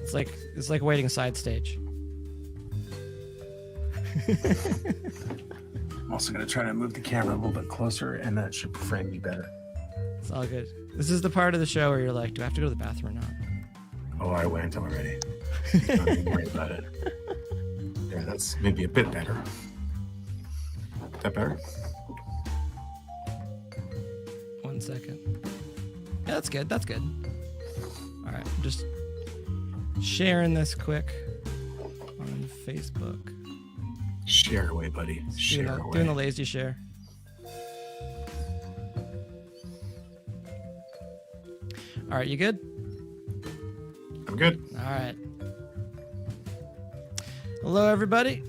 It's like waiting side stage. I'm also going to try to move the camera a little bit closer, and that should frame me better. It's all good. This is the part of the show where you're like, do I have to go to the bathroom or not? Oh, I went already. Don't even worry about it. Yeah, that's maybe a bit better. Is that better? 1 second. Yeah, that's good. That's good. All right, just sharing this quick on Facebook. Share away, buddy. Share away. Doing the lazy share. All right, you good? I'm good. All right. Hello, everybody.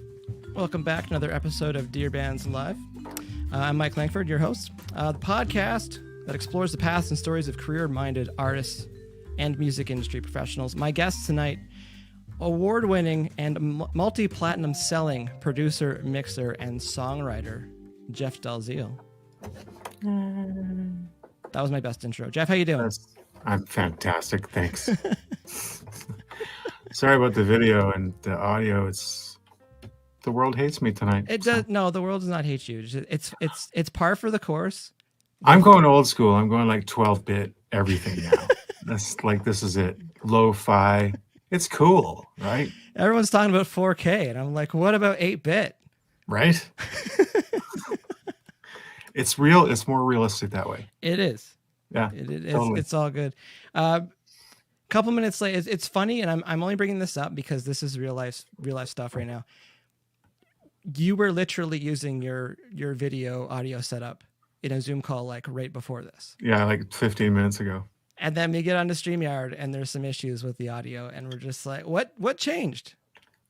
Welcome back to another episode of DearBands Live. I'm Mike Langford, your host. The podcast that explores the paths and stories of career-minded artists and music industry professionals. My guest tonight, award-winning and multi-platinum selling producer, mixer, and songwriter, Jeff Dalziel. That was my best intro. Jeff, how you doing? I'm fantastic, thanks. Sorry about the video and the audio. The world hates me tonight. It does. No, the world does not hate you. It's par for the course. I'm going old school. I'm going like 12-bit everything now. This is it. Lo-fi. It's cool, right? Everyone's talking about 4K, and I'm like, what about 8-bit? Right? It's real. It's more realistic that way. It is. Yeah, totally. It's all good. Couple minutes late. It's funny, and I'm only bringing this up because this is real life stuff right now. You were literally using your video audio setup in a Zoom call like right before this. Yeah, like 15 minutes ago. And then we get onto StreamYard, and there's some issues with the audio, and we're just like, what changed?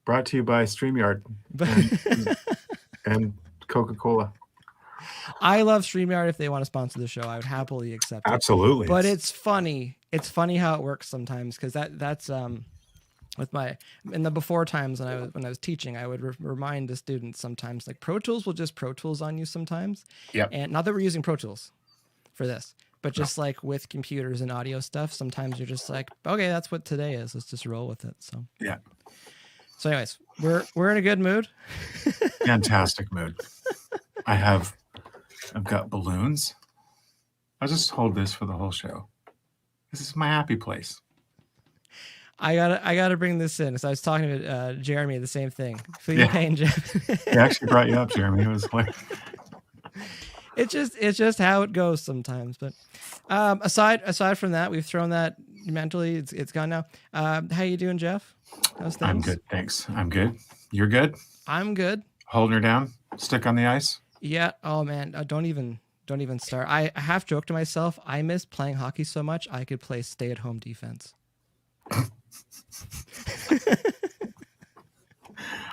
Brought to you by StreamYard and Coca-Cola. I love StreamYard. If they want to sponsor the show, I would happily accept it. Absolutely. But it's funny. It's funny how it works sometimes, because that's with in the before times when I was teaching, I would remind the students sometimes, like, Pro Tools will just Pro Tools on you sometimes. Yeah. And not that we're using Pro Tools for this, but just like with computers and audio stuff, sometimes you're just like, okay, that's what today is. Let's just roll with it. So yeah. So anyways, we're in a good mood. Fantastic mood. I've got balloons. I'll just hold this for the whole show. This is my happy place. I gotta bring this in. So I was talking to Jeremy, the same thing. Feel your pain, Jeff. He actually brought you up, Jeremy. It was like, it's just how it goes sometimes. But aside from that, we've thrown that mentally. It's gone now. How you doing, Jeff? How's things? I'm good, thanks. I'm good. You're good? I'm good. Holding her down? Stick on the ice? Yeah. Oh man, don't even start. I half joked to myself, I miss playing hockey so much I could play stay-at-home defense.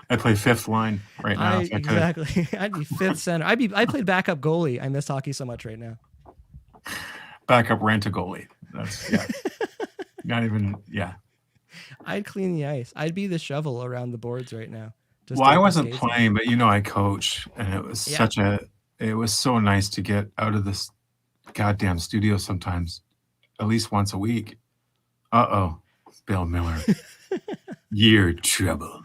I play fifth line right now. Exactly. I'd be fifth center. I played backup goalie. I miss hockey so much right now. Backup rent-a-goalie. That's not even. Yeah. I'd clean the ice. I'd be the shovel around the boards right now. Well, I wasn't playing, but I coach, and it was it was so nice to get out of this goddamn studio sometimes, at least once a week. Bill Miller, you're trouble.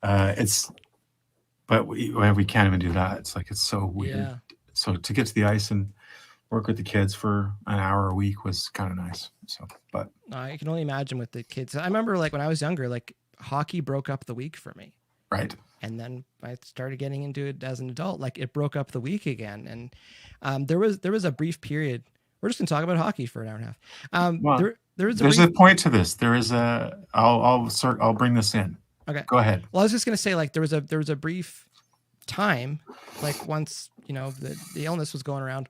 But we can't even do that. It's like, it's so weird. Yeah. So to get to the ice and work with the kids for an hour a week was kind of nice. So, but I can only imagine with the kids. I remember, like, when I was younger, like, hockey broke up the week for me. Right. And then I started getting into it as an adult. Like, it broke up the week again. And there was a brief period. We're just gonna talk about hockey for an hour and a half. There's a point to this. There is a. I'll bring this in. Okay. Go ahead. Well, I was just gonna say, like, there was a brief time, like, once the illness was going around,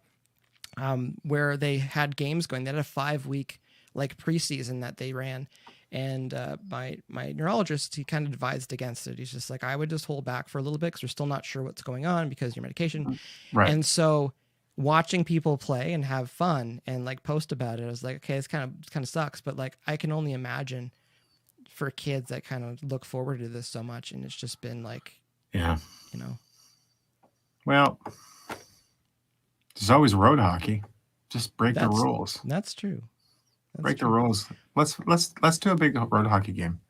where they had games going. They had a 5-week like preseason that they ran. And my neurologist, he kind of advised against it. He's just like, I would just hold back for a little bit because we're still not sure what's going on because of your medication. Right. And so watching people play and have fun and like post about it, I was like, okay, it's kind of sucks, but like I can only imagine for kids that kind of look forward to this so much, and it's just been like, yeah, Well, there's always road hockey. Just break the rules. That's true. Break the rules. Let's do a big road hockey game.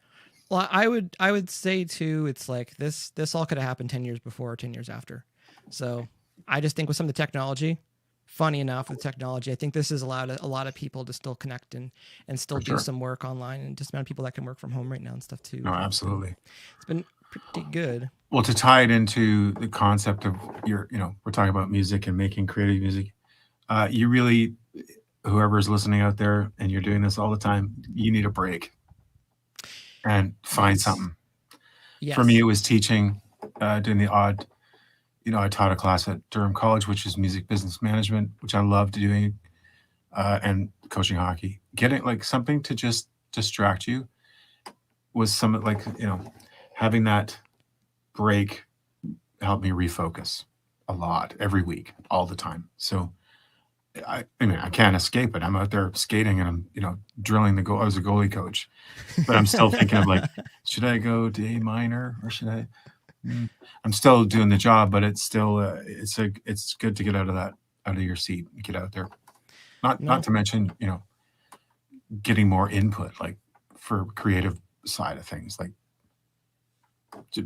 Well, I would say too, it's like this all could have happened 10 years before or 10 years after. So I just think with some of the technology, funny enough, with technology, I think this has allowed a lot of people to still connect and still do some work online, and just amount of people that can work from home right now and stuff too. No, absolutely. It's been pretty good. Well, to tie it into the concept of we're talking about music and making creative music. You really, whoever's listening out there and you're doing this all the time, you need a break and find something. Yes. For me, it was teaching, doing the odd, I taught a class at Durham College, which is music business management, which I loved doing, and coaching hockey. Getting like something to just distract you was having that break helped me refocus a lot every week, all the time. So I can't escape it. I'm out there skating and I'm, drilling the goal. I was a goalie coach, but I'm still thinking of like, should I go to A minor or should I? I'm still doing the job, but it's still, it's good to get out of your seat, get out there. Not to mention, getting more input, like for creative side of things, like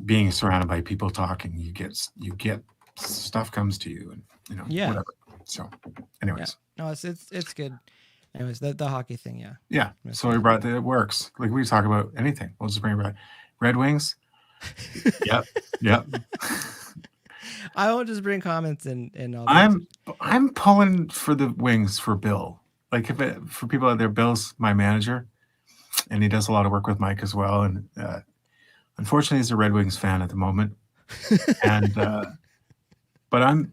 being surrounded by people talking, you get stuff comes to you and, whatever. So anyways, no, it's good. Anyways, the hockey thing. Yeah. Yeah. So we brought it works. Like we talk about anything. We'll just bring it back. Red Wings. Yep. I won't just bring comments and all I'm pulling for the Wings for Bill. Like for people out there, Bill's my manager and he does a lot of work with Mike as well. And unfortunately he's a Red Wings fan at the moment. And but I'm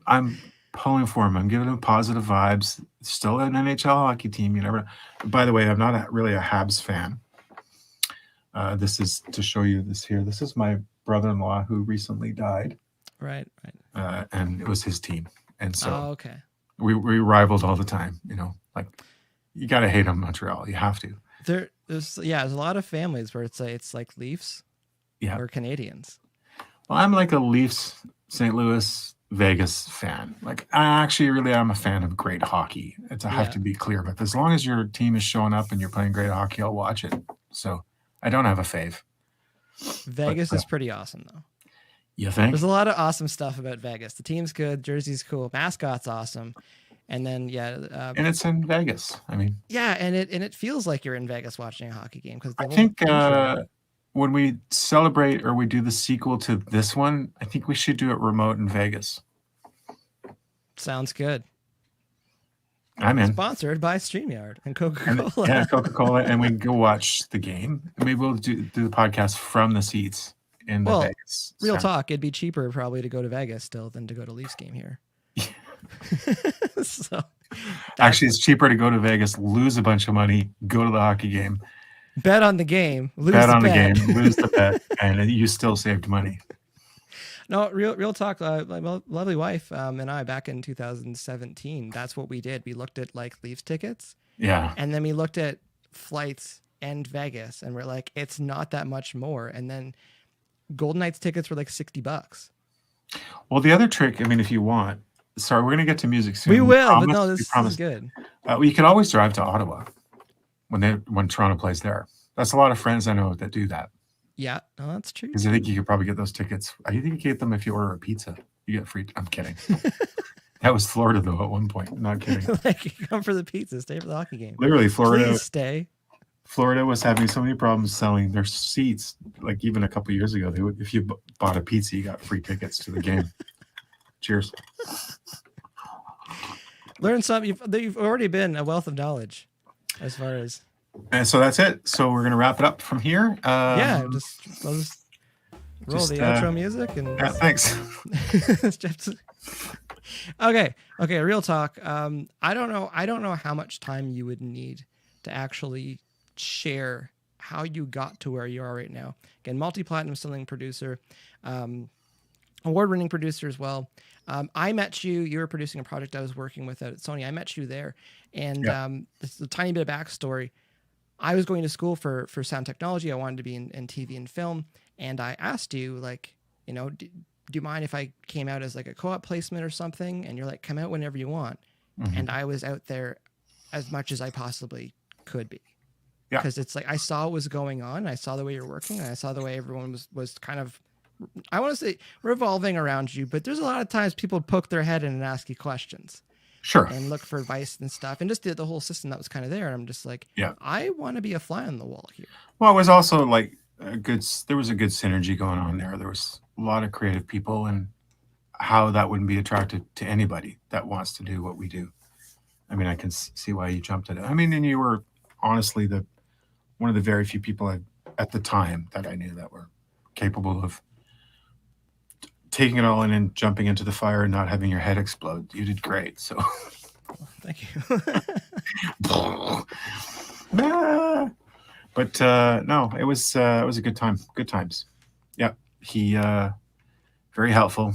pulling for him. I'm giving him positive vibes. Still an NHL hockey team. You never know. By the way, I'm not really a Habs fan. This is to show you this here. This is my brother-in-law who recently died. Right. And it was his team. And so okay. We rivaled all the time, like you got to hate on Montreal. You have to. There's a lot of families where it's like Leafs or Canadians. Well, I'm like a Leafs, St. Louis, Vegas fan. Like I actually really am a fan of great hockey. I have to be clear, but as long as your team is showing up and you're playing great hockey, I'll watch it. So I don't have a fave. Vegas is pretty awesome though. You think? There's a lot of awesome stuff about Vegas. The team's good, jersey's cool, mascot's awesome, and then and it's in Vegas. I mean, and it feels like you're in Vegas watching a hockey game because I think when we celebrate or we do the sequel to this one, I think we should do it remote in Vegas. Sounds good. I'm in. Sponsored by StreamYard and Coca-Cola. Yeah, Coca-Cola, and we can go watch the game. Maybe we'll do the podcast from the seats in the Vegas. Real talk, it'd be cheaper probably to go to Vegas still than to go to Leafs game here. So actually, it's cheaper to go to Vegas, lose a bunch of money, go to the hockey game, bet on the game, lose the bet, and you still saved money. No, real talk. My lovely wife and I back in 2017. That's what we did. We looked at like Leafs tickets. Yeah. And then we looked at flights and Vegas, and we're like, it's not that much more. And then Golden Knights tickets were like $60. Well, the other trick, I mean, if you want, sorry, we're gonna get to music soon. We will, but no, this is good. You can always drive to Ottawa when Toronto plays there. That's a lot of friends I know that do that. Yeah, no, that's true. Because I think you could probably get those tickets. I think you get them if you order a pizza. You get free. I'm kidding. That was Florida though at one point. Not kidding. Like you come for the pizza, stay for the hockey game. Literally, Florida. Please stay. Florida was having so many problems selling their seats. Like even a couple of years ago, if you bought a pizza, you got free tickets to the game. Cheers. Learn something. You've already been a wealth of knowledge, as far as. And so that's it. So we're gonna wrap it up from here. I'll just roll the outro music and. Yeah, thanks. Okay. Real talk. I don't know how much time you would need to actually share how you got to where you are right now. Again, multi-platinum selling producer, award-winning producer as well. I met you. You were producing a project I was working with at Sony. I met you there, and this is a tiny bit of backstory. I was going to school for sound technology. I wanted to be in TV and film, and I asked you, like, do you mind if I came out as like a co-op placement or something? And you're like, come out whenever you want. and I was out there as much as I possibly could be. Yeah. Because it's like I saw what was going on. I saw the way you're working, and I saw the way everyone was kind of, I want to say, revolving around you. But there's a lot of times people poke their head in and ask you questions. Sure. And look for advice and stuff, and just the whole system that was kind of there. And I'm just like, Yeah. I want to be a fly on the wall here. Well, it was also like there was a good synergy going on there. There was a lot of creative people, and how that wouldn't be attractive to anybody that wants to do what we do. I mean, I can see why you jumped at it. I mean, and you were honestly one of the very few people at the time that I knew that were capable of taking it all in and jumping into the fire and not having your head explode. You did great. So thank you. But no, it was a good time. Good times. Yeah. He very helpful.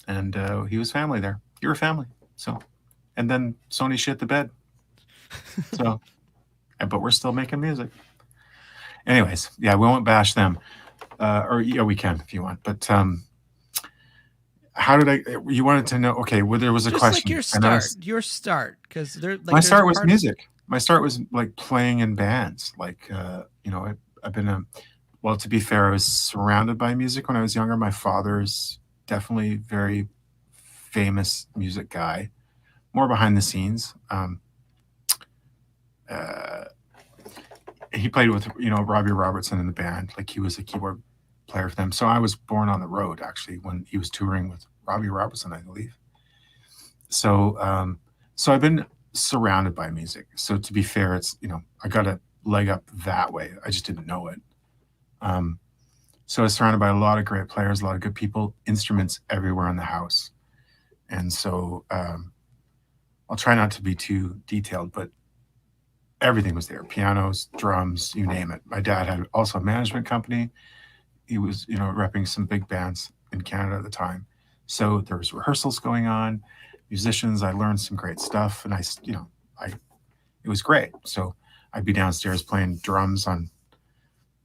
And he was family there. You were family. So, and then Sony shit the bed. So, but we're still making music. Anyways, yeah, we won't bash them. Or yeah, we can if you want. But how did you wanted to know? Okay, well, there was a just question. Like your start, because my start was music. My start was like playing in bands. Like, I've been well, to be fair, I was surrounded by music when I was younger. My father's definitely very famous music guy, more behind the scenes. He played with, Robbie Robertson in the band. Like, he was a keyboard player for them. So I was born on the road, actually, when he was touring with Robbie Robertson, I believe. So, so I've been surrounded by music. So to be fair, it's, I got a leg up that way. I just didn't know it. So I was surrounded by a lot of great players, a lot of good people, instruments everywhere in the house. And so I'll try not to be too detailed, but everything was there: pianos, drums, you name it. My dad had also a management company. He was, repping some big bands in Canada at the time. So there was rehearsals going on, musicians. I learned some great stuff, and it was great. So I'd be downstairs playing drums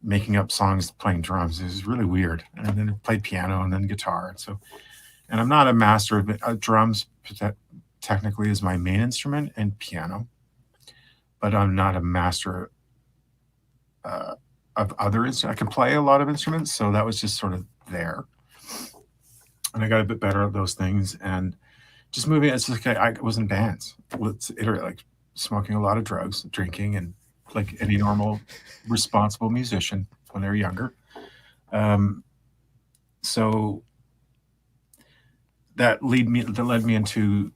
making up songs, playing drums. It was really weird. And then I played piano and then guitar. And I'm not a master of drums. Technically is my main instrument, and piano, but I'm not a master of other instruments. I can play a lot of instruments, so that was just sort of there. And I got a bit better at those things, and just moving. It's just I was in bands. Let's iterate, like smoking a lot of drugs, drinking, and like any normal responsible musician when they were younger. So that led me into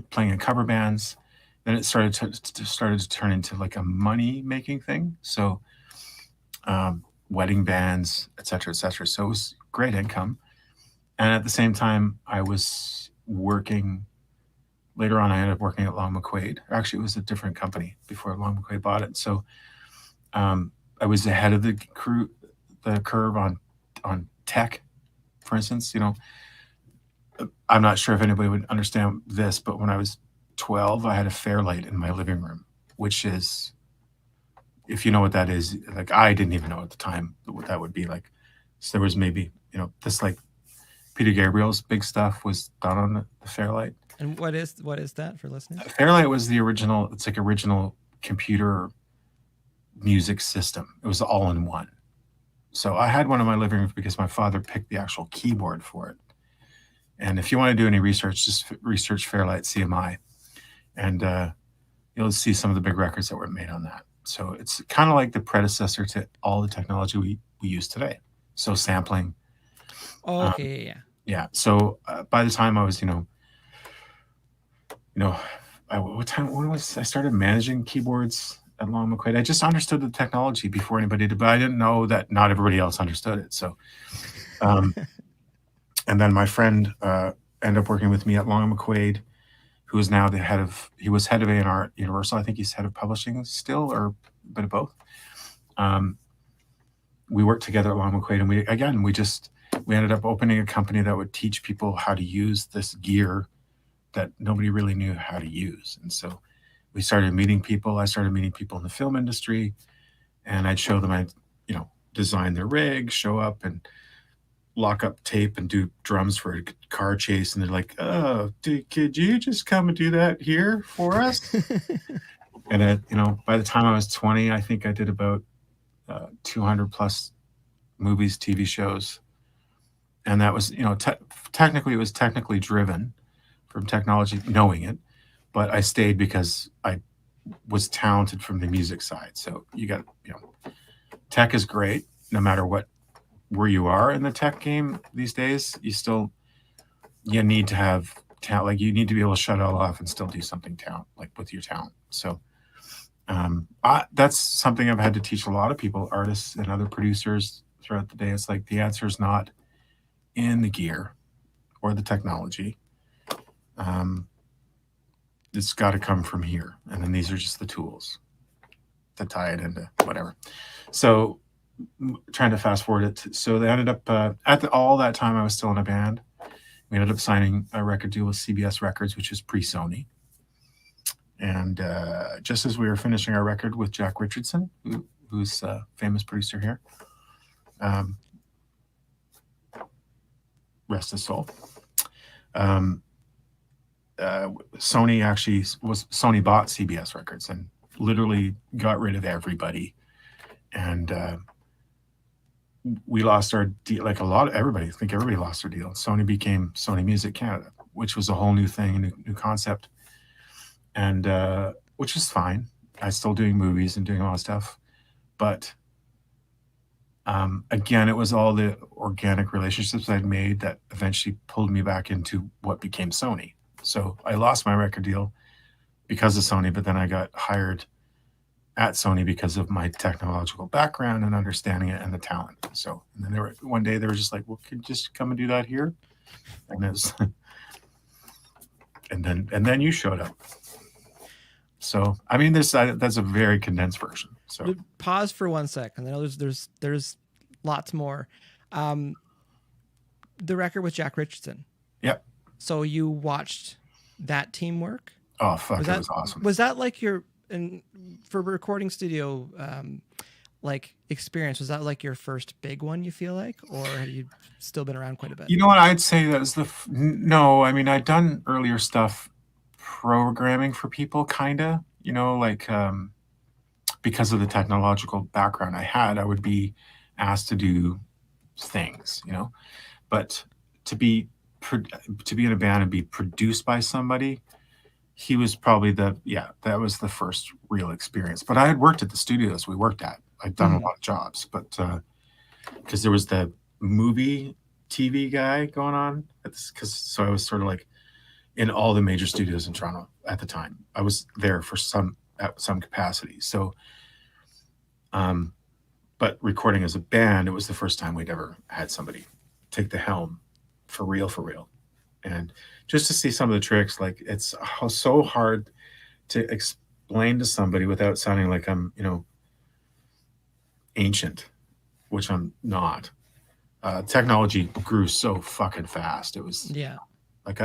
playing in cover bands. Then it started to turn into like a money making thing. So wedding bands, et cetera, et cetera. So it was great income. And at the same time, I was working. Later on, I ended up working at Long McQuaid. Actually, it was a different company before Long McQuaid bought it. So I was ahead of the curve on tech, for instance. I'm not sure if anybody would understand this, but when I was 12, I had a Fairlight in my living room, which is, if you know what that is, like I didn't even know at the time what that would be like. So there was maybe, this like Peter Gabriel's big stuff was done on the Fairlight. And what is that for listeners? Fairlight was the original. It's like original computer music system. It was all in one. So I had one in my living room because my father picked the actual keyboard for it. And if you want to do any research, just research Fairlight CMI, and you'll see some of the big records that were made on that. So it's kind of like the predecessor to all the technology we use today. So sampling. Oh, okay, yeah. Yeah. So by the time I was, when was I started managing keyboards at Long McQuaid? I just understood the technology before anybody did, but I didn't know that not everybody else understood it. So, and then my friend ended up working with me at Long McQuaid, who is now he was head of A&R at Universal. I think he's head of publishing still, or a bit of both. We worked together at Long McQuaid, and we ended up opening a company that would teach people how to use this gear that nobody really knew how to use. And so we started meeting people. I started meeting people in the film industry, and I'd show them, I'd design their rig, show up and lock up tape and do drums for a car chase, and they're like, "Oh, could you just come and do that here for us?" And by the time I was 20, I think I did about 200 plus movies, TV shows, and that was, technically it was technically driven from technology, knowing it, but I stayed because I was talented from the music side. So you got, tech is great no matter where you are in the tech game these days. You need to have talent. Like, you need to be able to shut it all off and still do something with your talent. So that's something I've had to teach a lot of people, artists and other producers throughout the day. It's like, the answer is not in the gear or the technology. It's got to come from here. And then these are just the tools to tie it into whatever. So trying to fast forward it. So they ended up, all that time I was still in a band. We ended up signing a record deal with CBS Records, which is pre-Sony. And just as we were finishing our record with Jack Richardson, who's a famous producer here, rest his soul, Sony bought CBS Records and literally got rid of everybody. And we lost our deal. Like everybody lost their deal. Sony became Sony Music Canada, which was a whole new thing, a new concept. And which is fine. I'm still doing movies and doing a lot of stuff. But again, it was all the organic relationships I'd made that eventually pulled me back into what became Sony. So I lost my record deal because of Sony, but then I got hired at Sony because of my technological background and understanding it and the talent. So, and then one day they were just like, "Well, can you just come and do that here?" And it was, and then you showed up. So, I mean, that's a very condensed version. So pause for 1 second. I know there's lots more. The record with Jack Richardson. Yep. So you watched that team work? Oh, fuck, it was awesome. Was that like for recording studio, like experience, was that like your first big one, you feel like, or have you still been around quite a bit? You know what? I'd say that was no, I mean, I'd done earlier stuff programming for people, kind of, because of the technological background I had, I would be asked to do things, but to be in a band and be produced by somebody, he was probably that was the first real experience. But I had worked at the studios we worked at. I'd done a lot of jobs, but because there was the movie TV guy going on so I was sort of like in all the major studios in Toronto at the time. I was there at some capacity. So, but recording as a band, it was the first time we'd ever had somebody take the helm for real. And just to see some of the tricks, like, it's so hard to explain to somebody without sounding like I'm, ancient, which I'm not. Technology grew so fucking fast. It was like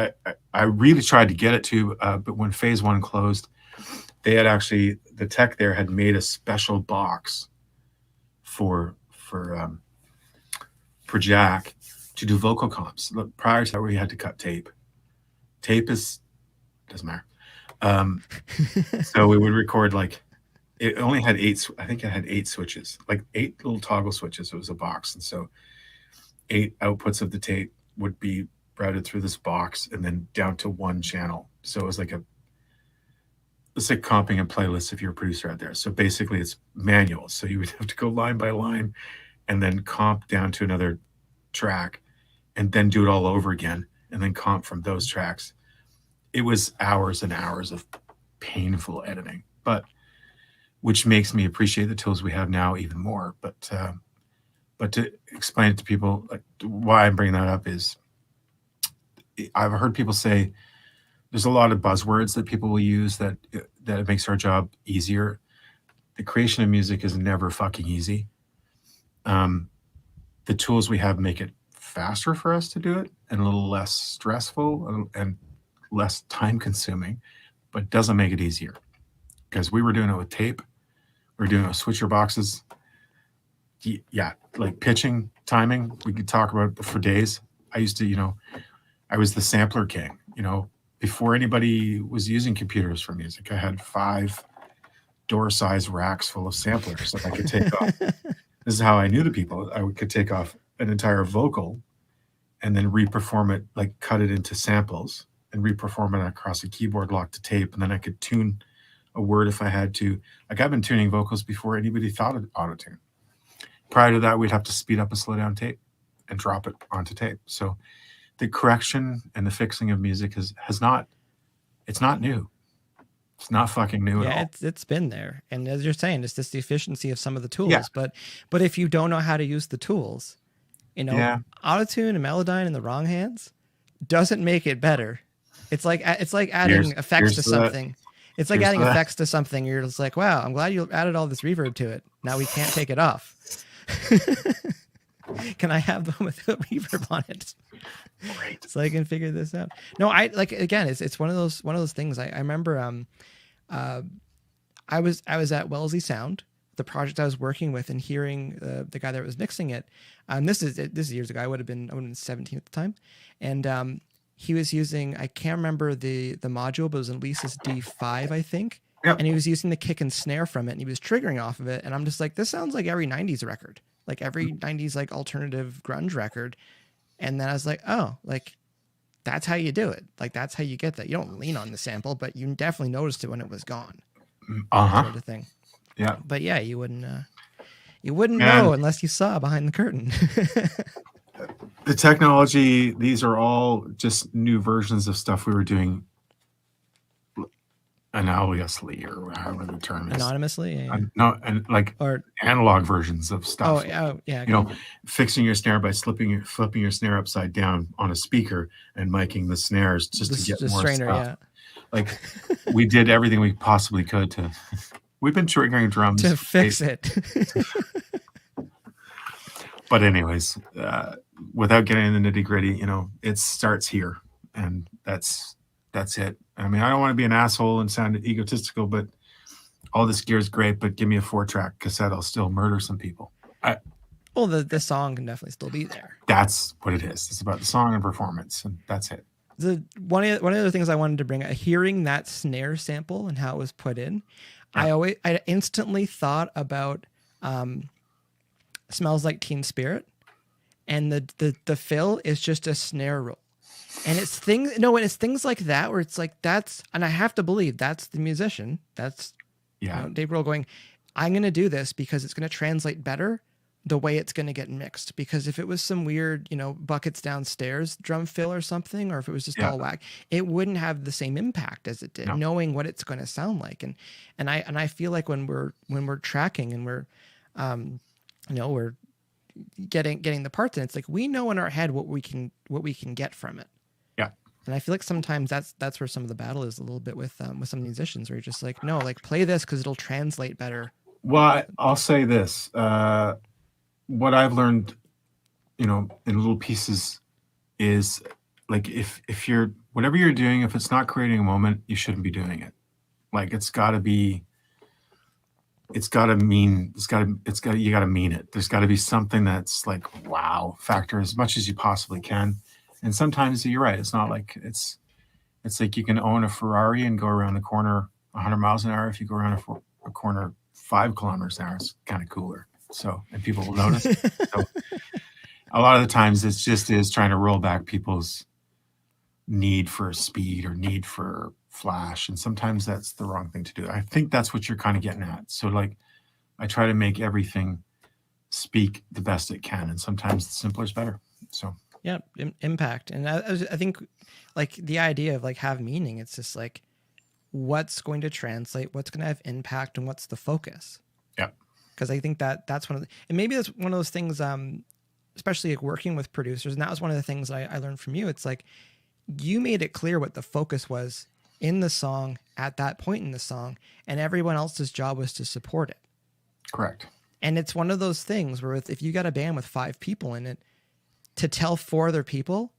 I really tried to get it to, but when phase 1 closed, they had actually, the tech there had made a special box for Jack to do vocal comps. Prior to that, we had to cut tape. Tape doesn't matter. So we would record, like, it only had 8. I think it had 8 switches, like 8 little toggle switches. It was a box, and so 8 outputs of the tape would be routed through this box and then down to 1 channel. So it was like it's like comping a playlist if you're a producer out there. So basically it's manual. So you would have to go line by line and then comp down to another track and then do it all over again and then comp from those tracks. It was hours and hours of painful editing, but which makes me appreciate the tools we have now even more. But to explain it to people, like, why I'm bringing that up is I've heard people say there's a lot of buzzwords that people will use that it makes our job easier. The creation of music is never fucking easy. The tools we have make it faster for us to do it and a little less stressful and less time consuming, but doesn't make it easier. Because we were doing it with tape, we were doing it with switcher boxes. Yeah, like pitching, timing, we could talk about it for days. I used to, I was the sampler king, before anybody was using computers for music. I had 5 door-sized racks full of samplers that I could take off. This is how I knew the people. I could take off an entire vocal and then reperform it, like cut it into samples and reperform it across a keyboard lock to tape. And then I could tune a word if I had to. Like, I've been tuning vocals before anybody thought of auto-tune. Prior to that, we'd have to speed up and slow down tape and drop it onto tape. So the correction and the fixing of music it's not new. It's not fucking new at all. It's been there. And as you're saying, it's just the efficiency of some of the tools. Yeah. But if you don't know how to use the tools, auto-tune and Melodyne in the wrong hands doesn't make it better. It's like adding effects to something. It's like adding effects to something. You're just like, wow, I'm glad you added all this reverb to it. Now we can't take it off. Can I have the one without reverb on it? Great. So I can figure this out. No, it's one of those things. I remember I was at Wellesley Sound, the project I was working with, and hearing the guy that was mixing it. This is years ago. I would have been 17 at the time, and he was using, I can't remember the module, but it was an Alesis D5, I think. Yep. And he was using the kick and snare from it, and he was triggering off of it. And I'm just like, this sounds like every 90s record, like every 90s like alternative grunge record. And then I was like, oh, like that's how you do it. Like that's how you get that. You don't lean on the sample, but you definitely noticed it when it was gone. Sort of thing. Yeah. But yeah, you wouldn't know unless you saw behind the curtain. The technology, these are all just new versions of stuff we were doing anonymously, or however the term is. Anonymously? Yeah. No, and like analog versions of stuff. Oh yeah. Fixing your snare by flipping your snare upside down on a speaker and miking the snares just to get more strainer, stuff. Yeah. Like we did everything we possibly could to. We've been triggering drums to fix it. But anyways, without getting into the nitty gritty, it starts here, and that's it. I mean, I don't want to be an asshole and sound egotistical, but all this gear is great, but give me a 4-track cassette, I'll still murder some people. Well, the song can definitely still be there. That's what it is. It's about the song and performance, and that's it. One of the things I wanted to bring up, hearing that snare sample and how it was put in, yeah. I instantly thought about Smells Like Teen Spirit, and the fill is just a snare roll. And it's things like that where it's like and I have to believe that's the musician. That's Dave Grohl going, I'm going to do this because it's going to translate better the way it's going to get mixed. Because if it was some weird, buckets downstairs drum fill or something, or if it was just all whack, it wouldn't have the same impact as it did, knowing what it's going to sound like. And I feel like when we're tracking and we're we're getting the parts in, it's like we know in our head what we can get from it. Yeah. And I feel like sometimes that's where some of the battle is a little bit with some musicians, where you're just like, no, like play this because it'll translate better. Well, I'll say this. What I've learned, in little pieces is like if you're whatever you're doing, if it's not creating a moment, you shouldn't be doing it. Like you got to mean it. There's got to be something that's like wow factor as much as you possibly can. And sometimes you're right. It's not like it's like you can own a Ferrari and go around the corner 100 miles an hour. If you go around a corner 5 kilometers an hour, it's kind of cooler. So, and people will notice. So, a lot of the times it's just trying to roll back people's need for speed or need for flash. And sometimes that's the wrong thing to do. I think that's what you're kind of getting at. So like, I try to make everything speak the best it can. And sometimes the simpler is better. So. Yeah. Impact. And I think like the idea of like have meaning, it's just like, what's going to translate, what's going to have impact, and what's the focus. Yeah. Because I think that's one of and maybe that's one of those things, especially like working with producers. And that was one of the things that I learned from you. It's like, you made it clear what the focus was in the song at that point in the song, and everyone else's job was to support it. Correct. And it's one of those things where if you got a band with 5 people in it, to tell 4 other people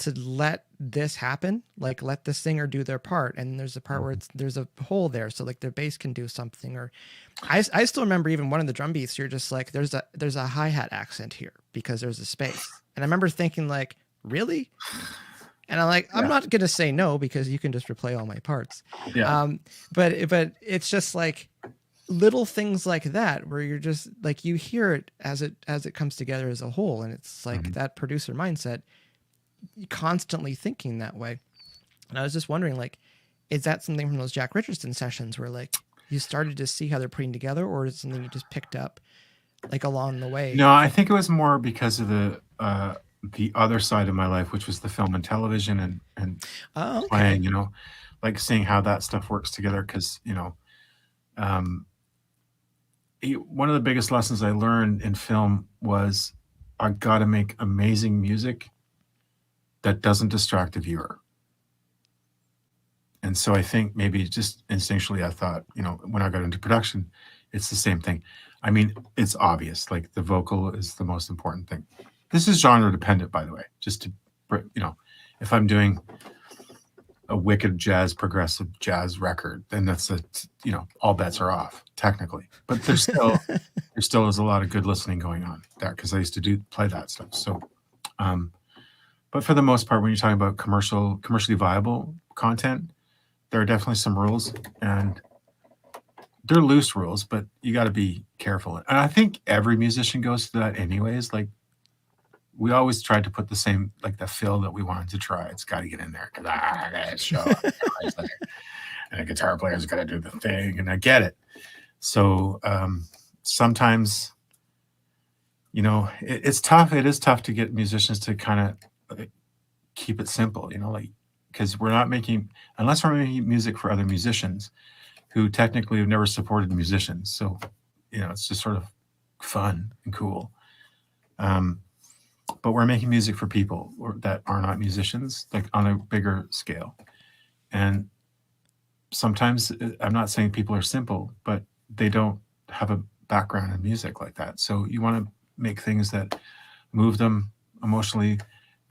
to let this happen, like let the singer do their part, and there's a part where there's a hole there, so like their bass can do something. Or I still remember even one of the drum beats, you're just like, there's a hi-hat accent here because there's a space. And I remember thinking like, really? And I'm like, I'm not gonna say no because you can just replay all my parts. But it's just like little things like that where you're just like, you hear it as it comes together as a whole, and it's like that producer mindset, constantly thinking that way. And I was just wondering, like, is that something from those Jack Richardson sessions where like you started to see how they're putting together, or is it something you just picked up like along the way? No, I think it was more because of the other side of my life, which was the film and television and playing, like seeing how that stuff works together. Because, one of the biggest lessons I learned in film was I got to make amazing music that doesn't distract the viewer. And so I think maybe just instinctually I thought, when I got into production, it's the same thing. I mean, it's obvious, like the vocal is the most important thing. This is genre dependent, by the way, just to, if I'm doing a wicked progressive jazz record, then that's all bets are off technically, but there's still, there still is a lot of good listening going on there because I used to play that stuff. So, but for the most part, when you're talking about commercially viable content, there are definitely some rules, and they're loose rules, but you got to be careful. And I think every musician goes through that anyways. Like we always tried to put the same, like the fill that we wanted to try. It's got to get in there because I got to show up, and a guitar player's got to do the thing, and I get it. So sometimes, it's tough. It is tough to get musicians to kind of keep it simple, like, because unless we're making music for other musicians who technically have never supported musicians. So, it's just sort of fun and cool. But we're making music for people that are not musicians, like on a bigger scale. And sometimes, I'm not saying people are simple, but they don't have a background in music like that. So you want to make things that move them emotionally,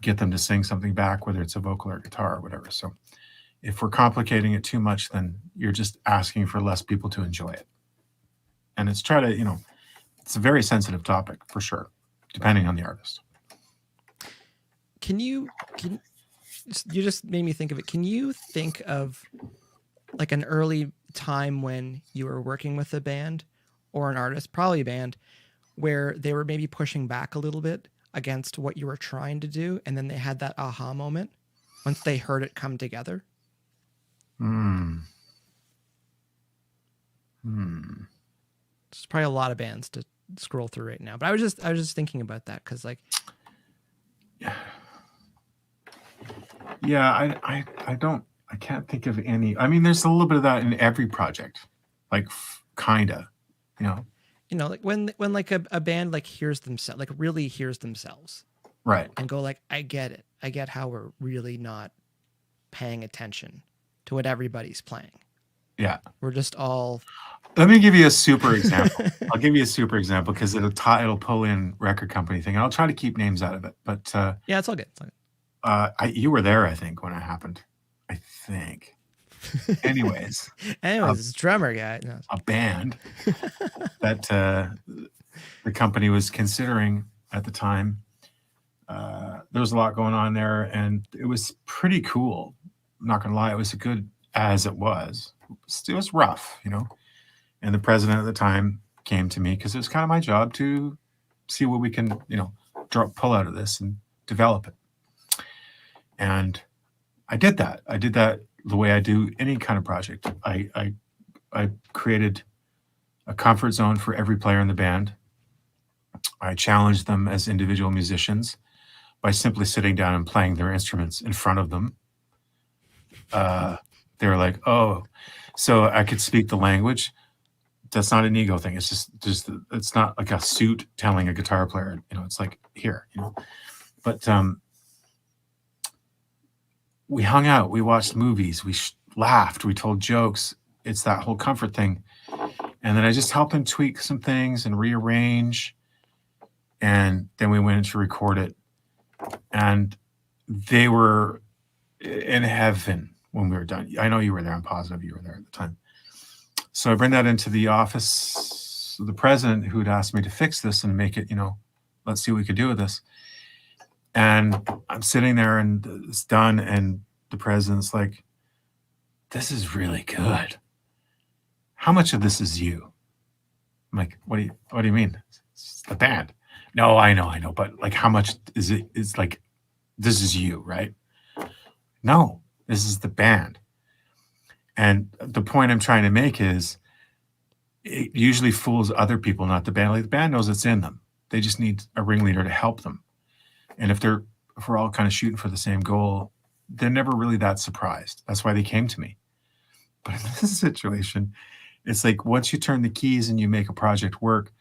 get them to sing something back, whether it's a vocal or guitar or whatever. So if we're complicating it too much, then you're just asking for less people to enjoy it. And it's it's a very sensitive topic for sure, depending on the artist. You just made me think of it. Can you think of like an early time when you were working with a band or an artist, probably a band, where they were maybe pushing back a little bit against what you were trying to do, and then they had that aha moment once they heard it come together? There's probably a lot of bands to scroll through right now, but I was just thinking about that because, like, I can't think of any. I mean, there's a little bit of that in every project, like kinda, like when like a band like hears themselves, like really hears themselves, right, and go like, I get it. I get how we're really not paying attention to what everybody's playing. Yeah, we're just all. Let me give you a super example. I'll give you a super example because it'll pull in record company thing. And I'll try to keep names out of it, but yeah, it's all good. It's all good. You were there, I think, when it happened. I think. Anyways, it's drummer guy. No. A band that the company was considering at the time. There was a lot going on there, and it was pretty cool. I'm not gonna lie, it was good as it was. It was rough, And the president at the time came to me because it was kind of my job to see what we can, pull out of this and develop it. And I did that. I did that the way I do any kind of project. I created a comfort zone for every player in the band. I challenged them as individual musicians by simply sitting down and playing their instruments in front of them. They were like, oh, so I could speak the language. That's not an ego thing. It's just it's not like a suit telling a guitar player, it's like here, but we hung out, we watched movies, we laughed, we told jokes. It's that whole comfort thing. And then I just helped him tweak some things and rearrange. And then we went in to record it. And they were in heaven when we were done. I know you were there. I'm positive you were there at the time. So I bring that into the office of the president, who'd asked me to fix this and make it, let's see what we could do with this. And I'm sitting there and it's done. And the president's like, this is really good. How much of this is you? I'm like, what do you mean? It's the band. No, I know. But like, how much is it? It's like, this is you, right? No, this is the band. And the point I'm trying to make is it usually fools other people, not the band. Like the band knows it's in them. They just need a ringleader to help them. And if we're all kind of shooting for the same goal, they're never really that surprised. That's why they came to me. But in this situation, it's like once you turn the keys and you make a project work,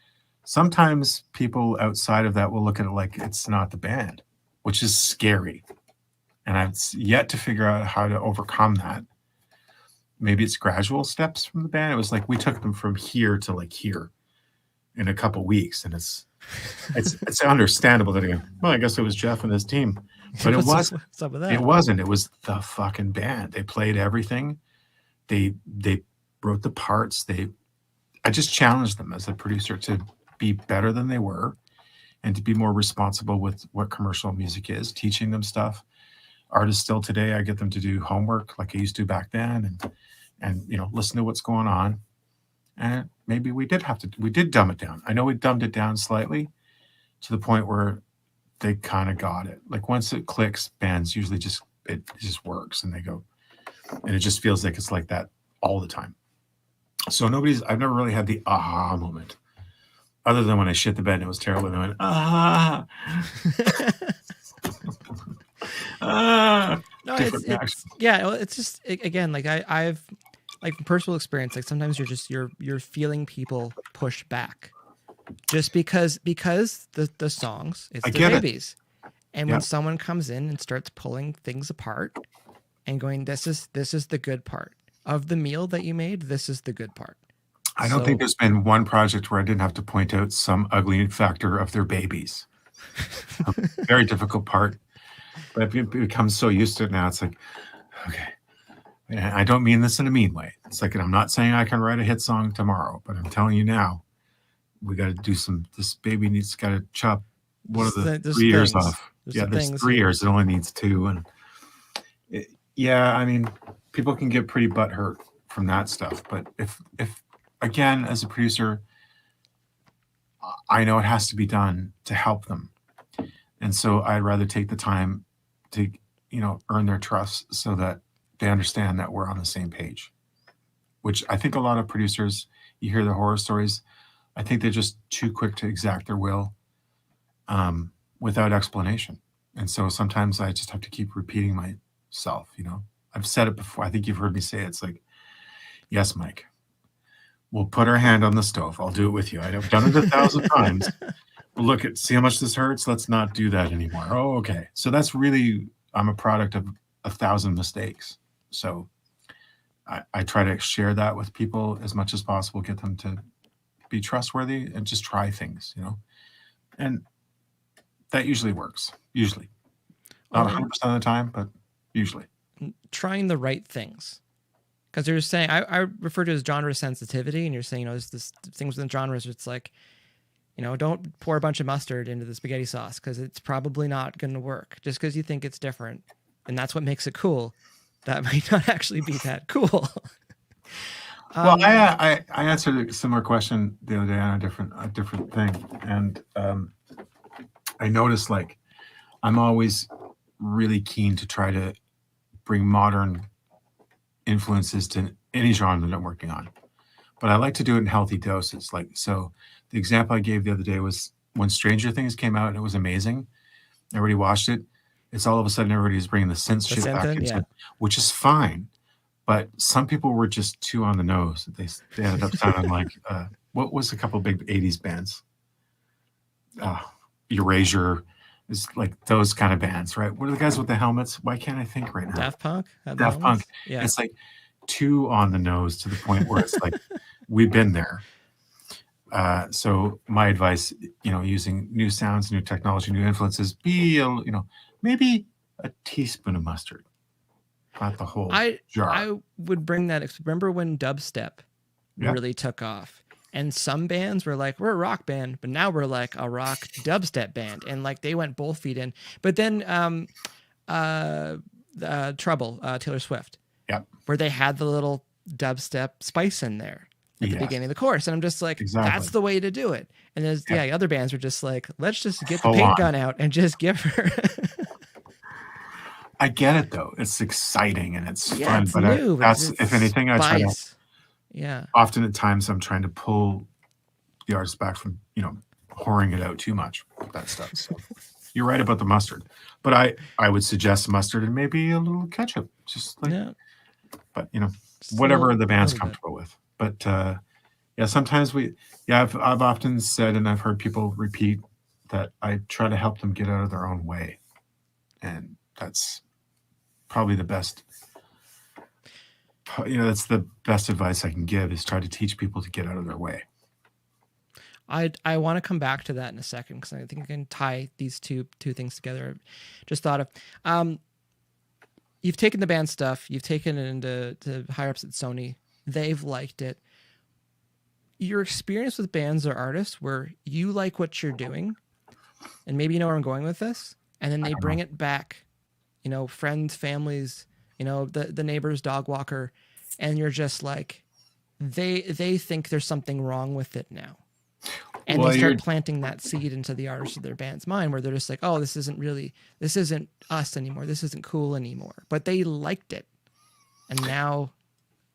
sometimes people outside of that will look at it like it's not the band, which is scary. And I've yet to figure out how to overcome that. Maybe it's gradual steps from the band. It was like we took them from here to like here in a couple weeks, and it's understandable that I guess it was Jeff and his team, but it wasn't. It wasn't. It was the fucking band. They played everything. They wrote the parts. I just challenged them as a producer to be better than they were, and to be more responsible with what commercial music is. Teaching them stuff. Artists still today, I get them to do homework like I used to back then, and listen to what's going on. And maybe we did dumb it down. I know we dumbed it down slightly to the point where they kind of got it. Like once it clicks, bands usually it just works, and they go, and it just feels like it's like that all the time. So I've never really had the aha moment, other than when I shit the bed and it was terrible and I went, ah. No, it's just again, like I've like from personal experience, like sometimes you're feeling people push back just because the songs, it's the babies. And when someone comes in and starts pulling things apart and going, this is the good part of the meal that you made, this is the good part. I don't think there's been one project where I didn't have to point out some ugly factor of their babies. A very difficult part. But it becomes so used to it now. It's like, okay, and I don't mean this in a mean way. It's like, and I'm not saying I can write a hit song tomorrow, but I'm telling you now, we got to do this baby got to chop one of the 3 years off. There's 3 years. It only needs 2. And I mean, people can get pretty butthurt from that stuff. But if again, as a producer, I know it has to be done to help them. And so I'd rather take the time to, earn their trust so that they understand that we're on the same page, which I think a lot of producers, you hear the horror stories, I think they're just too quick to exact their will without explanation. And so sometimes I just have to keep repeating myself, I've said it before. I think you've heard me say it. It's like, yes, Mike, we'll put our hand on the stove. I'll do it with you. I've done it 1,000 times. See how much this hurts. Let's not do that anymore. Oh, okay. So that's really, I'm a product of 1,000 mistakes. So I try to share that with people as much as possible, get them to be trustworthy and just try things, and that usually works. Usually. Not 100% of the time, but usually. Trying the right things. Because you're saying, I refer to it as genre sensitivity, and you're saying, there's this things within genres where it's like, don't pour a bunch of mustard into the spaghetti sauce because it's probably not going to work just because you think it's different. And that's what makes it cool. That might not actually be that cool. Well, I answered a similar question the other day on a different thing. And I noticed like I'm always really keen to try to bring modern influences to any genre that I'm working on. But I like to do it in healthy doses. Like, so the example I gave the other day was when Stranger Things came out and it was amazing. Everybody watched it. It's all of a sudden everybody's bringing the synth shit back into it, which is fine. But some people were just too on the nose. They ended up sounding like, what was a couple of big 80s bands? Erasure, is like those kind of bands, right? What are the guys with the helmets? Why can't I think right now? Daft Punk? Daft Punk. Yeah. It's like too on the nose to the point where it's like, we've been there. So my advice, using new sounds, new technology, new influences, be, maybe a teaspoon of mustard, not the whole jar. I would bring that. Remember when dubstep really took off? And some bands were like, we're a rock band, but now we're like a rock dubstep band. And like they went both feet in. But then Trouble, Taylor Swift, where they had the little dubstep spice in there at the beginning of the chorus. And I'm just like, that's the way to do it. And there's other bands were just like, let's just get the paint gun out and just give her. I get it though. It's exciting and it's fun, it's but new, that's if anything, I try to. Yeah. Often at times I'm trying to pull the artist back from, whoring it out too much, that stuff. So you're right about the mustard, but I would suggest mustard and maybe a little ketchup, just like, but whatever the band's comfortable with. But sometimes I've often said, and I've heard people repeat that I try to help them get out of their own way. And that's probably the best. That's the best advice I can give, is try to teach people to get out of their way. I want to come back to that in a second, because I think I can tie these two things together. Just thought of, you've taken the band stuff, you've taken it into higher ups at Sony. They've liked it. Your experience with bands or artists where you like what you're doing, and maybe you know where I'm going with this, and then they bring it back, friends, families, the neighbor's dog walker, and you're just like, they think there's something wrong with it now. And they start planting that seed into the artist of their band's mind, where they're just like, oh, this isn't us anymore. This isn't cool anymore. But they liked it. And now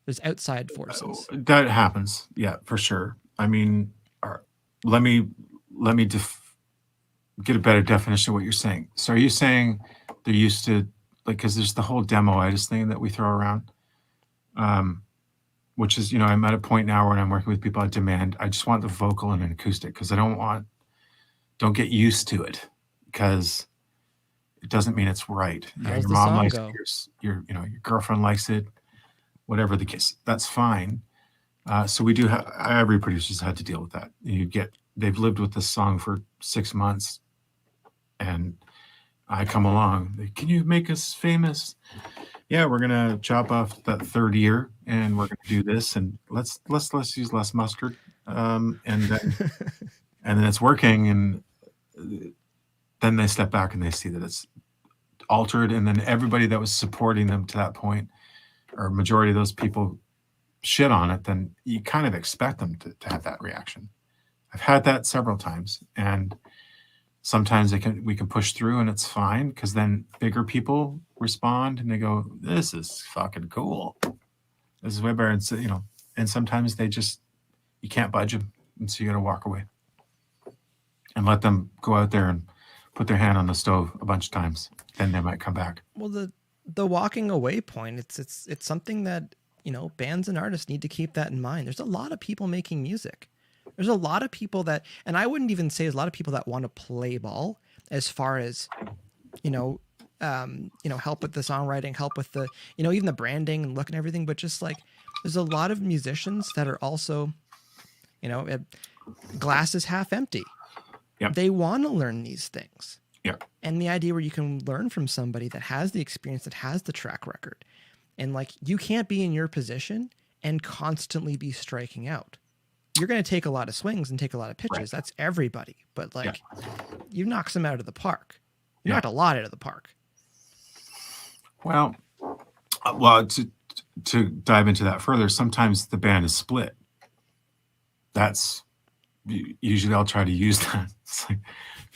there's outside forces. That happens. Yeah, for sure. I mean, let me get a better definition of what you're saying. So are you saying they're used to, like, because there's the whole demoitis thing that we throw around, which is, I'm at a point now when I'm working with people, I demand, I just want the vocal and an acoustic, because I don't get used to it, because it doesn't mean it's right. Your mom likes it, your girlfriend likes it, whatever the case, that's fine. So we do have, every producer's had to deal with that. They've lived with this song for 6 months, and I come along, can you make us famous? Yeah, we're gonna chop off that third ear, and we're gonna do this, and let's use less mustard, and then it's working, and then they step back and they see that it's altered, and then everybody that was supporting them to that point, or majority of those people, shit on it. Then you kind of expect them to have that reaction. I've had that several times, and sometimes we can push through and it's fine, because then bigger people respond and they go, this is fucking cool. This is way better. And, and sometimes you can't budge them. And so you got to walk away and let them go out there and put their hand on the stove a bunch of times. Then they might come back. Well, the walking away point, it's something that, bands and artists need to keep that in mind. There's a lot of people making music. There's a lot of people that, and I wouldn't even say there's a lot of people that want to play ball as far as, help with the songwriting, help with the, even the branding and look and everything. But just like, there's a lot of musicians that are also, glass is half empty. Yep. They want to learn these things. Yeah. And the idea where you can learn from somebody that has the experience, that has the track record, and like, you can't be in your position and constantly be striking out. You're going to take a lot of swings and take a lot of pitches. Right. That's everybody. But like, you knock some out of the park. You knocked a lot out of the park. Well, to dive into that further, sometimes the band is split. That's usually I'll try to use that. It's like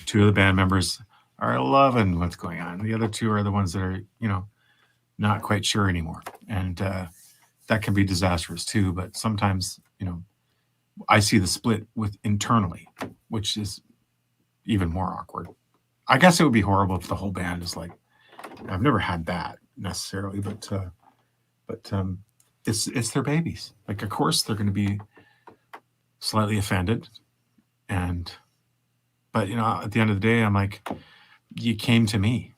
two of the band members are loving what's going on. The other two are the ones that are, not quite sure anymore. And that can be disastrous too. But sometimes, I see the split with internally, which is even more awkward. I guess it would be horrible if the whole band is like, I've never had that necessarily, but it's their babies. Like, of course they're going to be slightly offended. But at the end of the day, I'm like, you came to me.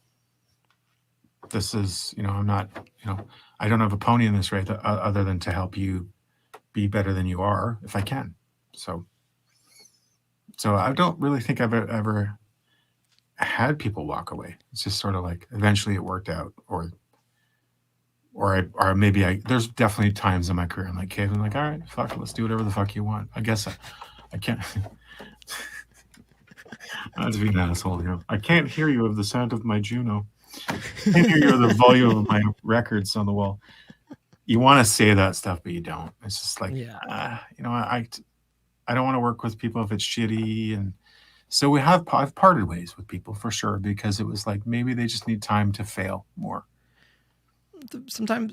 This is, I'm not, I don't have a pony in this race other than to help you be better than you are if I can. So I don't really think I've ever had people walk away. It's just sort of like eventually it worked out, or maybe there's definitely times in my career I'm like, Kevin, like, all right, fuck it, let's do whatever the fuck you want. I guess I can't. Not to be an asshole, I can't hear you of the sound of my Juno. I can't hear you of the volume of my records on the wall. You want to say that stuff, but you don't. It's just like, I don't want to work with people if it's shitty. And so I've parted ways with people for sure, because it was like, maybe they just need time to fail more. Sometimes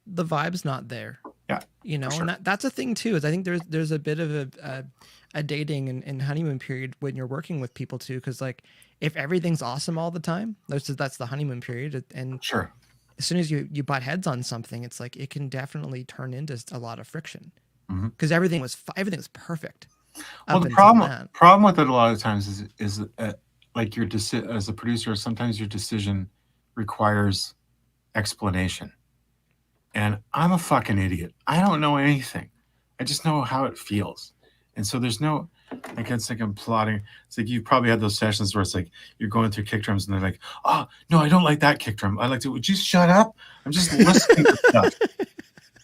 the vibe's not there. Yeah. Sure. And that's a thing too, is I think there's a bit of a dating and honeymoon period when you're working with people too. Cause like if everything's awesome all the time, that's the honeymoon period. And sure, as soon as you butt heads on something, it's like, it can definitely turn into a lot of friction, because everything was perfect. Well, the problem with it a lot of times is like your as a producer, sometimes your decision requires explanation. And I'm a fucking idiot. I don't know anything. I just know how it feels. And so there's no, like, it's like I'm plotting. It's like you've probably had those sessions where it's like you're going through kick drums and they're like, oh, no, I don't like that kick drum. I like to, would you shut up? I'm just listening to stuff.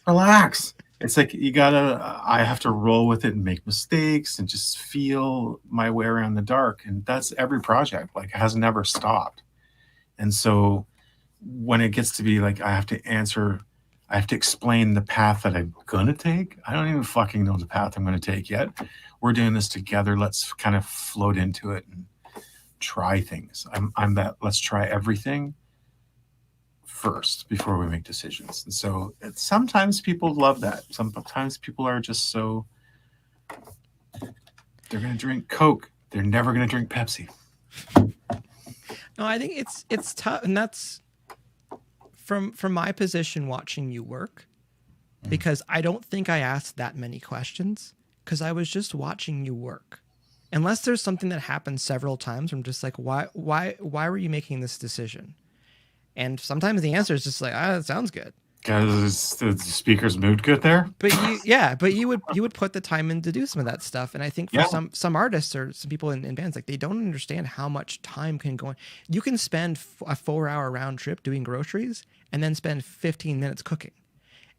Relax. It's like I have to roll with it and make mistakes and just feel my way around the dark. And that's every project. Like, it has never stopped. And so when it gets to be like, I have to explain the path that I'm going to take. I don't even fucking know the path I'm going to take yet. We're doing this together. Let's kind of float into it and try things. I'm that, let's try everything first before we make decisions. And so sometimes people love that. Sometimes people are just so, they're going to drink Coke. They're never going to drink Pepsi. No, I think it's tough. And that's from my position watching you work, because I don't think I asked that many questions, because I was just watching you work. Unless there's something that happened several times, I'm just like, why were you making this decision? And sometimes the answer is just like, it sounds good. Because the speaker's mood good there. But you would put the time in to do some of that stuff. And I think for some artists or some people in bands, like, they don't understand how much time can go in. You can spend a 4-hour round trip doing groceries and then spend 15 minutes cooking.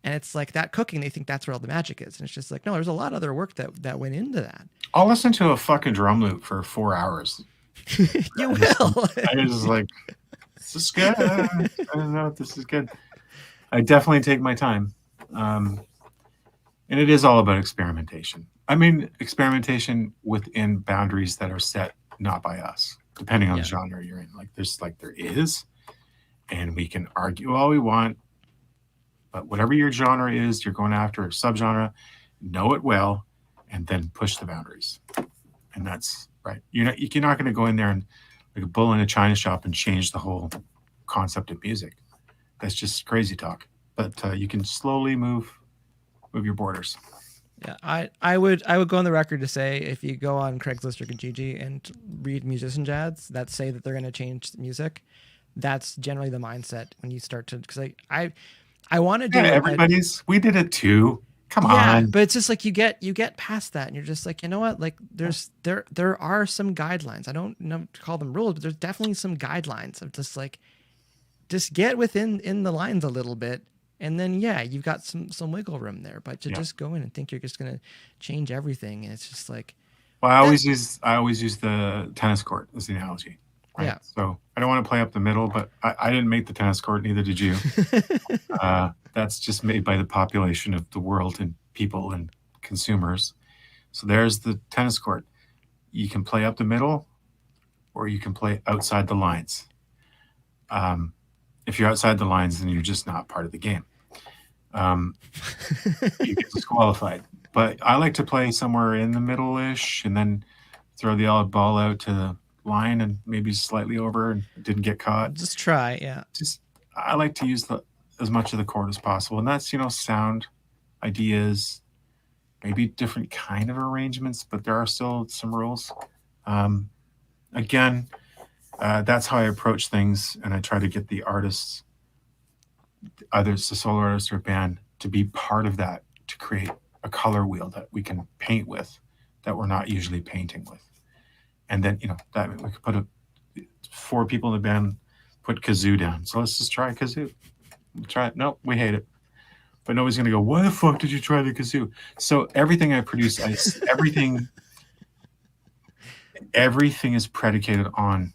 And it's like, that cooking, they think that's where all the magic is. And it's just like, no, there's a lot of other work that went into that. I'll listen to a fucking drum loop for 4 hours. You will. I just like, this is good. I don't know if this is good. I definitely take my time. And it is all about experimentation. I mean, experimentation within boundaries that are set not by us, depending on the genre you're in. Like, there is, and we can argue all we want, but whatever your genre is, you're going after, or subgenre, know it well, and then push the boundaries. And that's right. You're not going to go in there and, like a bull in a china shop, and change the whole concept of music. That's just crazy talk. But you can slowly move your borders. Yeah, I would go on the record to say, if you go on Craigslist or Kijiji and read musician ads that say that they're going to change the music, that's generally the mindset when you start to, because I want to do it. We did it too. Come on. Yeah, but it's just like you get past that, and you're just like, you know what? Like, there are some guidelines. I don't know to call them rules, but there's definitely some guidelines of just like, just get in the lines a little bit, and then you've got some wiggle room there. But to just go in and think you're just gonna change everything, and it's just like. Well, I always use the tennis court as the analogy. Right? Yeah. So I don't want to play up the middle, but I didn't make the tennis court, neither did you. That's just made by the population of the world and people and consumers. So there's the tennis court. You can play up the middle, or you can play outside the lines. If you're outside the lines, then you're just not part of the game. You get disqualified. But I like to play somewhere in the middle-ish, and then throw the odd ball out to the line and maybe slightly over and didn't get caught. Just try, yeah. I like to use as much of the chord as possible, and that's sound ideas, maybe different kind of arrangements, but there are still some rules. Again, that's how I approach things, and I try to get the artists, either it's a solo artist or a band, to be part of that, to create a color wheel that we can paint with that we're not usually painting with. And then, that we could put 4 people in the band put kazoo down. So let's just try a kazoo. We'll try it. Nope, we hate it. But nobody's going to go, why the fuck did you try the kazoo? So everything I produce, everything is predicated on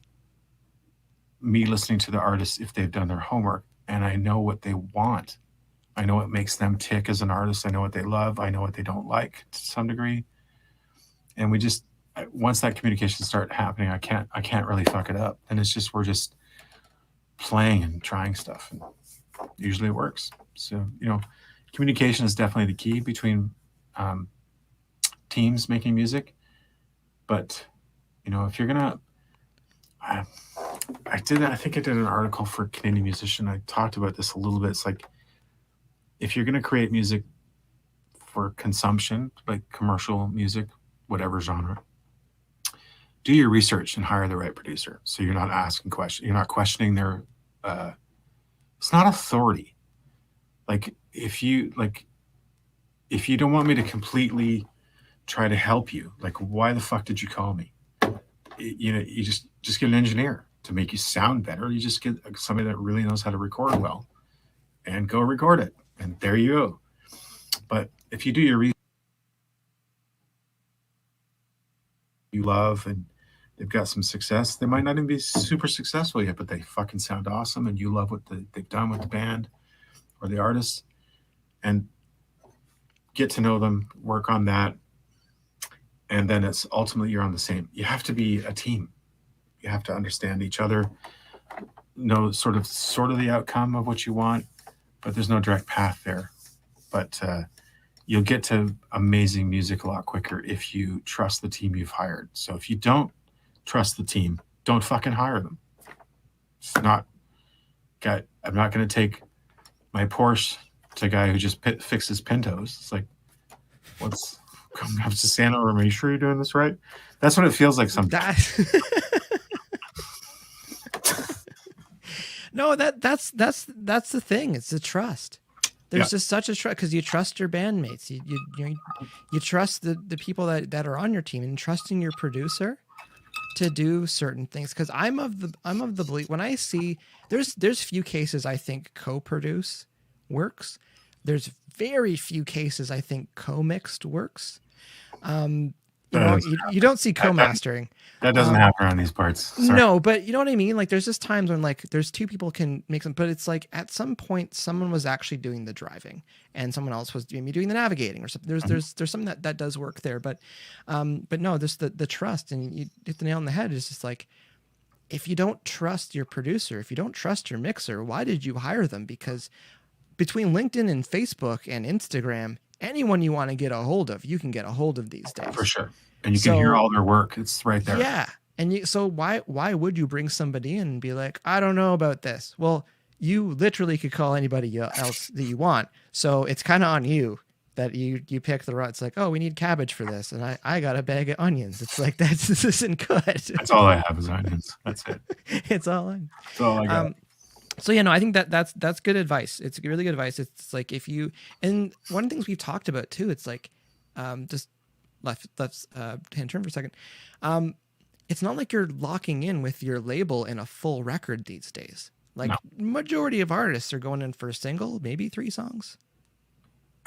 me listening to the artist if they've done their homework, and I know what they want. I know what makes them tick as an artist. I know what they love. I know what they don't like to some degree. And we just, once that communication starts happening, I can't really fuck it up. And it's just, we're just playing and trying stuff, and usually it works. So, communication is definitely the key between teams making music. But, if you're gonna, I think I did an article for a Canadian musician. I talked about this a little bit. It's like, if you're going to create music for consumption, like commercial music, whatever genre, do your research and hire the right producer. So you're not asking questions. You're not questioning their, it's not authority. Like if you don't want me to completely try to help you, like, why the fuck did you call me? You just get an engineer to make you sound better. You just get somebody that really knows how to record well and go record it. And there you go. But if you do your research, you love, and they've got some success, they might not even be super successful yet, but they fucking sound awesome, and you love what they've done with the band or the artist, and get to know them, work on that. And then it's ultimately you're on the same. You have to be a team. You have to understand each other, know sort of the outcome of what you want, but there's no direct path there. But you'll get to amazing music a lot quicker if you trust the team you've hired. So if you don't trust the team, don't fucking hire them. It's not, I'm not going to take my Porsche to a guy who just fixes Pintos. It's like, come up to Santa, or make sure you're doing this right. That's what it feels like sometimes. No, that's the thing. It's the trust. There's just such a trust, because you trust your bandmates. You trust the people that are on your team, and trusting your producer to do certain things. Because I'm of the belief, when I see there's few cases I think co-produce works. There's very few cases I think co-mixed works. You don't see co-mastering. That doesn't happen on these parts. Sorry. No, but you know what I mean? Like, there's just times when, like, there's two people can make them, but it's like at some point someone was actually doing the driving and someone else was doing the navigating or something. There's something that does work there, but no, there's the trust, and you hit the nail on the head. It's just like, if you don't trust your producer, if you don't trust your mixer, why did you hire them? Because between LinkedIn and Facebook and Instagram, anyone you want to get a hold of, you can get a hold of these days. For sure. And you can hear all their work. It's right there. Yeah. And so why would you bring somebody in and be like, I don't know about this? Well, you literally could call anybody else that you want. So it's kind of on you that you pick the right. It's like, oh, we need cabbage for this, and I got a bag of onions. It's like, this isn't good. That's all I have is onions. That's it. It's all I got. So I think that's good advice. It's really good advice. It's like, if you, and one of the things we've talked about too, it's like, just let's hand turn for a second. It's not like you're locking in with your label in a full record these days. Like, majority of artists are going in for a single, maybe 3 songs.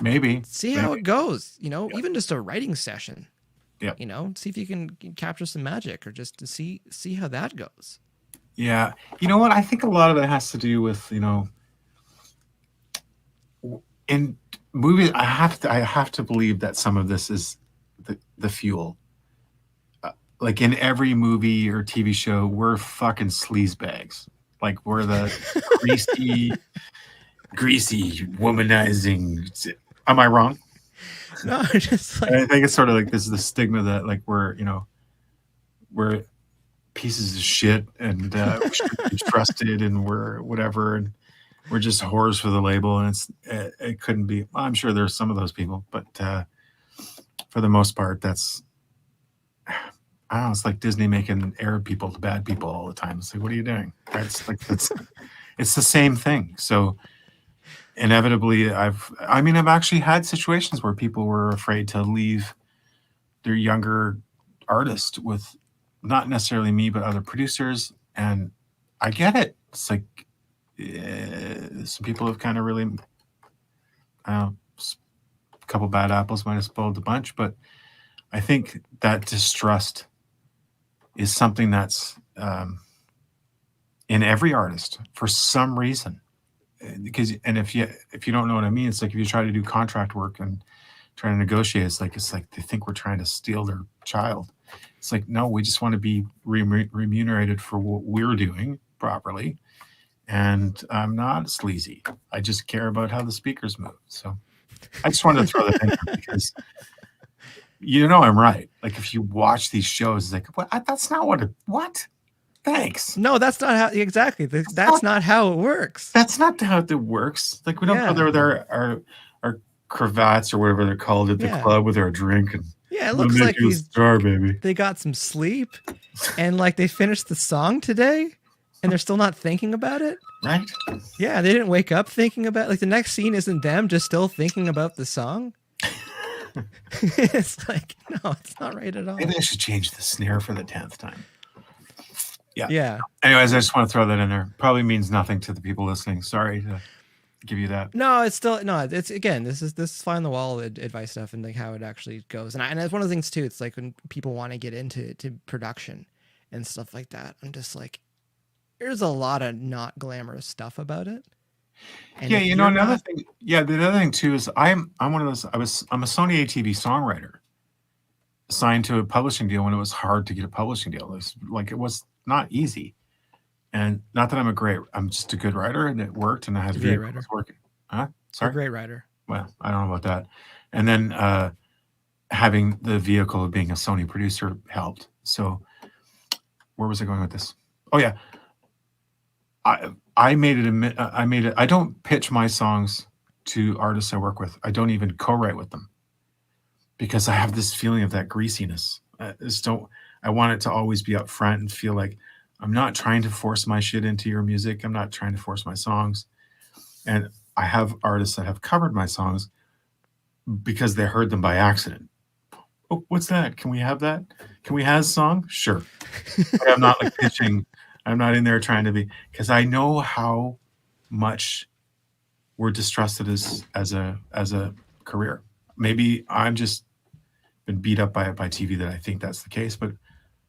Maybe. See how it goes, even just a writing session. Yeah. See if you can capture some magic, or just to see how that goes. Yeah. You know what? I think a lot of it has to do with, in movies, I have to believe that some of this is the fuel. Like in every movie or TV show, we're fucking sleazebags. Like, we're the greasy womanizing. Am I wrong? No, just like, I think it's sort of like, this is the stigma that, like, we're pieces of shit, and we shouldn't be trusted, and we're whatever, and we're just whores for the label. And it couldn't be. Well, I'm sure there's some of those people, but for the most part, that's, I don't know. It's like Disney making Arab people the bad people all the time. It's like, what are you doing? It's like, it's the same thing. So inevitably, I've actually had situations where people were afraid to leave their younger artist with, not necessarily me, but other producers, And I get it. It's like some people have kind of really, a couple bad apples might have spoiled the bunch, but I think that distrust is something that's in every artist for some reason. Because if you don't know what I mean, it's like if you try to do contract work and try to negotiate, it's like they think we're trying to steal their child. It's like, no, we just want to be remunerated for what we're doing properly. And I'm not sleazy. I just care about how the speakers move. So I just wanted to throw that in there because I'm right. Like if you watch these shows, it's like, what? That's not what? Thanks. No, that's not how exactly. That's not how it works. That's not how it works. Like we don't go there with our cravats or whatever they're called at the club with our drink and it looks like he's star, baby. They got some sleep and like they finished the song today and they're still not thinking about it. Right? Yeah, they didn't wake up thinking about like the next scene isn't them just still thinking about the song. It's like, no, it's not right at all. Maybe I should change the snare for the 10th time. Yeah. Anyways, I just want to throw that in there. Probably means nothing to the people listening. Sorry to give you that. No, it's still it's again, this is fly on the wall advice stuff and like how it actually goes. And it's one of the things too, it's like when people want to get into production and stuff like that, I'm just like, there's a lot of not glamorous stuff about it. And another thing. Yeah, the other thing too is I'm one of those. I'm a Sony ATV songwriter, signed to a publishing deal when it was hard to get a publishing deal. It was not easy, and not that I'm just a good writer, and it worked, and I had vehicles working. Huh? Sorry, great writer. Well, I don't know about that. And then having the vehicle of being a Sony producer helped. So, where was I going with this? Oh yeah. I made it. I don't pitch my songs to artists I work with. I don't even co-write with them because I have this feeling of that greasiness. I want it to always be up front and feel like I'm not trying to force my shit into your music. I'm not trying to force my songs. And I have artists that have covered my songs because they heard them by accident. Oh, what's that? Can we have that? Can we have a song? Sure. But I'm not like pitching. I'm not in there trying to be, because I know how much we're distrusted as a career. Maybe I'm just been beat up by TV that I think that's the case, but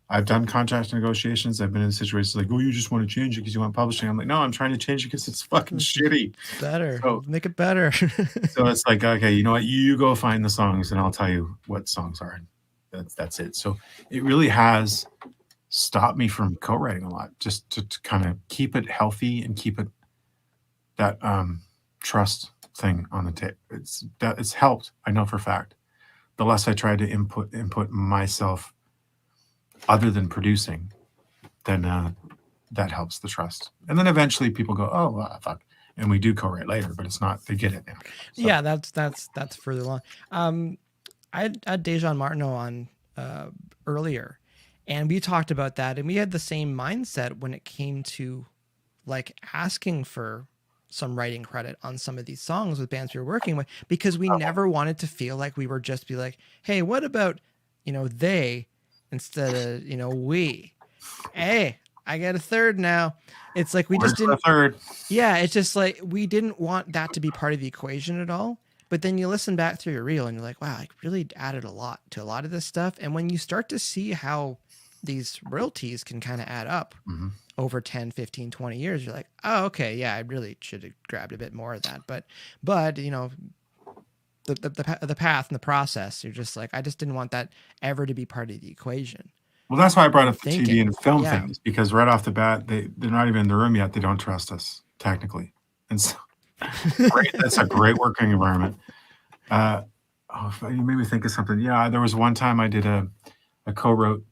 I've done contract negotiations. I've been in situations like, oh, you just want to change it because you want publishing. I'm like, no, I'm trying to change it because it's fucking shitty. Better. So, make it better. So it's like, okay, you know what? You go find the songs and I'll tell you what songs are. That's it. So it really has stopped me from co-writing a lot, just to kind of keep it healthy and keep it that trust thing on the tape. It's helped. I know for a fact. The less I try to input myself other than producing, then that helps the trust. And then eventually people go, oh, fuck. And we do co-write later, but it's not, they get it now. So. Yeah, that's further along. I had Dejan Martineau on earlier, and we talked about that, and we had the same mindset when it came to like asking for some writing credit on some of these songs with bands we were working with, because we never wanted to feel like we were just be like, hey, what about, they instead of, we? Hey, I get a third now. It's like we just didn't. Yeah, it's just like we didn't want that to be part of the equation at all. But then you listen back through your reel and you're like, wow, I really added a lot to a lot of this stuff. And when you start to see how these royalties can kind of add up over 10, 15, 20 years, you're like, oh, okay, yeah, I really should have grabbed a bit more of that. But the path and the process, you're just like, I just didn't want that ever to be part of the equation. Well, that's why I brought up the TV and film things, because right off the bat, they're not even in the room yet. They don't trust us technically. And so that's a great working environment. You made me think of something. Yeah, there was one time I did I co-wrote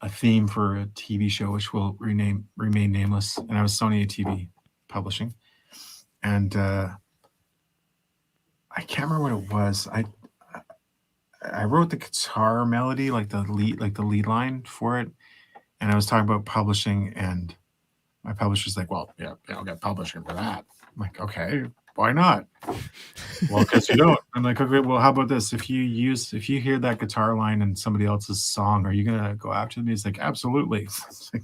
a theme for a TV show, which will remain nameless, and I was Sony ATV Publishing, and I can't remember what it was. I wrote the guitar melody, like the lead line for it, and I was talking about publishing, and my publisher's like, "Well, yeah, I'll get publishing for that." I'm like, "Okay, why not?" Well, because you don't. I'm like, "Okay, well, how about this? If you hear that guitar line in somebody else's song, are you gonna go after me?" He's like, "Absolutely." Like,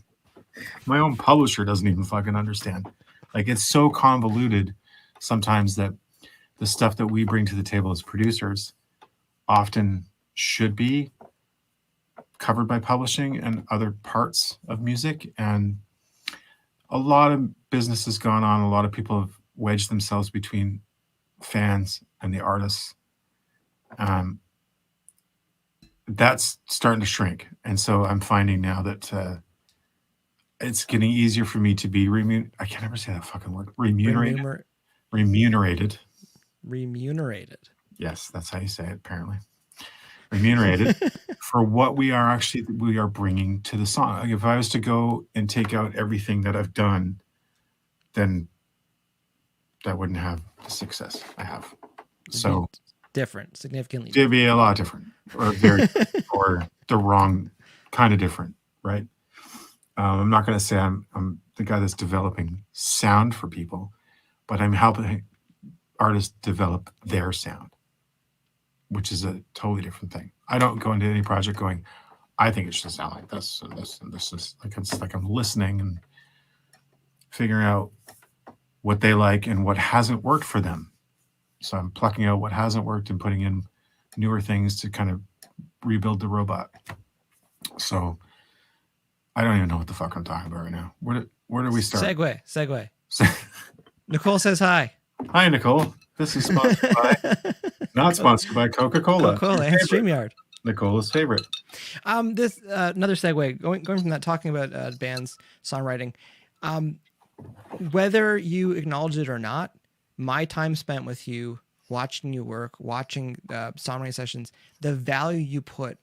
My own publisher doesn't even fucking understand. Like, it's so convoluted sometimes that the stuff that we bring to the table as producers often should be covered by publishing and other parts of music. And a lot of business has gone on. A lot of people have wedged themselves between fans and the artists. That's starting to shrink. And so I'm finding now that it's getting easier for me to be I can never say that fucking word. Remunerated. Remunerated. Yes, that's how you say it, apparently. Remunerated for what we are bringing to the song. Like, if I was to go and take out everything that I've done, then that wouldn't have the success I have. So different, significantly. It'd be a lot different, or very, or the wrong kind of different, right? I'm not going to say I'm the guy that's developing sound for people, but I'm helping artists develop their sound, which is a totally different thing. I don't go into any project going, I think it should sound like this and this and this. Is like, it's like I'm listening and figuring out what they like and what hasn't worked for them. So I'm plucking out what hasn't worked and putting in newer things to kind of rebuild the robot. So I don't even know what the fuck I'm talking about right now. Where do we start? Segue. Nicole says hi. Hi, Nicole. This is sponsored by, not sponsored by Coca-Cola. Coca-Cola and StreamYard. Nicola's favorite. This another segue. Going from that, talking about bands, songwriting. Whether you acknowledge it or not, my time spent with you, watching you work, watching songwriting sessions, the value you put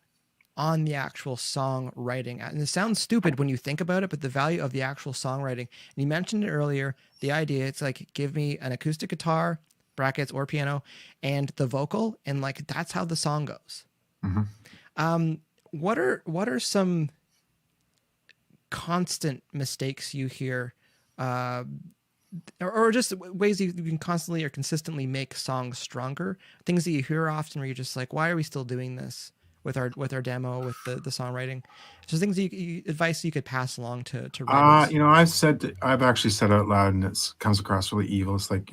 on the actual songwriting. And it sounds stupid when you think about it, but the value of the actual songwriting. And you mentioned it earlier, the idea, it's like, give me an acoustic guitar, brackets, or piano, and the vocal, and like, that's how the song goes. Mm-hmm. What are some constant mistakes you hear, or just ways you can constantly or consistently make songs stronger? Things that you hear often where you're just like, why are we still doing this with our demo, with the songwriting? So things advice you could pass along to writers. I've actually said out loud, and it comes across really evil. It's like,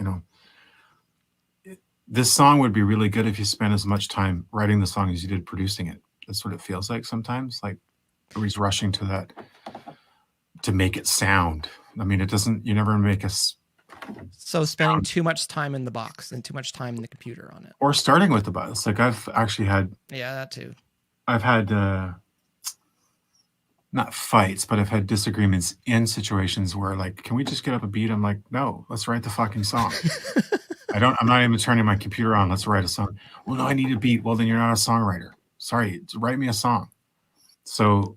this song would be really good if you spent as much time writing the song as you did producing it. That's what it feels like sometimes. Like, everybody's rushing to that to make it sound. I mean, you never make us. So spending too much time in the box and too much time in the computer on it. Or starting with the box. Like, I've actually had. Yeah, that too. I've had, not fights, but I've had disagreements in situations where, like, can we just get up a beat? I'm like, no, let's write the fucking song. I'm not even turning my computer on. Let's write a song. Well, no, I need a beat. Well, then you're not a songwriter. Sorry, write me a song. So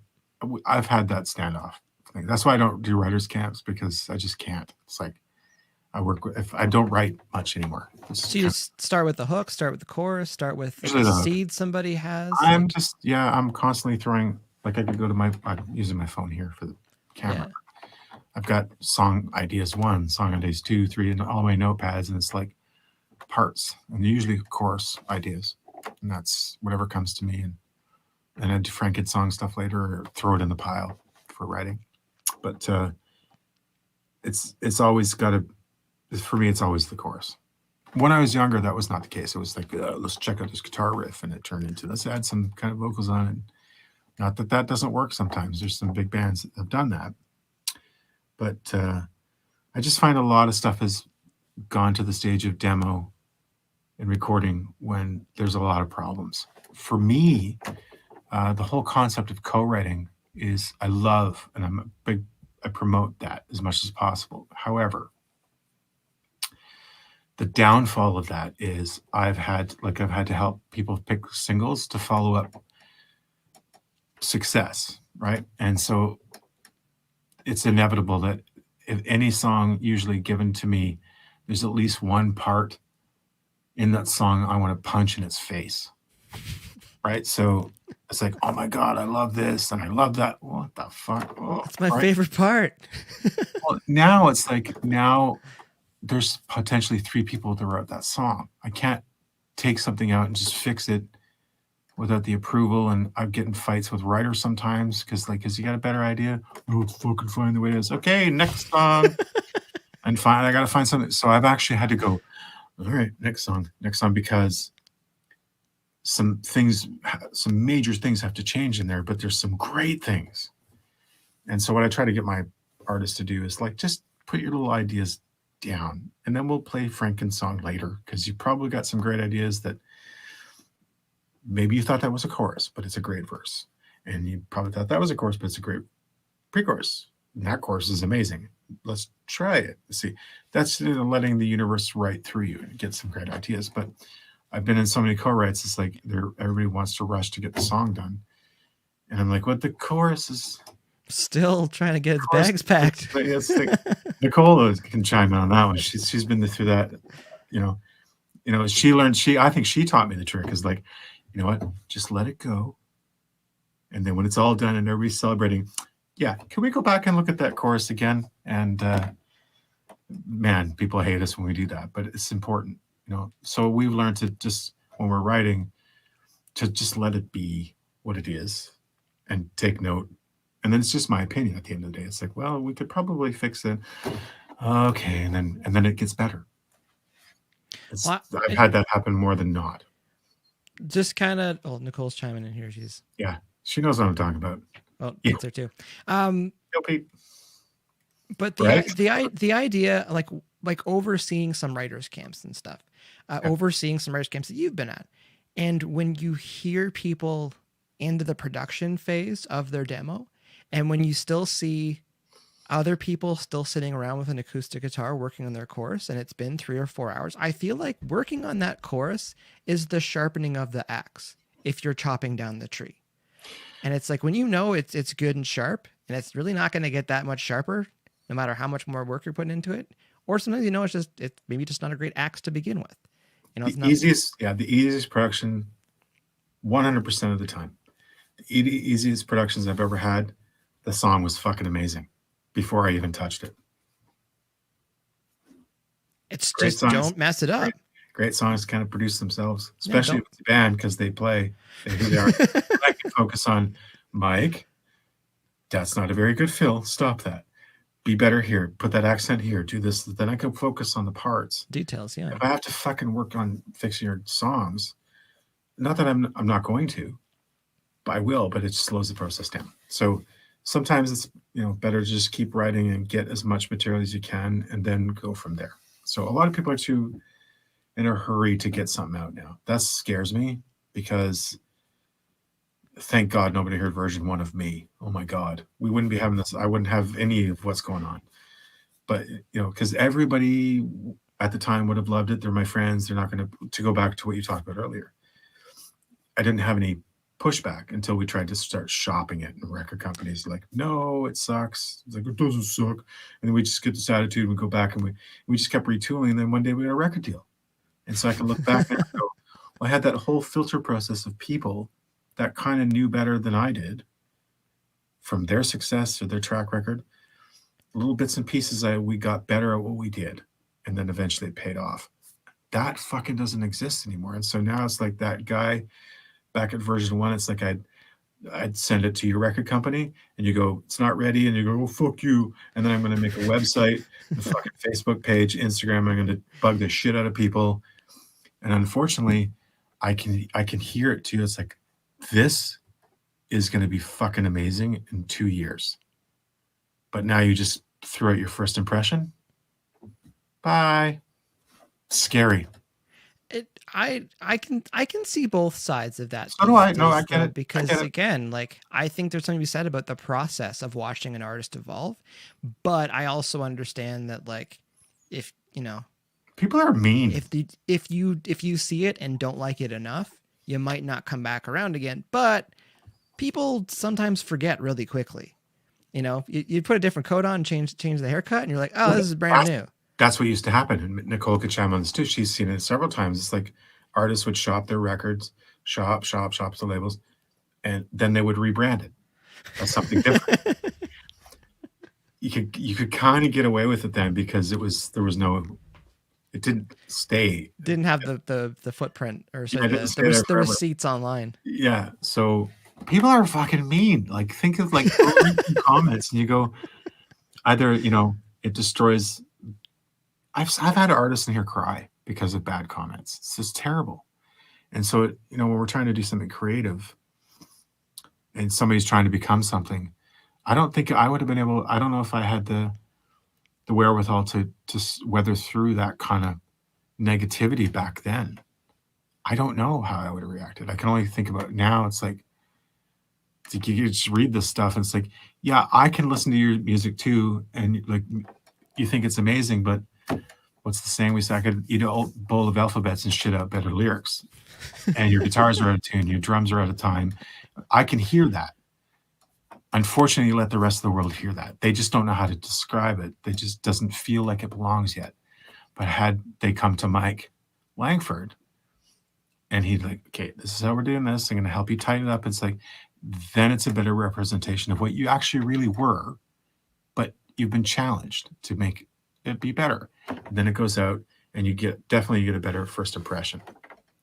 I've had that standoff thing. That's why I don't do writers' camps, because I just can't. It's like, if I don't write much anymore. So you start with the hook, start with the chorus, start with the seed somebody has. I'm constantly throwing, like, I could go to I'm using my phone here for the camera. Yeah. I've got song ideas 1, song ideas 2, 3, and all my notepads, and it's like parts, and usually chorus ideas, and that's whatever comes to me, and I do Franken song stuff later, or throw it in the pile for writing. But it's always got to. For me, it's always the chorus. When I was younger, that was not the case. It was like, let's check out this guitar riff, and it turned into, let's add some kind of vocals on it. Not that doesn't work sometimes. There's some big bands that have done that. But I just find a lot of stuff has gone to the stage of demo and recording when there's a lot of problems. For me, the whole concept of co-writing is, I love, and I promote that as much as possible. However, the downfall of that is I've had to help people pick singles to follow up success, right? And so it's inevitable that if any song usually given to me, there's at least one part in that song I want to punch in its face, right? So it's like, oh my God, I love this and I love that. What the fuck? Oh, that's my favorite part. Well, now it's like, there's potentially 3 people that wrote that song. I can't take something out and just fix it without the approval, and I'm getting fights with writers sometimes because you got a better idea? No, it's fucking fine the way it is. Okay, next song. And I got to find something. So I've actually had to go, all right, next song, because some major things have to change in there, but there's some great things. And so what I try to get my artists to do is like, just put your little ideas down, and then we'll play Franken's song later, because you probably got some great ideas that maybe you thought that was a chorus, but it's a great verse. And you probably thought that was a chorus, but it's a great pre-chorus. And that chorus is amazing. Let's try it. See, that's letting the universe write through you and get some great ideas. But I've been in so many co-writes, it's like everybody wants to rush to get the song done. And I'm like, what? The chorus is still trying to get its bags packed. It's like, Nicole can chime in on that one. She's been through that. She learned. I think she taught me the trick. Is like, you know what? Just let it go. And then when it's all done and everybody's celebrating, yeah, can we go back and look at that chorus again? And man, people hate us when we do that, but it's important. So we've learned to just, when we're writing, to just let it be what it is and take note. And then it's just my opinion at the end of the day. It's like, well, we could probably fix it. Okay. And then it gets better. I've had that happen more than not. Just kind of, Nicole's chiming in here. Yeah, she knows what I'm talking about. Oh, yeah. It's there too. Pete. But the idea, like overseeing some writers' camps and stuff, overseeing some writers' camps that you've been at, and when you hear people into the production phase of their demo, and when you still see other people still sitting around with an acoustic guitar working on their chorus, and it's been 3 or 4 hours, I feel like working on that chorus is the sharpening of the axe if you're chopping down the tree. And it's like, when it's good and sharp, and it's really not going to get that much sharper no matter how much more work you're putting into it. Or sometimes, it's maybe just not a great axe to begin with. The easiest production 100% of the time. The easiest productions I've ever had, the song was fucking amazing before I even touched it. It's great just songs, don't mess it up. Great songs kind of produce themselves, especially with the band, because they play. They are. I can focus on, Mike, that's not a very good fill. Stop that. Be better here. Put that accent here. Do this. Then I can focus on the parts. Details, yeah. If I have to fucking work on fixing your songs, not that I'm not going to, but I will, but it just slows the process down. So sometimes it's better to just keep writing and get as much material as you can and then go from there. So a lot of people are too in a hurry to get something out now. That scares me, because thank God nobody heard version 1 of me. Oh my God. We wouldn't be having this. I wouldn't have any of what's going on. But, because everybody at the time would have loved it. They're my friends. They're not going to go back to what you talked about earlier. I didn't have any pushback until we tried to start shopping it, and record companies like, no, it sucks. It's like, it doesn't suck. And then we just get this attitude, and we go back, and we just kept retooling. And then one day we got a record deal. And so I can look back and go, well, I had that whole filter process of people that kind of knew better than I did, from their success or their track record. Little bits and pieces, we got better at what we did, and then eventually it paid off. That fucking doesn't exist anymore. And so now it's like that guy back at version 1, it's like I'd send it to your record company, and you go, it's not ready, and you go, oh, fuck you. And then I'm going to make a website, a fucking Facebook page, Instagram. I'm going to bug the shit out of people. And unfortunately, I can hear it too. It's like, this is going to be fucking amazing in 2 years. But now you just throw out your first impression. Bye. Scary. I can see both sides of that. So do I. No, I get it. Because again, like, I think there's something to be said about the process of watching an artist evolve. But I also understand that, like, if people are mean. If you see it and don't like it enough, you might not come back around again. But people sometimes forget really quickly. You put a different coat on, change the haircut, and you're like, oh, this is brand new. That's what used to happen. And Nicole could chime on this too. She's seen it several times. It's like artists would shop their records, shop the labels, and then they would rebrand it. That's something different. You could kind of get away with it then, because there was no it didn't stay. Didn't have the footprint, or so Yeah, it didn't stay there the forever. receipts online. Yeah. So people are fucking mean. Like, think of like comments, and you go, either, it destroys. I've had artists in here cry because of bad comments. It's just terrible. And so, when we're trying to do something creative and somebody's trying to become something, I don't think I would have been able. I don't know if I had the wherewithal to weather through that kind of negativity back then. I don't know how I would have reacted. I can only think about it now. It's like you just read this stuff and it's like, yeah, I can listen to your music too, and like you think it's amazing, but what's the saying we say? I could eat a bowl of alphabets and shit out better lyrics. And your guitars are out of tune, your drums are out of time. I can hear that. Unfortunately, let the rest of the world hear that. They just don't know how to describe it. They just doesn't feel like it belongs yet. But had they come to Mike Langford and he'd like, okay, this is how we're doing this. I'm going to help you tighten it up. It's like, then it's a better representation of what you actually really were, but you've been challenged to make it be better. And then it goes out and you get a better first impression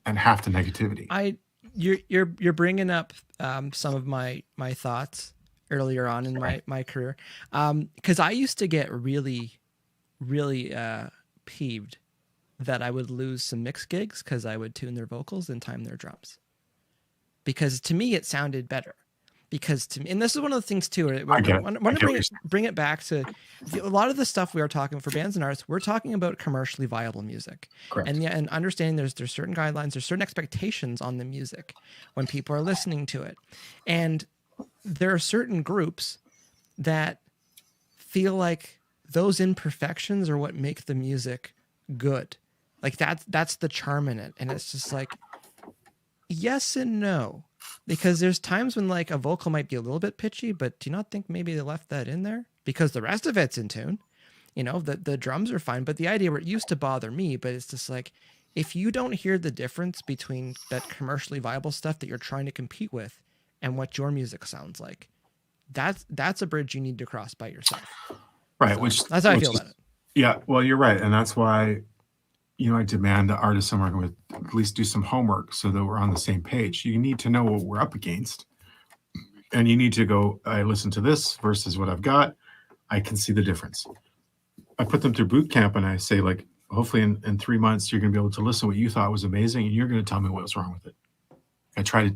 and half the negativity. You're bringing up some of my thoughts earlier on in my career, because I used to get really peeved that I would lose some mix gigs because I would tune their vocals and time their drums, because to me it sounded better. Because to me, and this is one of the things too, I want to bring it back to a lot of the stuff we are talking for bands and artists. We're talking about commercially viable music. Correct. And understanding there's certain guidelines, there's certain expectations on the music when people are listening to it. And there are certain groups that feel like those imperfections are what make the music good. Like that's the charm in it. And it's just like, yes and no. Because there's times when like a vocal might be a little bit pitchy, but do you not think maybe they left that in there? Because the rest of it's in tune. The drums are fine, but the idea where it used to bother me, but it's just like, if you don't hear the difference between that commercially viable stuff that you're trying to compete with and what your music sounds like, that's a bridge you need to cross by yourself. Right. So that's how I feel about it. Yeah. Well, you're right. And that's why, I demand the artists I'm working with at least do some homework so that we're on the same page. You need to know what we're up against. And you need to go, I listen to this versus what I've got. I can see the difference. I put them through boot camp and I say, like, hopefully in 3 months, you're going to be able to listen to what you thought was amazing and you're going to tell me what was wrong with it. I try to,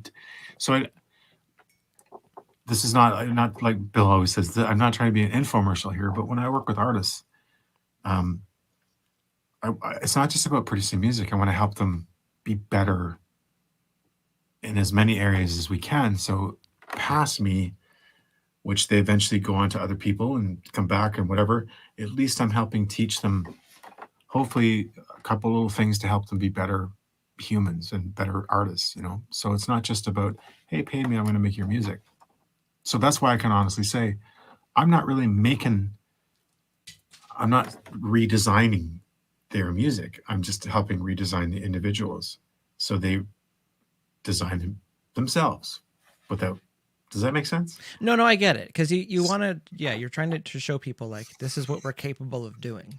this is not like Bill always says, I'm not trying to be an infomercial here, but when I work with artists, it's not just about producing music. I want to help them be better in as many areas as we can. So past me, which they eventually go on to other people and come back and whatever, at least I'm helping teach them, hopefully, a couple little things to help them be better humans and better artists, So it's not just about, hey, pay me, I'm going to make your music. So that's why I can honestly say, I'm not redesigning their music. I'm just helping redesign the individuals so they design themselves without. Does that make sense? No, I get it. Because you want to, you're trying to show people like this is what we're capable of doing,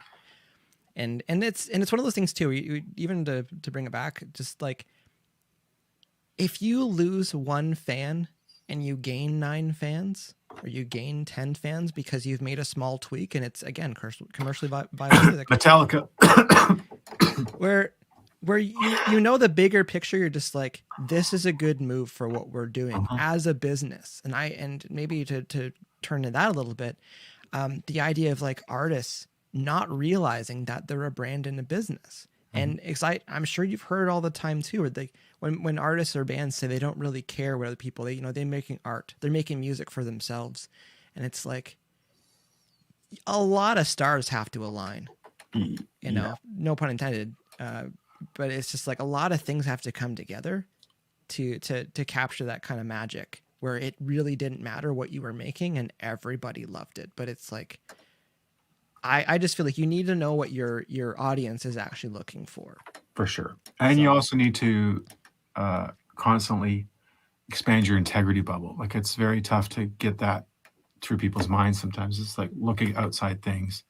and it's one of those things too. Even to bring it back, just like if you lose one fan and you gain 9 fans, or you gain 10 fans because you've made a small tweak, and it's again commercially viable music. Metallica, where the bigger picture, you're just like, this is a good move for what we're doing as a business, and maybe to turn to that a little bit, the idea of like artists not realizing that they're a brand and a business. And I'm sure you've heard all the time too, where when artists or bands say they don't really care what other people, they're making art, they're making music for themselves. And it's like a lot of stars have to align, no pun intended. But it's just like a lot of things have to come together to capture that kind of magic where it really didn't matter what you were making and everybody loved it. But it's like, I just feel like you need to know what your audience is actually looking for. For sure. And you also need to constantly expand your integrity bubble. Like, it's very tough to get that through people's minds sometimes. It's like looking outside things,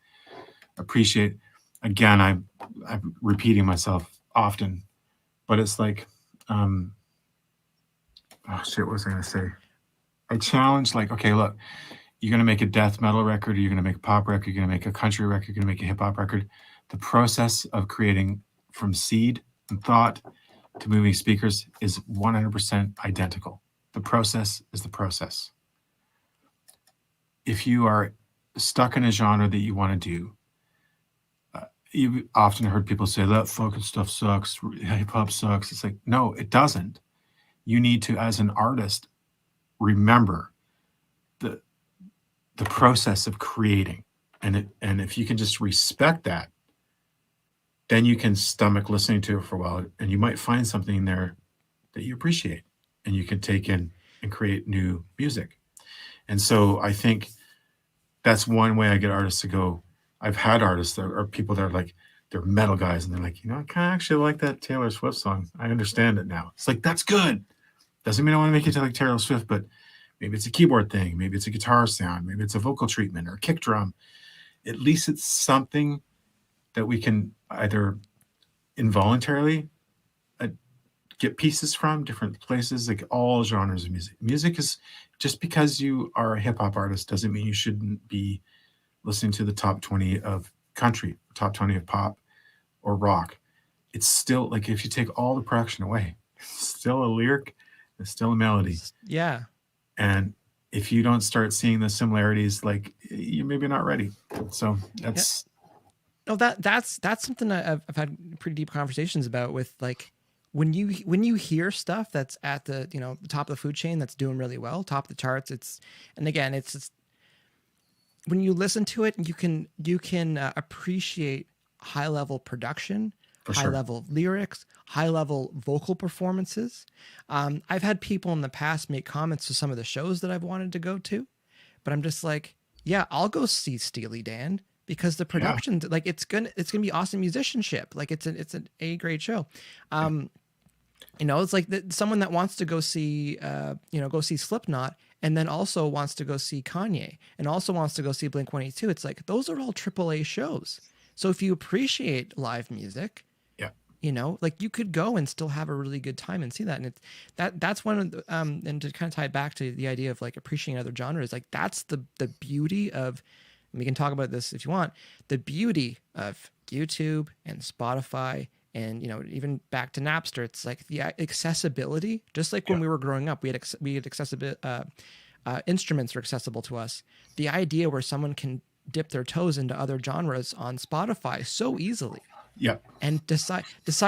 appreciate. again, I'm repeating myself often, but it's like, oh shit, what was I going to say? I challenge, like, okay, look, you're going to make a death metal record, or you're going to make a pop record, you're going to make a country record, you're going to make a hip hop record. The process of creating from seed and thought to moving speakers is 100% identical. The process is the process. If you are stuck in a genre that you want to do, you've often heard people say that fucking stuff sucks, hip hop sucks. It's like, no, it doesn't. You need to, as an artist, remember the process of creating, and if you can just respect that, then you can stomach listening to it for a while, and you might find something in there that you appreciate, and you can take in and create new music. And so I think that's one way I get artists to go. I've had artists that are people that are like, they're metal guys, and they're like, I kind of actually like that Taylor Swift song. I understand it now. It's like, that's good. Doesn't mean I want to make it to like Taylor Swift, but maybe it's a keyboard thing. Maybe it's a guitar sound. Maybe it's a vocal treatment or a kick drum. At least it's something that we can either involuntarily get pieces from different places, like all genres of music. Music is, just because you are a hip hop artist doesn't mean you shouldn't be listening to the top 20 of country, top 20 of pop or rock. It's still like, if you take all the production away, it's still a lyric, it's still a melody. Yeah. And if you don't start seeing the similarities, like, you're maybe not ready. So that's no, that's something I've had pretty deep conversations about with, like, when you hear stuff that's at the, the top of the food chain that's doing really well, top of the charts. It's when you listen to it, you can appreciate high level production, high level lyrics, high level vocal performances. I've had people in the past make comments to some of the shows that I've wanted to go to, but I'm just like, yeah, I'll go see Steely Dan because the production, like, it's gonna be awesome musicianship. Like, it's an A grade show. It's like someone that wants to go see, go see Slipknot, and then also wants to go see Kanye, and also wants to go see Blink-182. It's like, those are all AAA shows. So if you appreciate live music, like, you could go and still have a really good time and see that. And that's one of the, and to kind of tie it back to the idea of, like, appreciating other genres, like, that's the beauty of, and we can talk about this if you want, the beauty of YouTube and Spotify and, even back to Napster. It's like the accessibility, just like when we were growing up, we had accessible, instruments are accessible to us. The idea where someone can dip their toes into other genres on Spotify so easily. Yeah. And decide,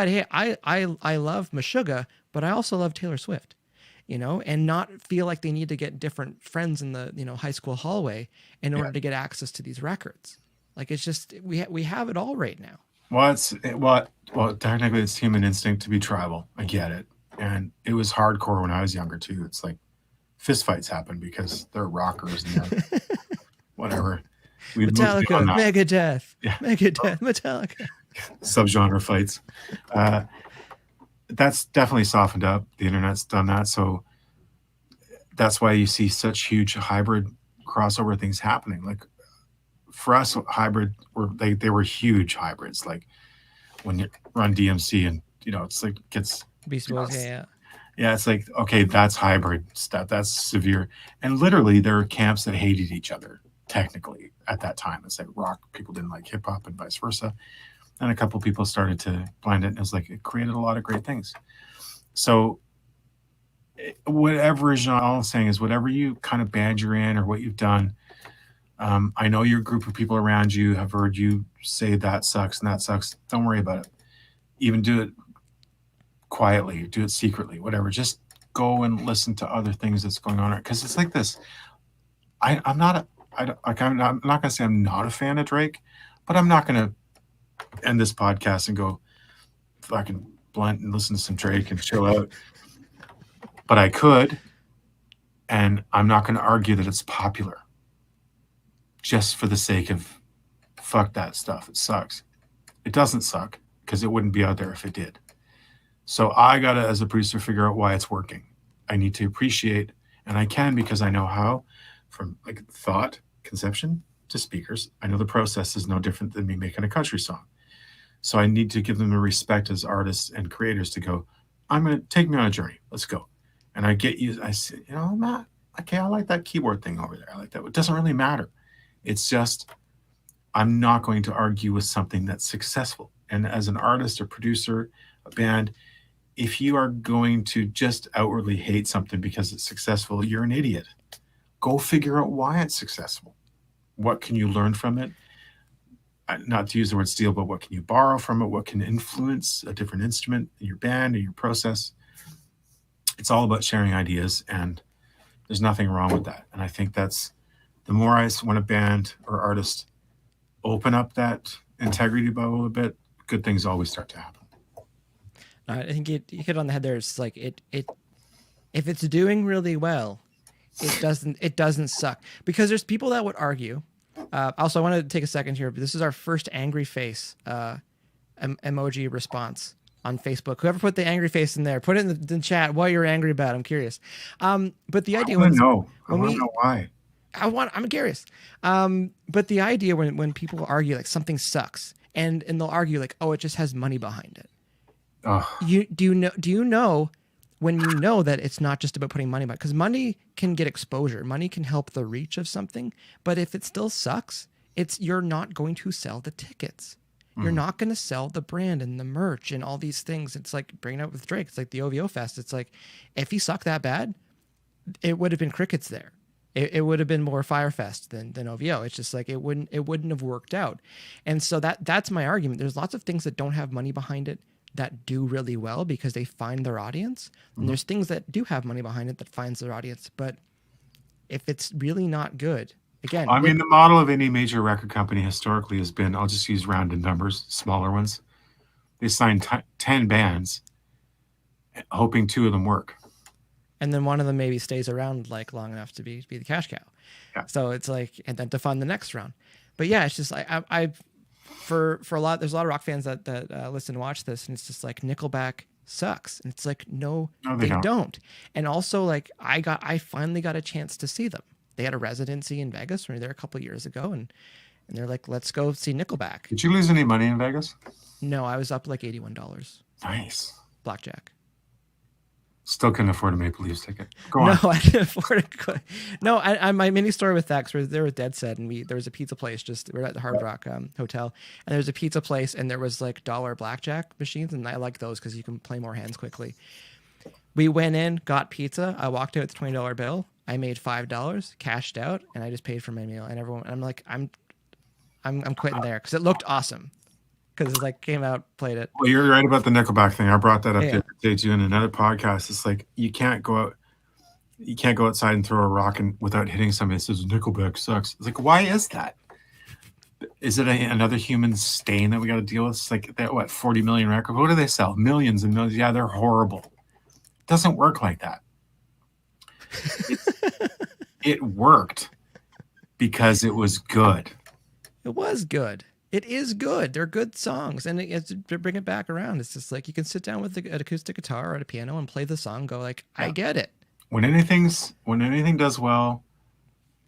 hey, I love Meshuggah, but I also love Taylor Swift, and not feel like they need to get different friends in the, high school hallway in order to get access to these records. Like, it's just, we have it all right now. Well, technically it's human instinct to be tribal. I get it. And it was hardcore when I was younger too. It's like fistfights happen because they're rockers and whatever. Metallica, Megadeth, Metallica. Subgenre fights. That's definitely softened up. The internet's done that. So that's why you see such huge hybrid crossover things happening. Like, for us, hybrid they were huge hybrids. Like, when you run DMC and it's like gets Beast Boys, yeah. It's like, okay, that's hybrid stuff. That's severe. And literally, there are camps that hated each other. Technically, at that time, it's like rock people didn't like hip hop and vice versa. And a couple people started to blend it, and it was like, it created a lot of great things. So whatever genre, all I'm saying is, whatever you kind of band you're in or what you've done, I know your group of people around you have heard you say that sucks and that sucks. Don't worry about it. Even do it quietly, do it secretly, whatever. Just go and listen to other things that's going on. Because it's like this. I'm not going to say I'm not a fan of Drake, but I'm not going to end this podcast and go fucking blunt and listen to some Drake and chill out. But I could, and I'm not going to argue that it's popular just for the sake of fuck that stuff. It sucks. It doesn't suck because it wouldn't be out there if it did. So I got to, as a producer, figure out why it's working. I need to appreciate, and I can because I know how, from like thought, conception to speakers. I know the process is no different than me making a country song. So I need to give them the respect as artists and creators to go, I'm going to take me on a journey. Let's go. And I get you. I say, Matt, okay, I like that keyboard thing over there. I like that. It doesn't really matter. It's just, I'm not going to argue with something that's successful. And as an artist, a producer, a band, if you are going to just outwardly hate something because it's successful, you're an idiot. Go figure out why it's successful. What can you learn from it? Not to use the word steal, but what can you borrow from it? What can influence a different instrument in your band or your process? It's all about sharing ideas, and there's nothing wrong with that. And I think that's the more when a band or artist open up that integrity bubble a bit, good things always start to happen. I think you hit on the head there. It's like it if it's doing really well, it doesn't suck, because there's people that would argue. Also, I want to take a second here. This is our first angry face emoji response on Facebook. Whoever put the angry face in there, put it in the chat what you're angry about. I'm curious. But the idea was, I want to know why. I'm curious. But the idea when people argue like something sucks, and they'll argue like, oh, it just has money behind it. Do you know when you know that it's not just about putting money behind it? Because money can get exposure. Money can help the reach of something. But if it still sucks, you're not going to sell the tickets. You're not going to sell the brand and the merch and all these things. It's like bringing it up with Drake. It's like the OVO Fest. It's like, if he sucked that bad, it would have been crickets there. It would have been more Firefest than OVO. It's just like it wouldn't have worked out. And so that's my argument. There's lots of things that don't have money behind it that do really well because they find their audience. And there's things that do have money behind it that finds their audience. But if it's really not good, again, I mean, the model of any major record company historically has been, I'll just use rounded numbers, smaller ones. They sign 10 bands, hoping 2 of them work. And then one of them maybe stays around like long enough to be the cash cow. Yeah. So it's like, and then to fund the next round. But yeah, it's just I for a lot, there's a lot of rock fans that listen and watch this, and it's just like Nickelback sucks, and it's like no they don't. And also like I finally got a chance to see them. They had a residency in Vegas. We were there a couple of years ago, and they're like, let's go see Nickelback. Did you lose any money in Vegas? No, I was up like $81. Nice. Blackjack. Still couldn't afford a Maple Leafs ticket. Go on. No, I didn't afford it. No, I my mini story with that, because there was Dead Set, and there was a pizza place. We're at the Hard Rock Hotel, and there was a pizza place, and there was like dollar blackjack machines, and I like those because you can play more hands quickly. We went in, got pizza. I walked out with a $20 bill. I made $5, cashed out, and I just paid for my meal. And everyone, I'm like, I'm quitting there because it looked awesome. Because it like came out, played it. Well, you're right about the Nickelback thing. I brought that up the other day too in another podcast. It's like you can't go outside and throw a rock without hitting somebody that says Nickelback sucks. It's like, why is that? Is it another human stain that we got to deal with? It's like that 40 million records. What do they sell? Millions and millions. Yeah, they're horrible. It doesn't work like that. It worked because it was good. It was good. It is good. They're good songs, and to bring it back around, it's just like you can sit down with an acoustic guitar or a piano and play the song. And go like, yeah. I get it. When anything does well,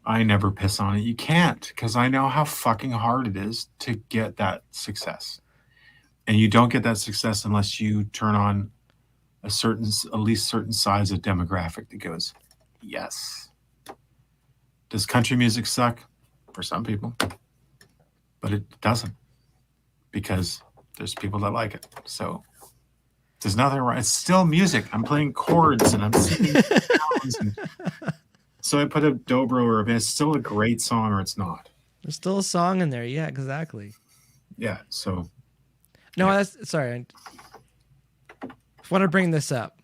I never piss on it. You can't, because I know how fucking hard it is to get that success, and you don't get that success unless you turn on at least certain size of demographic that goes, yes. Does country music suck? For some people. But it doesn't, because there's people that like it. So there's nothing wrong. It's still music. I'm playing chords and I'm singing sounds. So I put a dobro or it's still a great song, or it's not. There's still a song in there. Yeah, exactly. Yeah. So. No, that's sorry. I want to bring this up.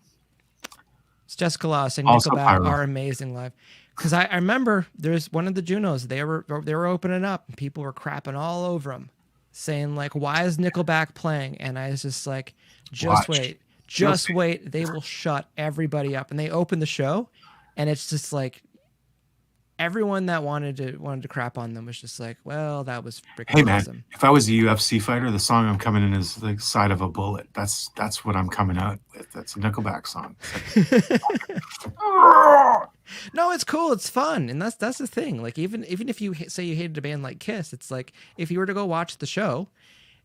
It's Jessica Laws and Nickelback are amazing live. Because I remember there's one of the Junos, they were opening up and people were crapping all over them, saying like, why is Nickelback playing? And I was just like, just wait. They will shut everybody up. And they opened the show, and it's just like everyone that wanted to crap on them was just like, well, that was freaking awesome. Man, if I was a UFC fighter, the song I'm coming in is the side of a bullet. That's what I'm coming out with. That's a Nickelback song. No, it's cool. It's fun. And that's the thing. Like, even if you say you hated a band like Kiss, it's like, if you were to go watch the show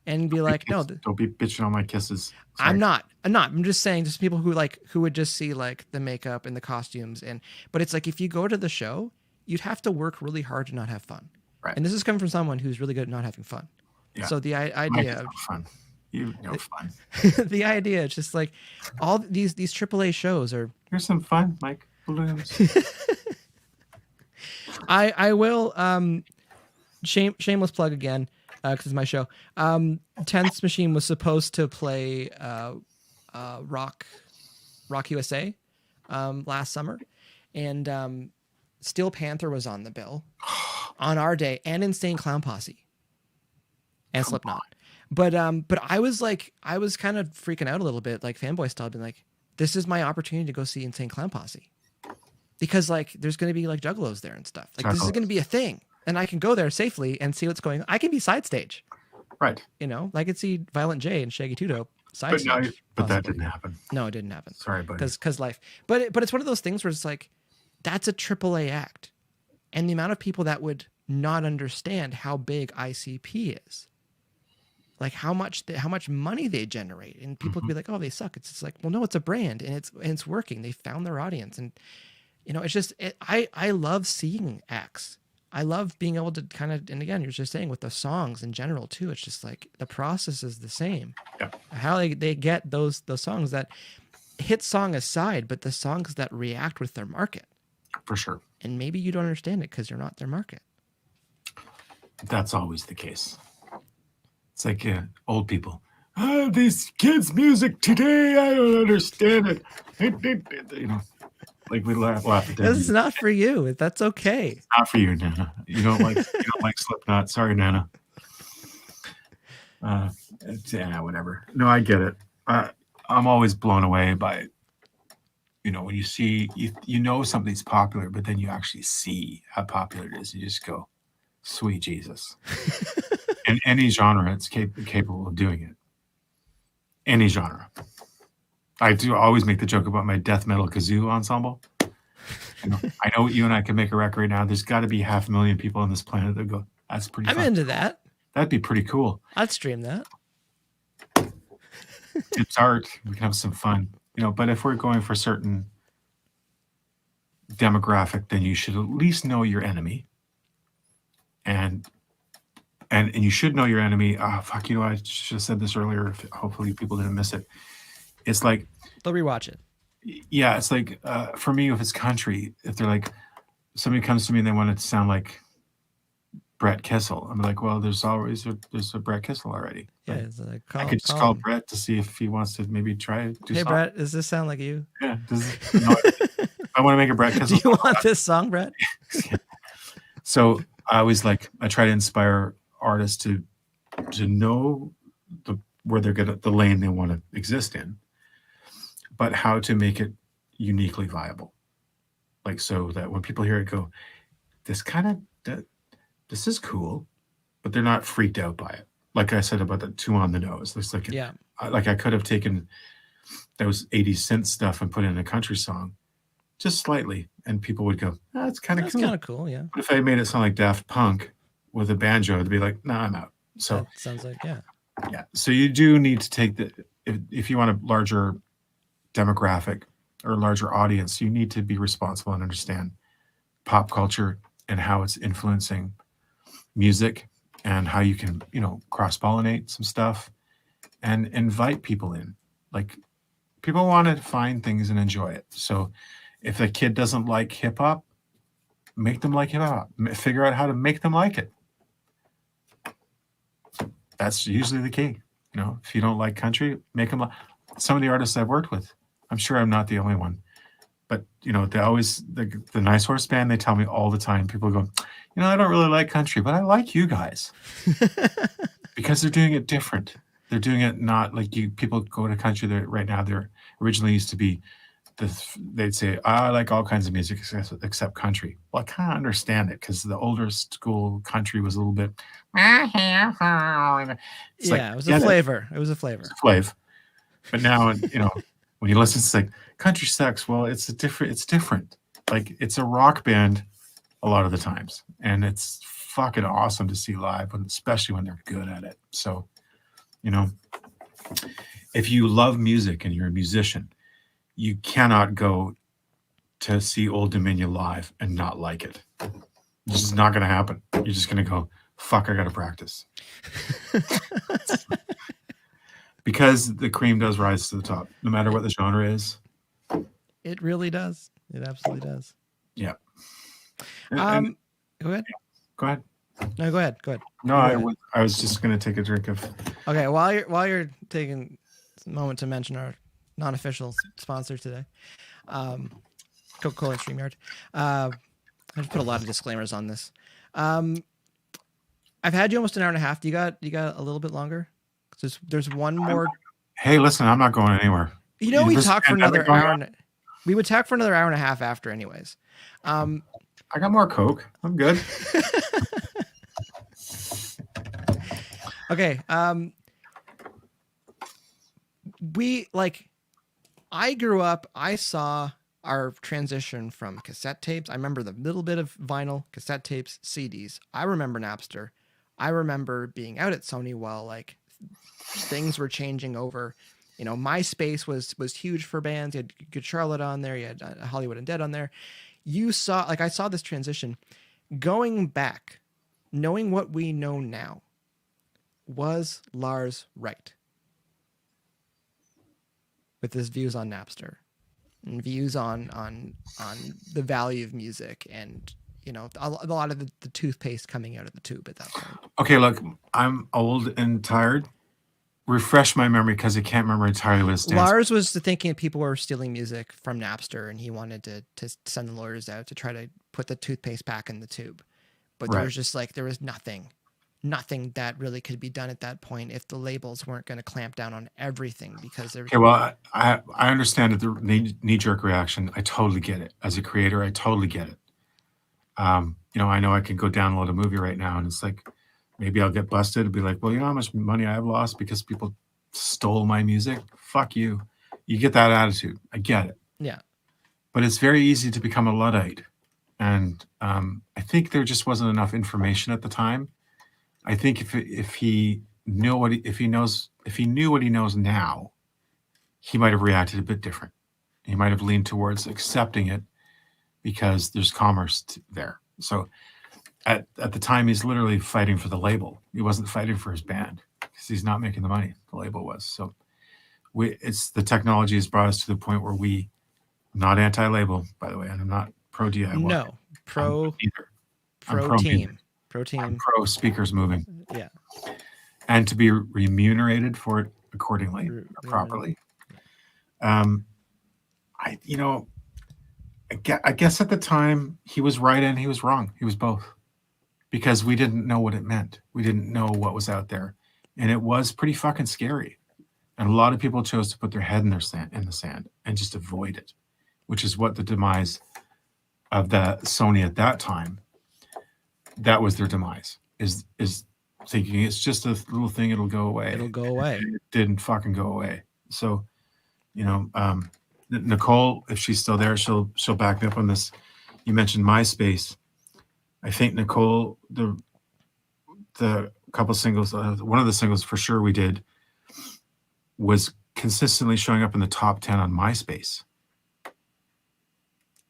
and be like, no, don't be bitching on my kisses. Sorry. I'm not. I'm just saying, just people who would just see like the makeup and the costumes, but it's like if you go to the show, you'd have to work really hard to not have fun. Right. And this is coming from someone who's really good at not having fun. Yeah. So the idea of fun. Fun. The idea is just like all these AAA shows are. Here's some fun, Mike. Balloons. I will shameless plug again because it's my show. 10th Machine was supposed to play Rock USA last summer, and Steel Panther was on the bill on our day, and Insane Clown Posse and Slipknot. But I was kind of freaking out a little bit, like fanboy style, being like, this is my opportunity to go see Insane Clown Posse. Because like there's going to be like juggalos there and stuff. Like this is going to be a thing, and I can go there safely and see what's going on. I can be side stage, right? You know, I could see Violent J and Shaggy Two Dope side stage. But that didn't happen. No, it didn't happen. Sorry, buddy. Because life. But it's one of those things where it's like that's a AAA act, and the amount of people that would not understand how big ICP is, like how much money they generate, and people would be like, oh, they suck. It's like, well, no, it's a brand, and it's working. They found their audience, and you know, it's just, I love seeing acts. I love being able to kind of, and again, you're just saying with the songs in general too, it's just like the process is the same. Yeah. How they get those songs that hit song aside, but the songs that react with their market. For sure. And maybe you don't understand it because you're not their market. That's always the case. It's like old people. Oh, these kids' music today, I don't understand it. You know. Like we laugh at them. This is not for you. That's okay. It's not for you, Nana. You don't like Slipknot. Sorry, Nana. Whatever. No, I get it. I'm always blown away by, you know, when you see you know something's popular, but then you actually see how popular it is. You just go, sweet Jesus. In any genre, it's capable of doing it. Any genre. I do always make the joke about my death metal kazoo ensemble. You know, I know you and I can make a record right now. There's got to be 500,000 people on this planet that go, that's pretty I'm into that. That'd be pretty cool. I'd stream that. It's art. We can have some fun. You know, but if we're going for certain demographic, then you should at least know your enemy. And you should know your enemy. Oh, fuck, you know, I should have said this earlier. Hopefully people didn't miss it. It's like they'll rewatch it. Yeah, it's like for me, if it's country, if they're like somebody comes to me and they want it to sound like Brett Kissel, I'm like, well, there's a Brett Kissel already. Yeah, it's like I could just call Brett to see if he wants to maybe try. Hey, Brett, does this sound like you? Yeah. I want to make a Brett Kissel. Do you want this song, Brett? So I try to inspire artists to know where they're the lane they want to exist in, but how to make it uniquely viable. Like, so that when people hear it go, this is cool, but they're not freaked out by it. Like I said about the two on the nose. It's like, yeah, like I could have taken those 80s synth stuff and put it in a country song just slightly, and people would go, oh, that's kind of cool. Kind of cool, yeah. But if I made it sound like Daft Punk with a banjo, it'd be like, nah, I'm out. So that sounds like, yeah. Yeah. So you do need to take if you want a larger demographic or larger audience, you need to be responsible and understand pop culture and how it's influencing music and how you can, you know, cross-pollinate some stuff and invite people in. Like, people want to find things and enjoy it. So if a kid doesn't like hip hop, make them like hip hop. Figure out how to make them like it. That's usually the key. You know, if you don't like country, make them like some of the artists I've worked with. I'm sure I'm not the only one, but you know, they always, the Nice Horse Band, they tell me all the time, people go, you know, I don't really like country, but I like you guys because they're doing it different. They're doing it not like you, people go to country right now. They're originally used to be they'd say, I like all kinds of music except country. Well, I kind of understand it because the older school country was a little bit. It was a flavor. It was a flavor. But now, you know, when you listen, it's like country sucks. Well, it's different. Like, it's a rock band a lot of the times, and it's fucking awesome to see live, especially when they're good at it. So You know, if you love music and you're a musician, you cannot go to see Old Dominion live and not like it. It's just not going to happen. You're just going to go, fuck, I got to practice. Because the cream does rise to the top, no matter what the genre is. It really does. It absolutely does. Yeah. Go ahead. Go ahead. No, go ahead. Go ahead. No, I was just going to take a drink of. Okay, while you're taking a moment to mention our non-official sponsor today, Coca-Cola and StreamYard. I just put a lot of disclaimers on this. I've had you almost an hour and a half. You got a little bit longer? There's one more. Hey, listen, I'm not going anywhere. You know, we talked for another hour. We would talk for another hour and a half after, anyways. I got more Coke. I'm good. Okay. I grew up. I saw our transition from cassette tapes. I remember the little bit of vinyl, cassette tapes, CDs. I remember Napster. I remember being out at Sony while things were changing over. You know, MySpace was huge for bands. You had Good Charlotte on there. You had Hollywood Undead on there. I saw this transition. Going back, knowing what we know now, was Lars right with his views on Napster and views on the value of music and, you know, a lot of the toothpaste coming out of the tube at that point? Okay, look, I'm old and tired. Refresh my memory because I can't remember entirely what it stands for. Lars was thinking people were stealing music from Napster, and he wanted to send the lawyers out to try to put the toothpaste back in the tube. But there was just there was nothing that really could be done at that point if the labels weren't going to clamp down on everything because there. Okay, well, I understand it, the knee-jerk reaction. I totally get it. As a creator, I totally get it. You know I can go download a movie right now, and it's like, maybe I'll get busted and be like, well, you know how much money I've lost because people stole my music? Fuck you. You get that attitude. I get it. Yeah. But it's very easy to become a Luddite. And I think there just wasn't enough information at the time. I think if he knew what he knew what he knows now, he might have reacted a bit different. He might have leaned towards accepting it because there's commerce there. So at the time, he's literally fighting for the label. He wasn't fighting for his band because he's not making the money. The label was. So it's the technology has brought us to the point where not anti-label, by the way, and I'm not pro DIY. No, pro team. Pro team. I'm pro speakers moving. Yeah. And to be remunerated for it accordingly, properly. I guess at the time he was right and he was wrong. He was both. Because we didn't know what it meant. We didn't know what was out there. And it was pretty fucking scary. And a lot of people chose to put their head in the sand and just avoid it, which is what the demise of the Sony at that time, that was their demise, is thinking it's just a little thing, it'll go away. It'll go away. It didn't fucking go away. So, Nicole, if she's still there, she'll back me up on this. You mentioned MySpace. I think Nicole, the couple singles, one of the singles for sure we did was consistently showing up in the top 10 on MySpace.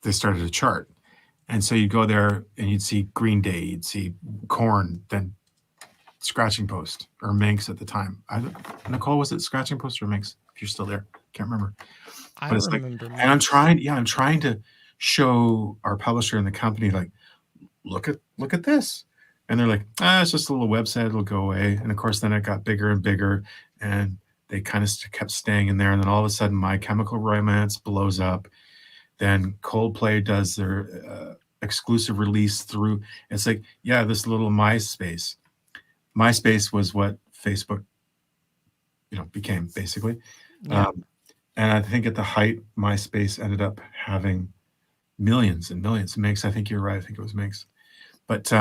They started a chart. And so you'd go there and you'd see Green Day, you'd see Korn, then Scratching Post or Minx at the time. Nicole, was it Scratching Post or Minx? If you're still there, can't remember. I remember. And I'm trying to show our publisher and the company, like, look at this. And they're like, it's just a little website, it'll go away. And of course, then it got bigger and bigger, and they kind of kept staying in there. And then all of a sudden, My Chemical Romance blows up. Then Coldplay does their exclusive release through. It's like, this little MySpace. MySpace was what Facebook, became basically. Yeah. And I think at the height, MySpace ended up having millions and millions. Minx, I think you're right. I think it was Minx. But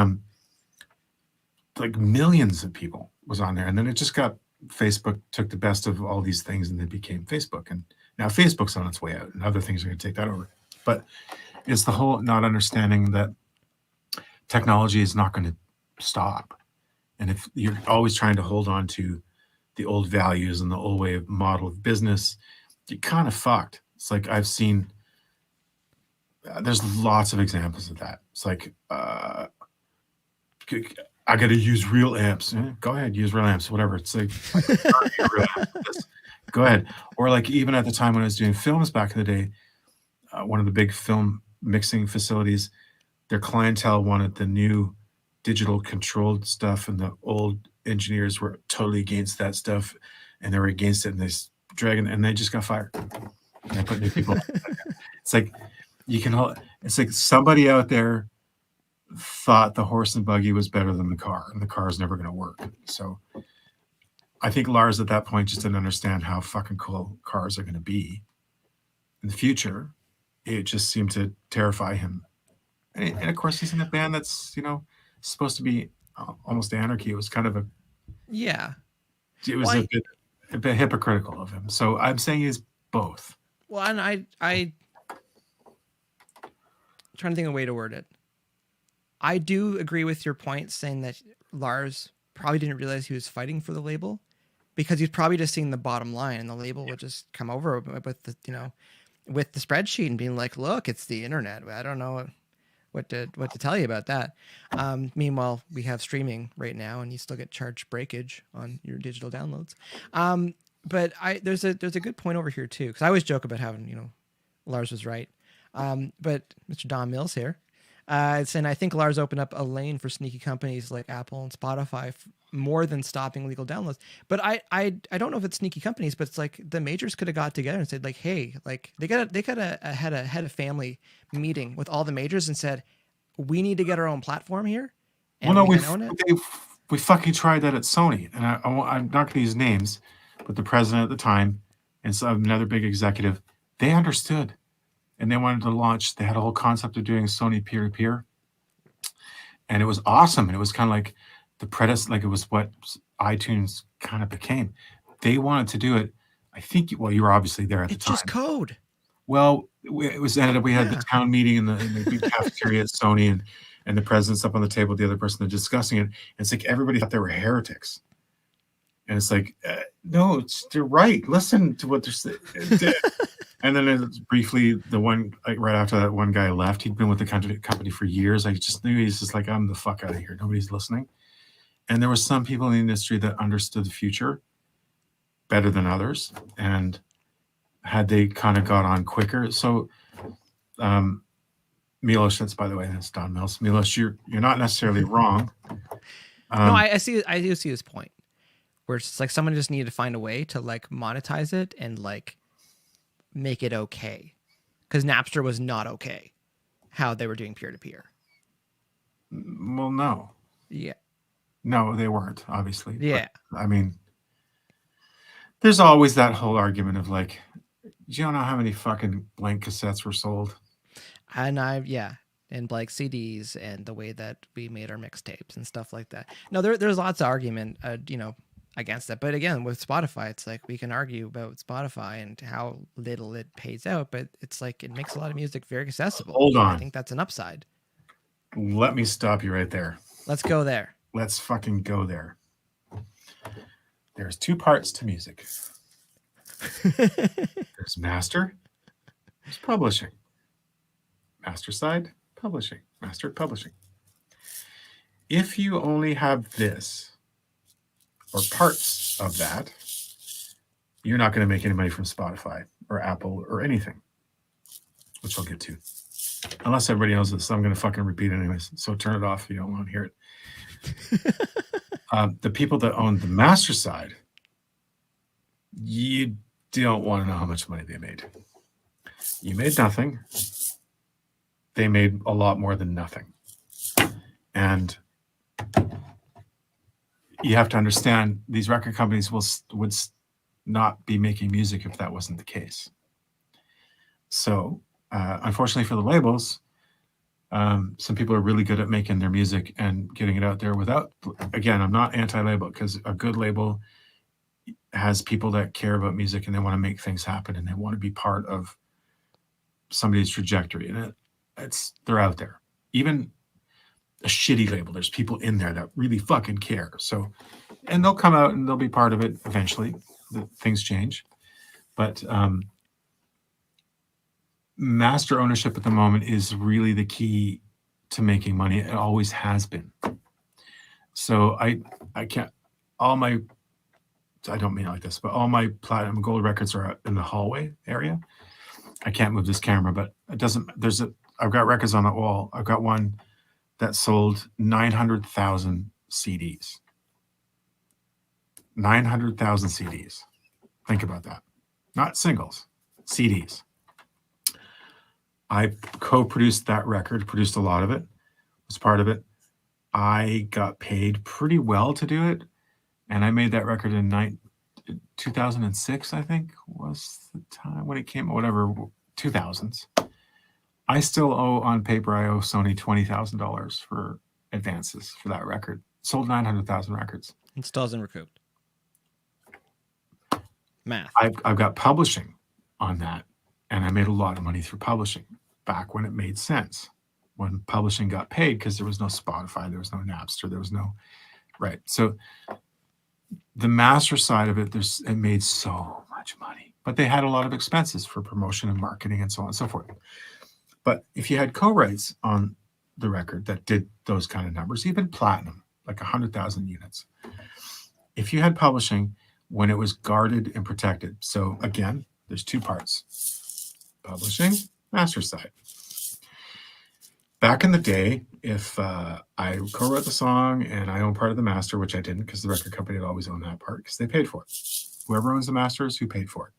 like millions of people was on there. And then it just got, Facebook took the best of all these things and it became Facebook. And now Facebook's on its way out and other things are going to take that over. But it's the whole not understanding that technology is not going to stop. And if you're always trying to hold on to the old values and the old way of model of business, you're kind of fucked. It's like I've seen, there's lots of examples of that. It's like, I got to use real amps. Go ahead, use real amps, whatever. It's like, real amps. Go ahead. Or like even at the time when I was doing films back in the day, one of the big film mixing facilities, their clientele wanted the new digital controlled stuff, and the old engineers were totally against that stuff, and they were against it, and they just got fired. And they put new people. It's like it's like somebody out there thought the horse and buggy was better than the car, and the car is never going to work. So I think Lars at that point just didn't understand how fucking cool cars are going to be in the future. It just seemed to terrify him. And of course, he's in a band that's, supposed to be almost anarchy. It was kind of it was a bit hypocritical of him. So I'm saying he's both. Well, and I trying to think of a way to word it. I do agree with your point saying that Lars probably didn't realize he was fighting for the label, because he's probably just seeing the bottom line, and the label would just come over with the, with the spreadsheet and being like, look, it's the internet. I don't know what to tell you about that. Meanwhile, we have streaming right now, and you still get charged breakage on your digital downloads. But there's a good point over here too, because I always joke about having, Lars was right. But Mr. Don Mills here, saying I think Lars opened up a lane for sneaky companies like Apple and Spotify more than stopping legal downloads. But I don't know if it's sneaky companies, but it's like the majors could have got together and said like, hey, like they could have had a family meeting with all the majors and said, we need to get our own platform here. And we fucking tried that at Sony, and I'm not going to use names, but the president at the time and another big executive, they understood. And they wanted to launch, they had a whole concept of doing Sony peer-to-peer. And it was awesome. And it was kind of like it was what iTunes kind of became. They wanted to do it. I think, you were obviously there at the time. It's just code. Well, it was ended up, we had the town meeting in the big cafeteria at Sony, and the president's up on the table, the other person, they're discussing it. And it's like everybody thought they were heretics. And it's like, no, they're right. Listen to what they're saying. And then briefly, the one right after that, one guy left. He'd been with the company for years. I just knew he's just like, I'm the fuck out of here. Nobody's listening. And there were some people in the industry that understood the future better than others, and had they kind of got on quicker. So, Milos, that's, by the way, that's Don Mills. Milos, you're not necessarily wrong. No, I do see this point where it's like someone just needed to find a way to like monetize it and like make it okay, because Napster was not okay how they were doing peer-to-peer. Well, no. Yeah. No, they weren't, obviously. Yeah. But, I mean, there's always that whole argument of like, you don't know how many fucking blank cassettes were sold. And and like CDs and the way that we made our mixtapes and stuff like that. No, there's lots of argument, against that. But again, with Spotify, it's like we can argue about Spotify and how little it pays out, but it's like it makes a lot of music very accessible. Hold on. I think that's an upside. Let me stop you right there. Let's go there. Let's fucking go there. There's two parts to music. There's master, there's publishing. Master side, publishing. Master, publishing. If you only have this, or parts of that, you're not going to make any money from Spotify or Apple or anything, which I'll get to. Unless everybody knows this, I'm going to fucking repeat it anyways. So turn it off if you don't want to hear it. The people that own the master side, you don't want to know how much money they made. You made nothing. They made a lot more than nothing. And you have to understand, these record companies would not be making music if that wasn't the case. So, unfortunately for the labels, some people are really good at making their music and getting it out there without, again, I'm not anti-label, because a good label has people that care about music and they want to make things happen and they want to be part of somebody's trajectory. And they're out there. Even a shitty label, there's people in there that really fucking care. So and they'll come out and they'll be part of it eventually. Things change, but master ownership at the moment is really the key to making money. It always has been. So I can't, all my, I don't mean it like this, but all my platinum gold records are in the hallway area. I can't move this camera, but it doesn't, I've got records on the wall. I've got one that sold 900,000 CDs. 900,000 CDs. Think about that. Not singles, CDs. I co-produced that record, produced a lot of it, was part of it. I got paid pretty well to do it. And I made that record in 2006, I think, was the time when it came, whatever, 2000s. I still owe, on paper, I owe Sony $20,000 for advances for that record. Sold 900,000 records. It still hasn't recouped. Math. I've got publishing on that, and I made a lot of money through publishing back when it made sense. When publishing got paid, because there was no Spotify, there was no Napster, there was no, right. So the master side of it, it made so much money, but they had a lot of expenses for promotion and marketing and so on and so forth. But if you had co-writes on the record that did those kind of numbers, even platinum, like 100,000 units, if you had publishing when it was guarded and protected. So again, there's two parts: publishing, master side. Back in the day, if I co-wrote the song and I own part of the master, which I didn't because the record company had always owned that part because they paid for it. Whoever owns the master is who paid for it,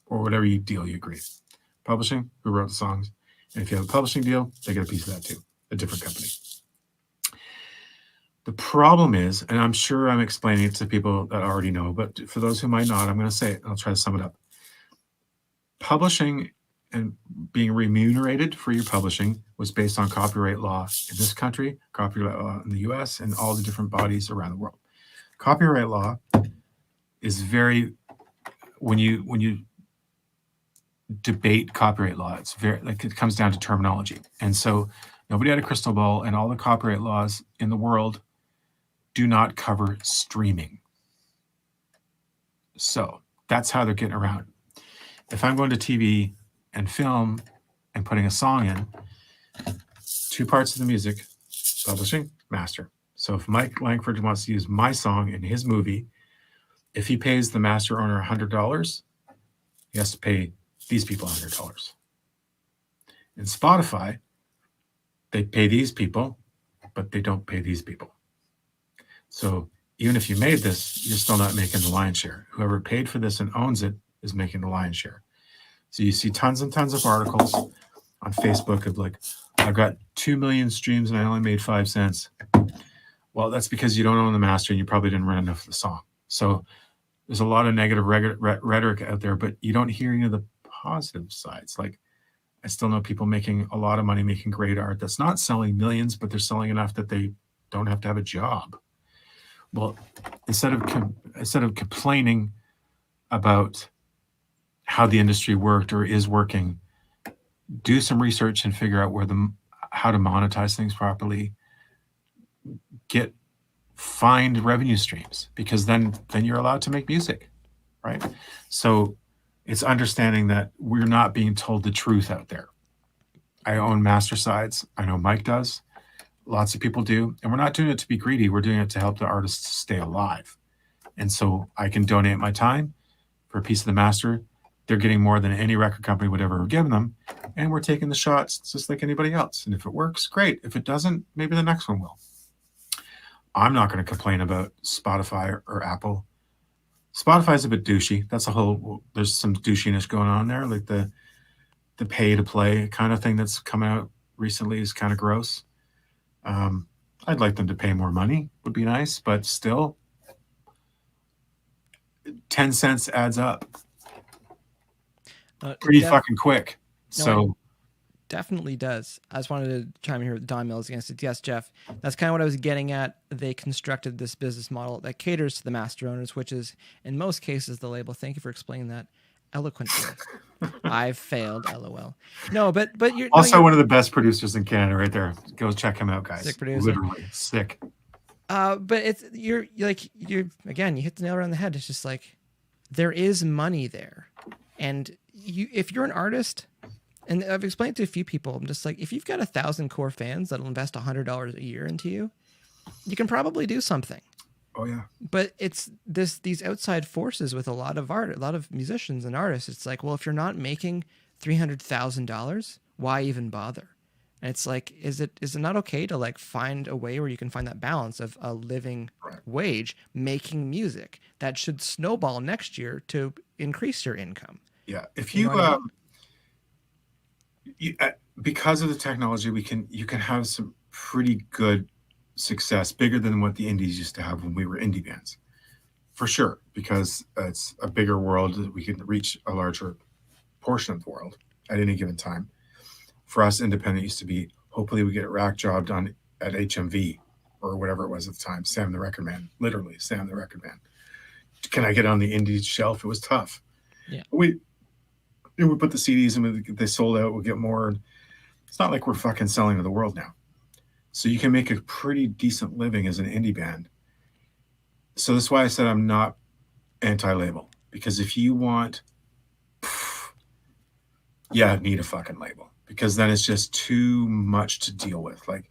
or whatever deal you agreed. Publishing, who wrote the songs. And if you have a publishing deal, they get a piece of that too, a different company. The problem is, and I'm sure I'm explaining it to people that already know, but for those who might not, I'm going to say it. I'll try to sum it up. Publishing and being remunerated for your publishing was based on copyright law in this country, copyright law in the US, and all the different bodies around the world. Copyright law is very, when you debate copyright law, it's very, like, it comes down to terminology. And so nobody had a crystal ball, and all the copyright laws in the world do not cover streaming. So that's how they're getting around. If I'm going to TV and film and putting a song in, two parts of the music: publishing, master. So if Mike Langford wants to use my song in his movie, if he pays the master owner $100, he has to pay these people $100. In Spotify, they pay these people, but they don't pay these people. So even if you made this, you're still not making the lion's share. Whoever paid for this and owns it is making the lion's share. So you see tons and tons of articles on Facebook of like, I've got 2 million streams and I only made 5 cents. Well, that's because you don't own the master and you probably didn't run enough of the song. So there's a lot of negative rhetoric out there, but you don't hear any of the positive sides. Like, I still know people making a lot of money making great art that's not selling millions, but they're selling enough that they don't have to have a job. Well, instead of complaining about how the industry worked or is working, do some research and figure out how to monetize things properly. Find revenue streams, because then you're allowed to make music, right? So it's understanding that we're not being told the truth out there. I own master sides. I know Mike does. Lots of people do. And we're not doing it to be greedy. We're doing it to help the artists stay alive. And so I can donate my time for a piece of the master. They're getting more than any record company would ever have given them. And we're taking the shots just like anybody else. And if it works, great. If it doesn't, maybe the next one will. I'm not going to complain about Spotify or Apple. Spotify's a bit douchey. There's some douchiness going on there. Like the pay to play kind of thing that's come out recently is kind of gross. I'd like them to pay more money, would be nice, but still 10 cents adds up pretty fucking quick. So definitely does. I just wanted to chime in here with Don Mills against it. Yes, Jeff, that's kind of what I was getting at. They constructed this business model that caters to the master owners, which is in most cases the label. Thank you for explaining that eloquently. I've failed, LOL. No, but you're also one of the best producers in Canada right there. Go check him out, guys. Sick producer. Literally sick. But you're again, you hit the nail right on the head. It's just like there is money there, and if you're an artist, and I've explained to a few people, I'm just like, if you've got 1,000 core fans that'll invest $100 a year into you, you can probably do something. Oh yeah. But it's these outside forces with a lot of musicians and artists. It's like, well, if you're not making $300,000, why even bother? And it's like, is it not okay to like find a way where you can find that balance of a living wage making music that should snowball next year to increase your income? Yeah. If you, because of the technology, you can have some pretty good success, bigger than what the indies used to have when we were indie bands, for sure, because it's a bigger world. We can reach a larger portion of the world at any given time. For us, independent used to be, hopefully we get a rack job done at HMV or whatever it was at the time. Sam the Record Man, literally Sam the Record Man. Can I get on the indie shelf? It was tough. Yeah. We put the CDs and they sold out. We'll get more. It's not like we're fucking selling to the world now. So you can make a pretty decent living as an indie band. So that's why I said I'm not anti-label, because if you want, need a fucking label, because then it's just too much to deal with. Like,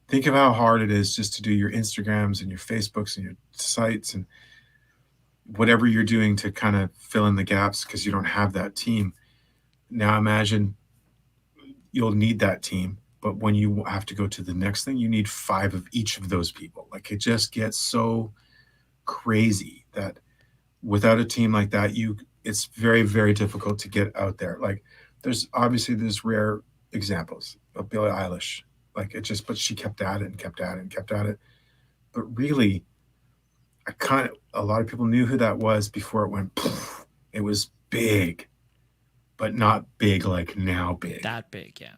think of how hard it is just to do your Instagrams and your Facebooks and your sites and whatever you're doing to kind of fill in the gaps because you don't have that team. Now imagine you'll need that team, but when you have to go to the next thing, you need 5 of each of those people. Like, it just gets so crazy that without a team like that, it's very, very difficult to get out there. Like, there's rare examples of Billie Eilish. Like, but she kept at it and kept at it and kept at it. But really, a lot of people knew who that was before it went, poof. It was big, but not big like now big. That big, yeah.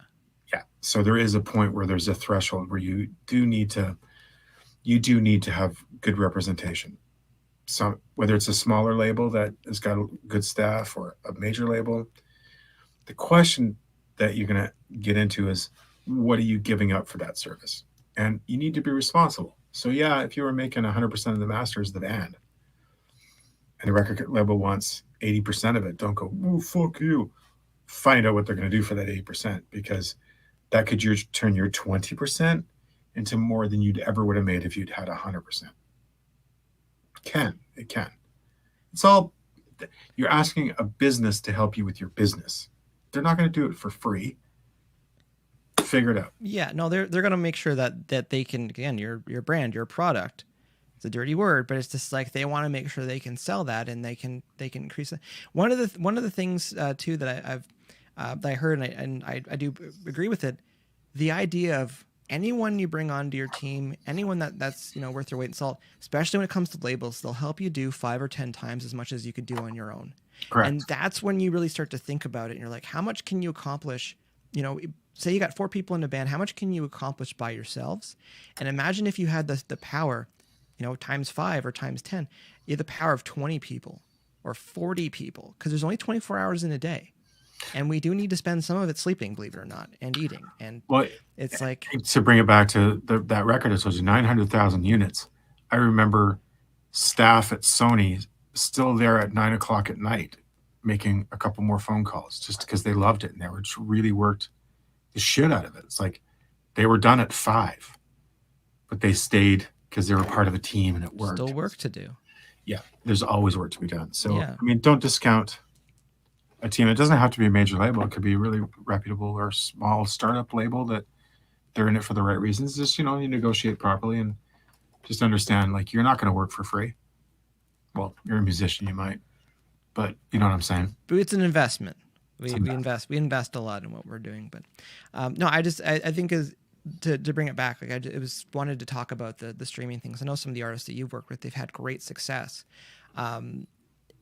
Yeah. So there is a point where there's a threshold where you do need to have good representation. So whether it's a smaller label that has got a good staff or a major label, the question that you're going to get into is, what are you giving up for that service? And you need to be responsible. So yeah, if you were making 100% of the masters of the band and the record label wants 80% of it, don't go, oh, fuck you. Find out what they're going to do for that 80%, because that could turn your 20% into more than you'd ever would have made if you'd had 100%. It can. It's all, you're asking a business to help you with your business. They're not going to do it for free. Figure it out. Yeah, no, they're going to make sure that they can, again, your brand, your product. It's a dirty word, but it's just like they want to make sure they can sell that and they can increase it. One of the things too that I heard and I do agree with it. The idea of anyone you bring onto your team, anyone that's worth their weight in salt, especially when it comes to labels, they'll help you do 5 or 10 times as much as you could do on your own. Correct. And that's when you really start to think about it. And you're like, how much can you accomplish? Say you got 4 people in a band, how much can you accomplish by yourselves? And imagine if you had the power, times 5 or times 10, you have the power of 20 people or 40 people, because there's only 24 hours in a day. And we do need to spend some of it sleeping, believe it or not, and eating. And it's like, to bring it back to that record, it was 900,000 units. I remember staff at Sony still there at 9 o'clock at night, making a couple more phone calls just because they loved it. And they really worked the shit out of it. It's like they were done at 5, but they stayed because they were part of a team and it worked. Still work to do. Yeah. There's always work to be done. So, yeah. I mean, don't discount a team. It doesn't have to be a major label. It could be a really reputable or small startup label that they're in it for the right reasons. Just, you negotiate properly and just understand, like, you're not going to work for free. Well, you're a musician, you might, but you know what I'm saying? But it's an investment. We invest a lot in what we're doing, but no, I think to bring it back, like wanted to talk about the streaming things. I know some of the artists that you've worked with, they've had great success. And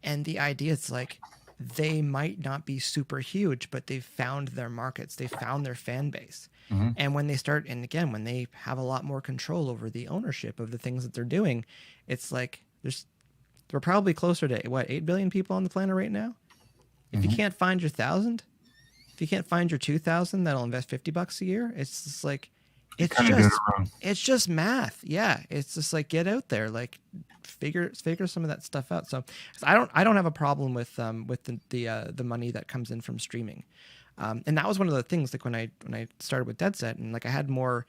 the idea is like, they might not be super huge, but they've found their markets. They found their fan base. Mm-hmm. And when they start, and again, when they have a lot more control over the ownership of the things that they're doing, it's like we're probably closer to 8 billion people on the planet right now. If you can't find your 1,000, if you can't find your 2,000 that'll invest $50 a year, it's just like, it's just math. Yeah. It's just like, get out there, like figure some of that stuff out. So I don't have a problem with the money that comes in from streaming. And that was one of the things, like when I started with Dead Set, and like I had more,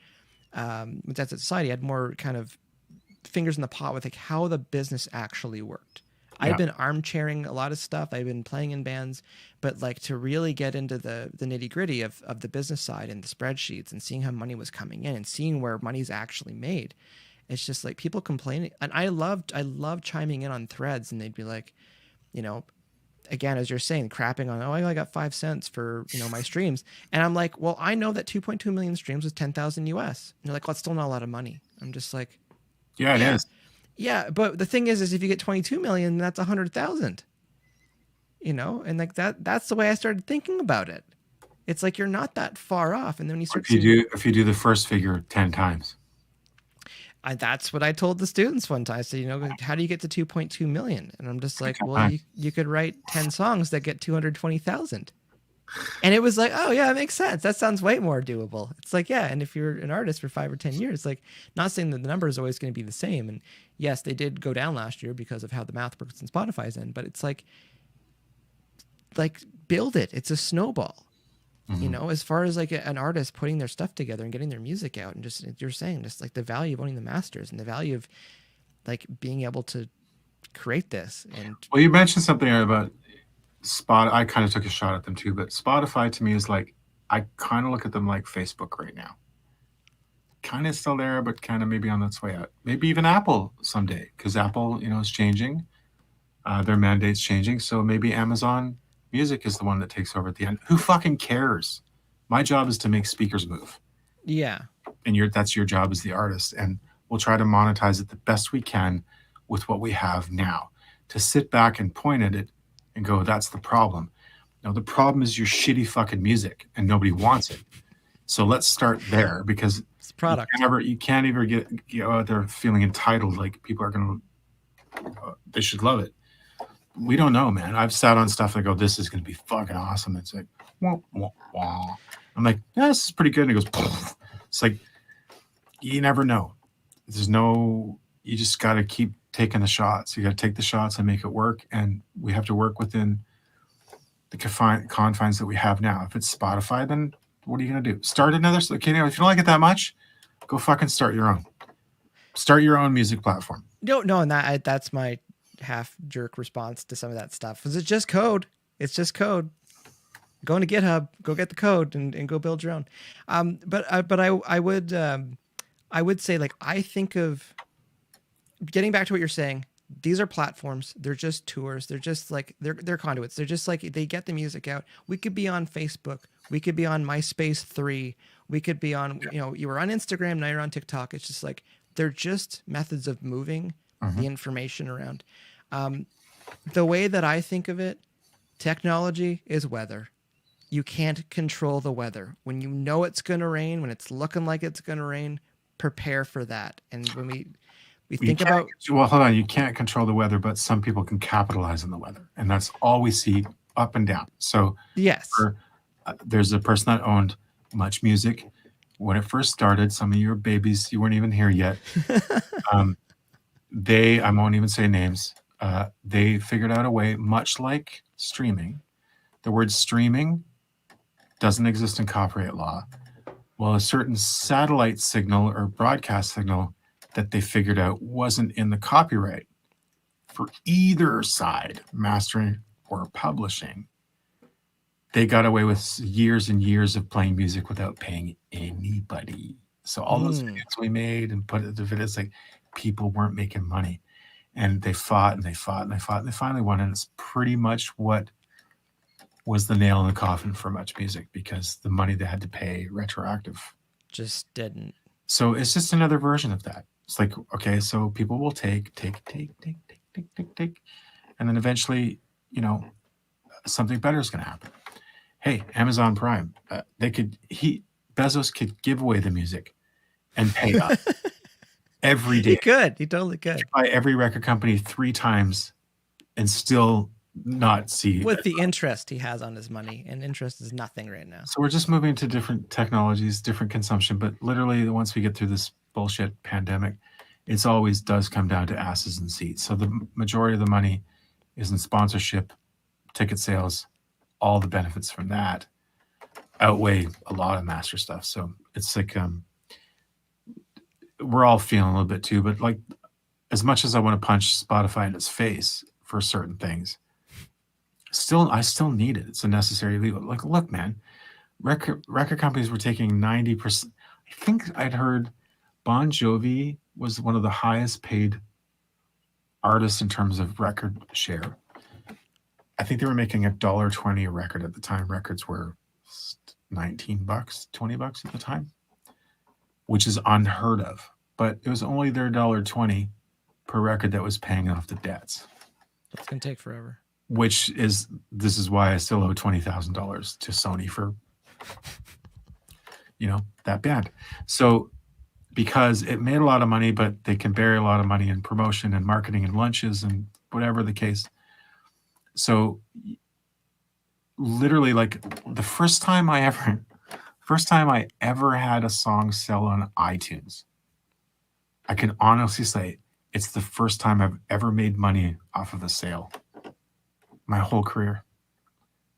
with Dead Set Society, I had more kind of fingers in the pot with like how the business actually worked. I've been armchairing a lot of stuff. I've been playing in bands, but like to really get into the nitty gritty of the business side and the spreadsheets and seeing how money was coming in and seeing where money's actually made. It's just like people complaining. And I loved chiming in on threads, and they'd be like, you know, again, as you're saying, crapping on, oh, I got 5 cents for, you know, my streams. And I'm like, well, I know that 2.2 million streams was 10,000 US. And they're like, well, it's still not a lot of money. I'm just like, yeah, it is. Yeah, but the thing is if you get 22 million, that's 100,000. You know, and like that's the way I started thinking about it. It's like you're not that far off, and then when you start if you do the first figure 10 times. That's what I told the students one time. I said, you know, how do you get to 2.2 million? And I'm just like, well, you could write 10 songs that get 220,000. And it was like, oh yeah, it makes sense. That sounds way more doable. It's like, yeah. And if you're an artist for 5 or 10 years, like, not saying that the number is always going to be the same. And yes, they did go down last year because of how the math works in Spotify's end, but it's like build it. It's a snowball, you know, as far as like an artist putting their stuff together and getting their music out, and just, you're saying, just like the value of owning the masters and the value of like being able to create this. And well, you mentioned something about I kind of took a shot at them too, but Spotify to me is like, I kind of look at them like Facebook right now. Kind of still there, but kind of maybe on its way out. Maybe even Apple someday, because Apple, you know, is changing. Their mandate's changing. So maybe Amazon Music is the one that takes over at the end. Who fucking cares? My job is to make speakers move. Yeah. And that's your job as the artist. And we'll try to monetize it the best we can with what we have now. To sit back and point at it and go, that's the problem. No, the problem is your shitty fucking music, and nobody wants it. So let's start there, because it's a product. You can't ever get out there feeling entitled, like people are going to, they should love it. We don't know, man. I've sat on stuff and I go, this is going to be fucking awesome. It's like, wah, wah, wah. I'm like, yeah, this is pretty good. And it goes, poof. It's like, you never know. You just got to keep taking the shots. You got to take the shots and make it work. And we have to work within the confines that we have now. If it's Spotify, then what are you going to do? Start another. Okay, if you don't like it that much, go fucking start your own. Start your own music platform. No, and that's my half jerk response to some of that stuff. Is it just code? It's just code. Go into GitHub, go get the code, and go build your own. But I would say, like, I think of getting back to what you're saying. These are platforms. They're just tours. They're just like they're conduits. They're just like, they get the music out. We could be on Facebook. We could be on MySpace 3. We could be on, you know, you were on Instagram, now you're on TikTok. It's just like, they're just methods of moving the information around. The way that I think of it, technology is weather. You can't control the weather. When you know it's going to rain, when it's looking like it's going to rain, prepare for that. And when we think about... Well, hold on. You can't control the weather, but some people can capitalize on the weather. And that's all we see, up and down. So yes, there's a person that owned Much Music. When it first started, some of your babies, you weren't even here yet. I won't even say names. They figured out a way, much like streaming. The word streaming doesn't exist in copyright law. Well, a certain satellite signal or broadcast signal that they figured out wasn't in the copyright for either side, mastering or publishing. They got away with years and years of playing music without paying anybody. So all those videos we made and put it, the videos, like, people weren't making money. And they fought and they fought and they fought and they finally won. And it's pretty much what was the nail in the coffin for Much Music, because the money they had to pay retroactive just didn't. So it's just another version of that. It's like, okay, so people will take. And then eventually, you know, something better is going to happen. Hey, Amazon Prime, Bezos could give away the music and pay us every day. He totally could. Buy every record company 3 times and still not see. With the interest he has on his money, and interest is nothing right now. So we're just moving to different technologies, different consumption. But literally, once we get through this bullshit pandemic, it's always does come down to asses and seats. So the majority of the money is in sponsorship, ticket sales. All the benefits from that outweigh a lot of master stuff. So it's like we're all feeling a little bit too. But like, as much as I want to punch Spotify in its face for certain things, I still need it. It's a necessary evil. Like, look, man, record companies were taking 90%. I think I'd heard Bon Jovi was one of the highest paid artists in terms of record share. I think they were making $1.20 a record at the time. Records were $19, $20 at the time, which is unheard of. But it was only their $1.20 per record that was paying off the debts. That's gonna take forever. This is why I still owe $20,000 to Sony for, that band. So because it made a lot of money, but they can bury a lot of money in promotion and marketing and lunches and whatever the case. So literally, like, the first time I ever had a song sell on iTunes, I can honestly say it's the first time I've ever made money off of a sale. My whole career.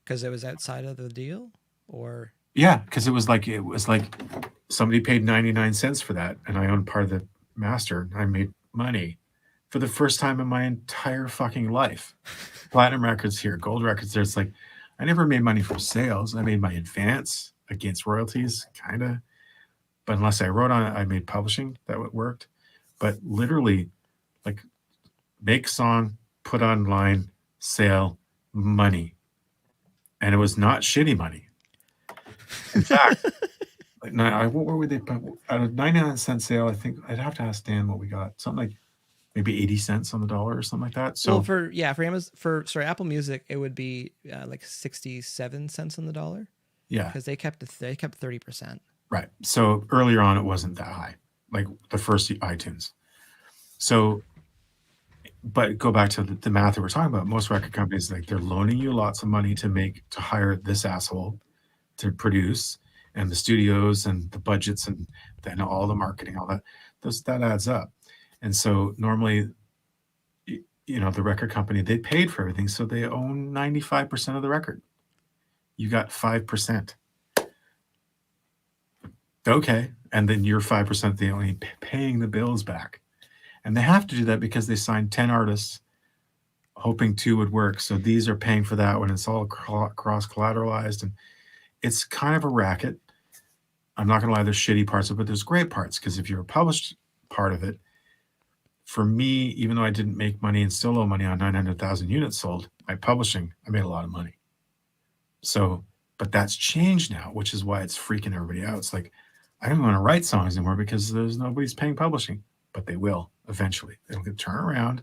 Because it was outside of the deal, or? Yeah, because it was like somebody paid 99 cents for that, and I owned part of the master, and I made money for the first time in my entire fucking life. Platinum records here, gold records there. It's like, I never made money from sales. I made my advance against royalties, kind of. But unless I wrote on it, I made publishing. That worked. But literally, like, make song, put online, sale, money. And it was not shitty money. In fact, what were they? At a 99-cent sale, I think I'd have to ask Dan what we got. Something like maybe 80 cents on the dollar or something like that. So for Apple Music, it would be like 67 cents on the dollar. Yeah, because they kept 30%. Right. So earlier on, it wasn't that high, like the first iTunes. So, but go back to the math that we're talking about. Most record companies, like, they're loaning you lots of money to hire this asshole to produce, and the studios and the budgets and then all the marketing, all that adds up. And so normally, the record company, they paid for everything, so they own 95% of the record. You got 5%. Okay, and then your 5%, they only paying the bills back. And they have to do that because they signed 10 artists hoping 2 would work. So these are paying for that when it's all cross-collateralized. And it's kind of a racket. I'm not going to lie, there's shitty parts of it, but there's great parts, because if you're a published part of it, for me, even though I didn't make money and still owe money on 900,000 units sold, by publishing, I made a lot of money. So, but that's changed now, which is why it's freaking everybody out. It's like, I don't want to write songs anymore because nobody's paying publishing, but they will eventually. It'll get turned around.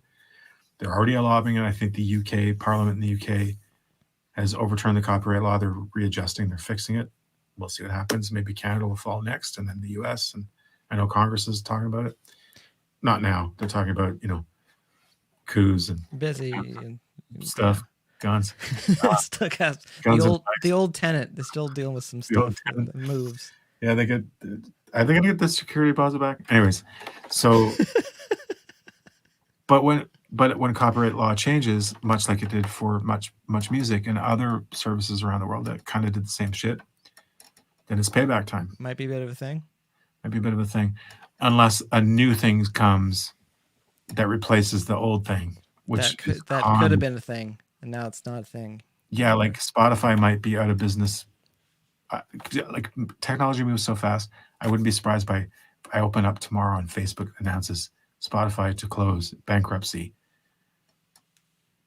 They're already lobbying it. I think the UK Parliament in the UK has overturned the copyright law. They're readjusting. They're fixing it. We'll see what happens. Maybe Canada will fall next, and then the US. And I know Congress is talking about it. Not now. They're talking about coups and busy and stuff. Guns. Still has the old tenant. They're still dealing with some stuff. Moves. Yeah, are they gonna get the security deposit back? Anyways, so but when copyright law changes, much like it did for much music and other services around the world that kind of did the same shit, then it's payback time. Might be a bit of a thing. Unless a new thing comes that replaces the old thing, which could have been a thing, and now it's not a thing. Yeah, like Spotify might be out of business. Like, technology moves so fast. I wouldn't be surprised if I open up tomorrow and Facebook announces Spotify to close, bankruptcy,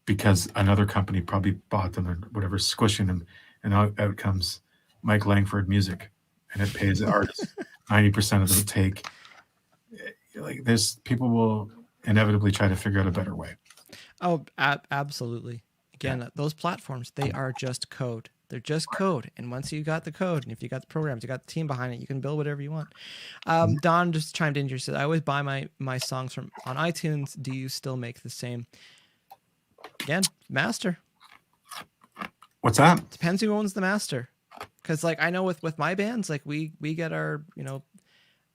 because another company probably bought them or whatever, squishing them, and out comes Mike Langford Music, and it pays the artists 90% of the take. Like, people will inevitably try to figure out a better way. Oh, absolutely. Again, those platforms, they are just code. They're just code. And once you got the code, and if you got the programs, you got the team behind it, you can build whatever you want. Don just chimed in here, said, I always buy my songs on iTunes. Do you still make the same? Again, master. What's that? Depends who owns the master. Because like I know with my bands, like we get our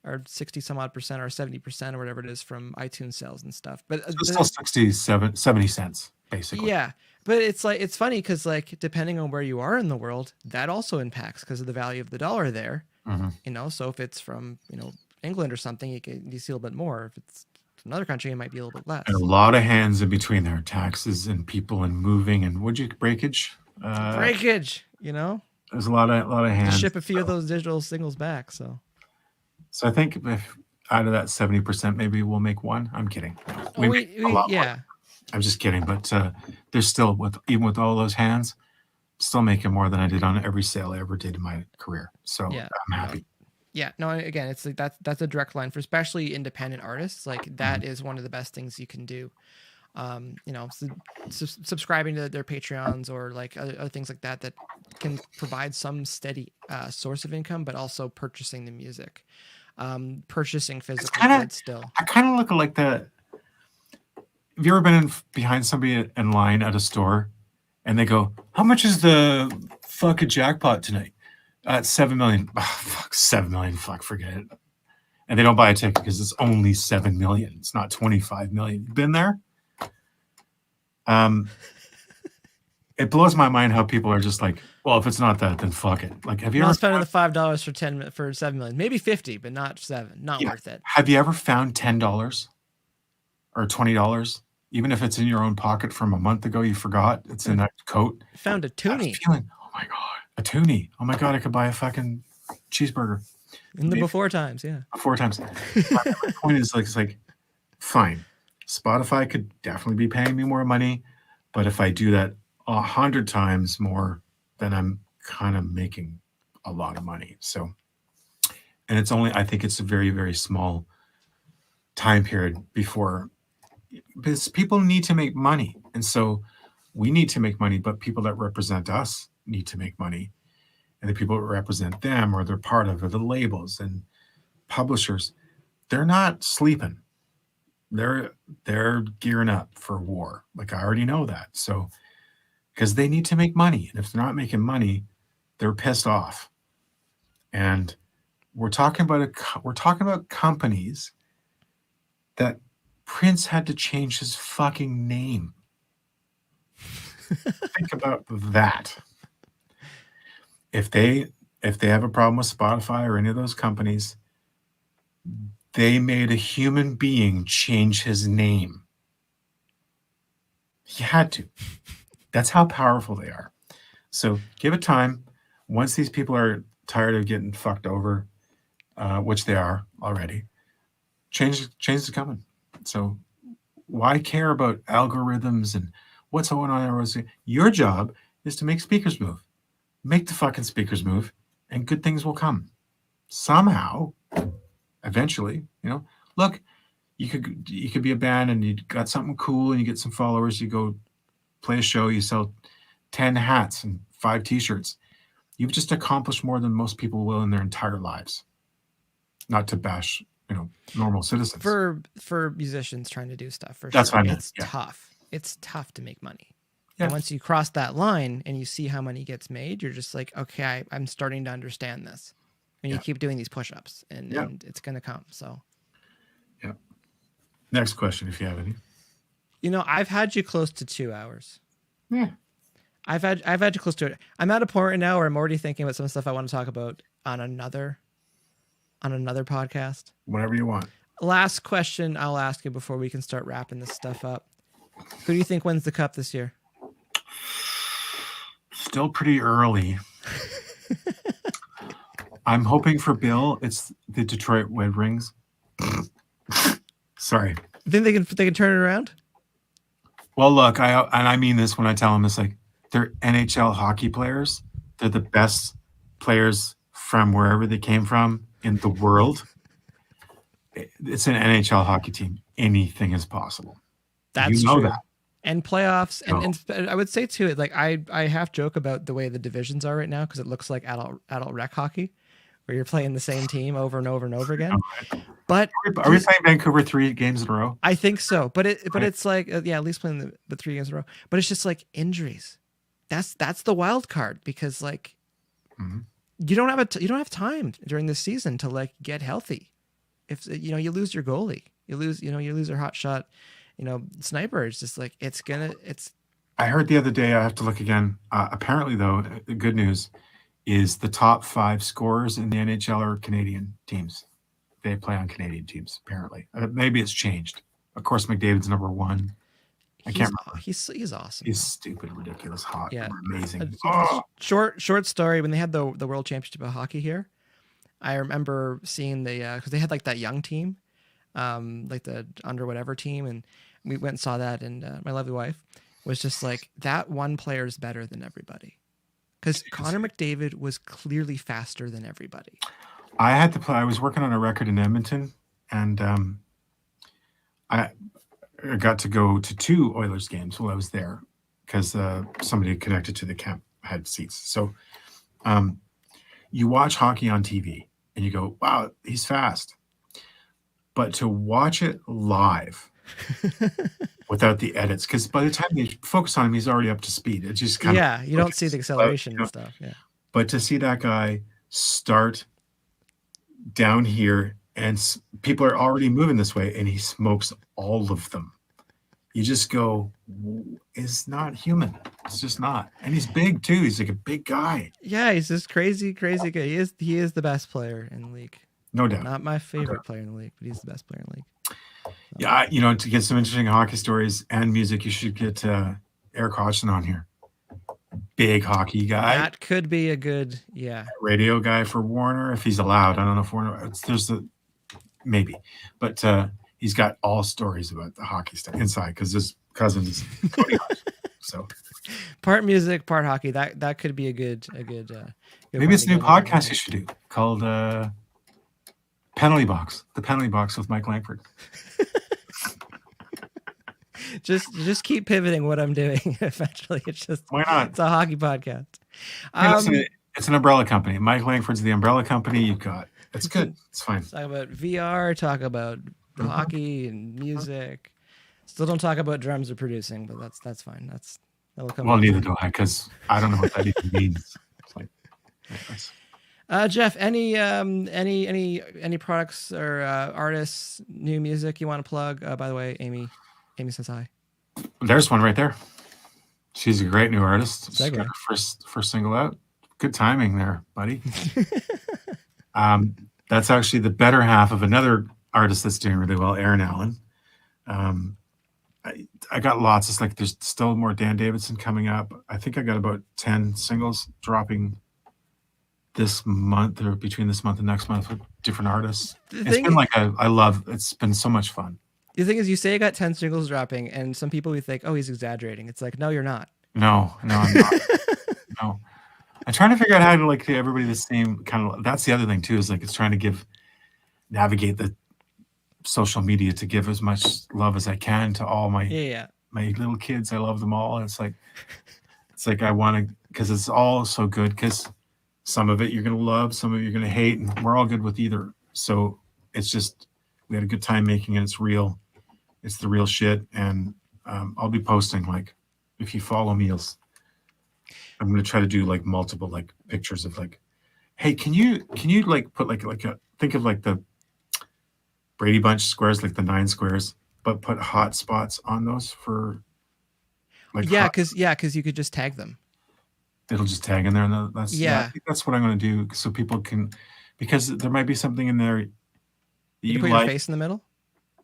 our 60 some odd percent or 70% or whatever it is from iTunes sales and stuff. But So it's still 70 cents basically. Yeah, but it's like it's funny because like depending on where you are in the world, that also impacts because of the value of the dollar there. So if it's from England or something, you see a little bit more. If it's another country, it might be a little bit less. And a lot of hands in between there, taxes and people and moving and breakage. Breakage, There's a lot of hands. To ship a few of those digital singles back. So I think if out of that 70%, maybe we'll make one. I'm kidding. We make a lot more. I'm just kidding. But there's still even with all those hands, still making more than I did on every sale I ever did in my career. So I'm happy. Yeah, no, again, it's like that's a direct line for especially independent artists. Like that is one of the best things you can do. Subscribing to their Patreons or like other things like that can provide some steady source of income, but also purchasing the music, purchasing physical goods still. I kind of look like that. Have you ever been behind somebody in line at a store and they go, "How much is the fucking jackpot tonight?" At 7 million. Oh, fuck, 7 million. Fuck, forget it. And they don't buy a ticket because it's only 7 million. It's not 25 million. You been there? It blows my mind how people are just like, well, if it's not that, then fuck it. Like, have you ever spending the $5 for 7 million? Maybe 50, but not 7. Not worth it. Have you ever found $10 or $20? Even if it's in your own pocket from a month ago, you forgot it's in that coat. Found a toonie. Oh my god. A toonie. Oh my god, I could buy a fucking cheeseburger. In the before times, yeah. Before times. My point is it's like, fine. Spotify could definitely be paying me more money, but if I do that 100 times more, then I'm kind of making a lot of money. So, and I think it's a very, very small time period because people need to make money. And so we need to make money, but people that represent us need to make money. And the people that represent them or they're part of the labels and publishers, they're not sleeping. They're gearing up for war. Like I already know that. So, because they need to make money. And if they're not making money, they're pissed off. And we're talking about companies that Prince had to change his fucking name. Think about that. If they have a problem with Spotify or any of those companies, they made a human being change his name. He had to. That's how powerful they are. So give it time. Once these people are tired of getting fucked over, which they are already, change is coming. So why care about algorithms and what's going on? Your job is to make speakers move. Make the fucking speakers move, and good things will come. Somehow, eventually, look, you could be a band and you got something cool and you get some followers. You go play a show, you sell 10 hats and 5 t-shirts. You've just accomplished more than most people will in their entire lives. Not to bash, normal citizens. For musicians trying to do stuff, for That's sure. what I mean. It's tough. It's tough to make money. Yeah. And once you cross that line and you see how money gets made, you're just like, okay, I'm starting to understand this. And you keep doing these push-ups and it's going to come. So, yeah. Next question, if you have any. I've had you close to 2 hours. Yeah. I've had you close to it. I'm at a point right now where I'm already thinking about some stuff I want to talk about on another podcast. Whatever you want. Last question I'll ask you before we can start wrapping this stuff up. Who do you think wins the cup this year? Still pretty early. I'm hoping for Bill. It's the Detroit Red Wings. Sorry. Think they can turn it around? Well, look, I mean this when I tell them, it's like they're NHL hockey players. They're the best players from wherever they came from in the world. It's an NHL hockey team. Anything is possible. That's true. That. And playoffs, and I would say too, like I half joke about the way the divisions are right now because it looks like adult rec hockey, where you're playing the same team over and over and over again. But are we playing Vancouver 3 games in a row? I think so, but it's like at least playing the 3 games in a row. But it's just like injuries. that's the wild card, because like Mm-hmm. you don't have time during this season to like get healthy. If you lose your goalie, you lose your hot shot, sniper. It's just like it's. I heard the other day. I have to look again. Apparently, though, the good news is the top 5 scorers in the NHL are Canadian teams. They play on Canadian teams. Apparently, maybe it's changed. Of course, McDavid's number 1. I can't remember. He's awesome. He's stupid, ridiculous, hot, yeah, amazing. Short story. When they had the World Championship of Hockey here, I remember seeing because they had like that young team, like the under whatever team, and we went and saw that, and my lovely wife was just like, that one player is better than everybody, because Connor McDavid was clearly faster than everybody. I had to play. I was working on a record in Edmonton, and I got to go to 2 Oilers games while I was there, because somebody connected to the camp had seats. So you watch hockey on TV and you go, wow, he's fast. But to watch it live without the edits, because by the time they focus on him, he's already up to speed. It just kind of, you don't see the acceleration and stuff. Yeah. But to see that guy start down here, and people are already moving this way, and he smokes all of them. You just go, it's not human. It's just not. And he's big too. He's like a big guy. Yeah, he's just crazy good. He is the best player in the league. No doubt. Not my favorite player in the league, but he's the best player in the league. So. Yeah, to get some interesting hockey stories and music, you should get Eric Hodgson on here. Big hockey guy. That could be a good, radio guy for Warner, if he's allowed. I don't know if Warner, maybe. But he's got all stories about the hockey stuff inside, because his cousin is so part music, part hockey. That could be a good maybe it's a new podcast you should do called Penalty Box. The Penalty Box with Mike Langford. just keep pivoting what I'm doing. Eventually, it's just, why not? It's a hockey podcast. It's an umbrella company. Mike Langford's the umbrella company. You've got. It's good. It's fine. Talk about VR. Talk about hockey and music. Still don't talk about drums or producing, but that's fine. That'll come. Well, neither do I, because I don't know what that even means. It's like, anyways. Jeff, any products or artists, new music you want to plug? By the way, Amy says hi. There's one right there. She's a great new artist. She's got her first single out. Good timing there, buddy. That's actually the better half of another artist that's doing really well, Aaron Allen. I got lots. It's like there's still more Dan Davidson coming up. I think I got about 10 singles dropping this month, or between this month and next month, with different artists. It's been like it's been so much fun. The thing is, you say I got 10 singles dropping, and some people would think, oh, he's exaggerating. It's like, no, you're not. No, I'm not. No. I'm trying to figure out how to give everybody the same kind of. That's the other thing too, is like it's trying to navigate the social media to give as much love as I can to all my my little kids. I love them all. And it's like I want to, because it's all so good. Because some of it you're gonna love, some of it you're gonna hate, and we're all good with either. So it's just, we had a good time making it. It's real. It's the real shit. And I'll be posting, like, if you follow me, I'm going to try to do like multiple like pictures of like, hey, can you like put like think of like the Brady Bunch squares, like the 9 squares, but put hot spots on those for like, because you could just tag them. It'll just tag in there, and I think that's what I'm going to do, so people can, because there might be something in there. You put your face in the middle.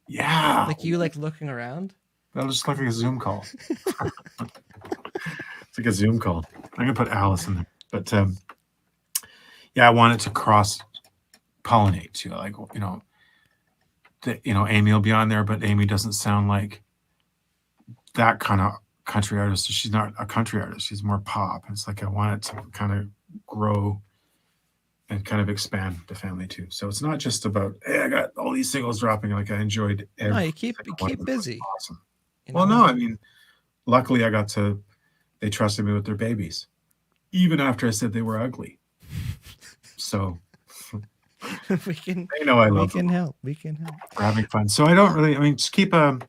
Yeah, like you like looking around. That'll just look like a Zoom call. It's like a Zoom call. I'm gonna put Alice in there, but I want it to cross pollinate too. Like, Amy will be on there, but Amy doesn't sound like that kind of country artist. She's not a country artist. She's more pop. It's like I want it to kind of grow and kind of expand the family too. So it's not just about, hey, I got all these singles dropping. Like, I enjoyed every. No, you keep busy. Awesome. Well, no, I mean, luckily they trusted me with their babies, even after I said they were ugly. So we can help. We can help. We're having fun. So I don't really, just keep if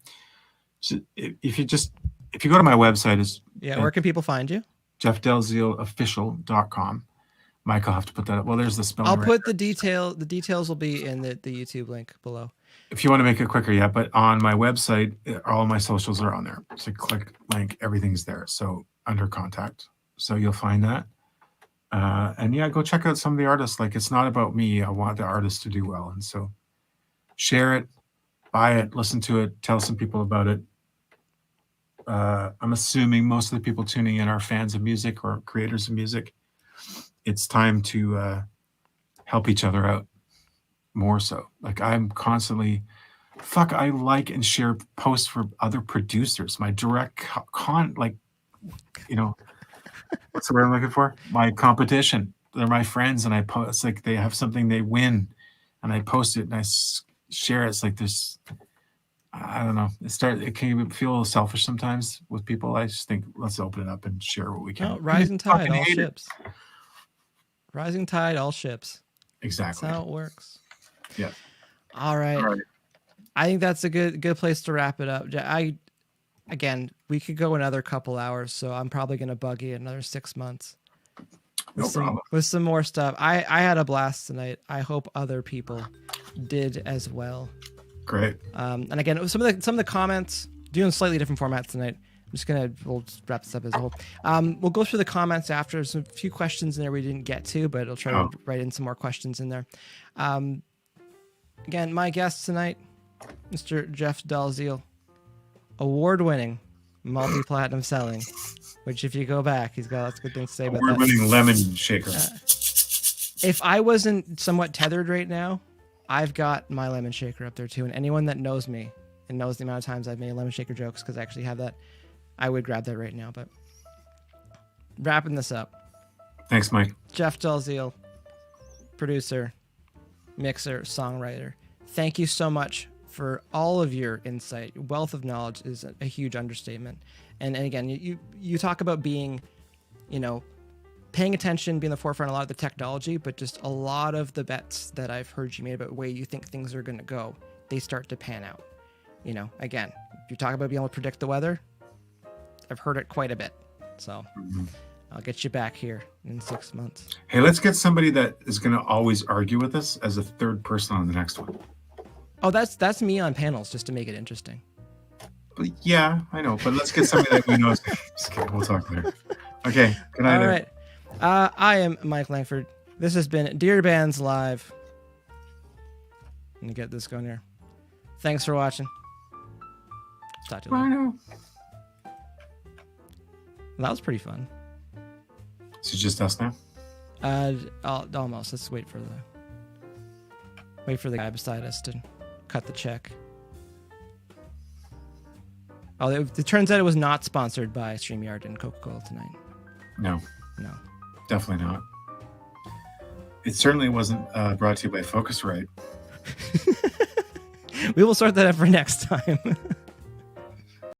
you go to my website, where can people find you? JeffDalzielOfficial.com. Mike, I'll have to put that up. Well, there's the spelling. I'll put the detail. The details will be in the YouTube link below. If you want to make it quicker, yeah. But on my website, all my socials are on there. So click link, everything's there. So under contact. So you'll find that. And yeah, go check out some of the artists. Like, it's not about me. I want the artists to do well. And so share it, buy it, listen to it, tell some people about it. I'm assuming most of the people tuning in are fans of music or creators of music. It's time to help each other out more so. Like, I'm constantly, I like and share posts for other producers. My direct what's the word I'm looking for? My competition. They're my friends, and I post, like, they have something they win, and I post it and I share it. It's like this, I don't know. It can feel a little selfish sometimes with people. I just think, let's open it up and share what we can. Oh, rising tide, all ships. Rising tide, all ships. Exactly. That's how it works. Yeah. All right. I think that's a good place to wrap it up. Again, we could go another couple hours, so I'm probably going to bug you another 6 months. With some more stuff. I had a blast tonight. I hope other people did as well. Great. And again, some of the comments, doing slightly different formats tonight. We'll just wrap this up as a whole. We'll go through the comments after. There's a few questions in there we didn't get to, but I'll try to write in some more questions in there. Again, my guest tonight, Mr. Jeff Dalziel, award-winning, multi-platinum selling, which if you go back, he's got lots of good things to say about that. Award-winning lemon shaker. If I wasn't somewhat tethered right now, I've got my lemon shaker up there too. And anyone that knows me and knows the amount of times I've made lemon shaker jokes, because I actually have that, I would grab that right now. But wrapping this up. Thanks, Mike. Jeff Dalziel, producer, mixer, songwriter. Thank you so much for all of your insight. Your wealth of knowledge is a huge understatement. And again, you talk about being, paying attention, being the forefront of a lot of the technology, but just a lot of the bets that I've heard you made about the way you think things are going to go, they start to pan out. Again, if you talk about being able to predict the weather, I've heard it quite a bit. So I'll get you back here in 6 months. Hey, let's get somebody that is going to always argue with us as a third person on the next one. Oh, that's me on panels, just to make it interesting. Yeah, I know, but let's get somebody that we know. Just kidding, we'll talk later. Okay, good night. All right. I am Mike Langford. This has been DearBands Live. Let me get this going here. Thanks for watching. Talk to you later. I know. That was pretty fun. Is it just us now? Almost. Let's wait for the guy beside us to cut the check. Oh, it turns out it was not sponsored by StreamYard and Coca-Cola tonight. No, definitely not. It certainly wasn't brought to you by Focusrite. We will sort that out for next time.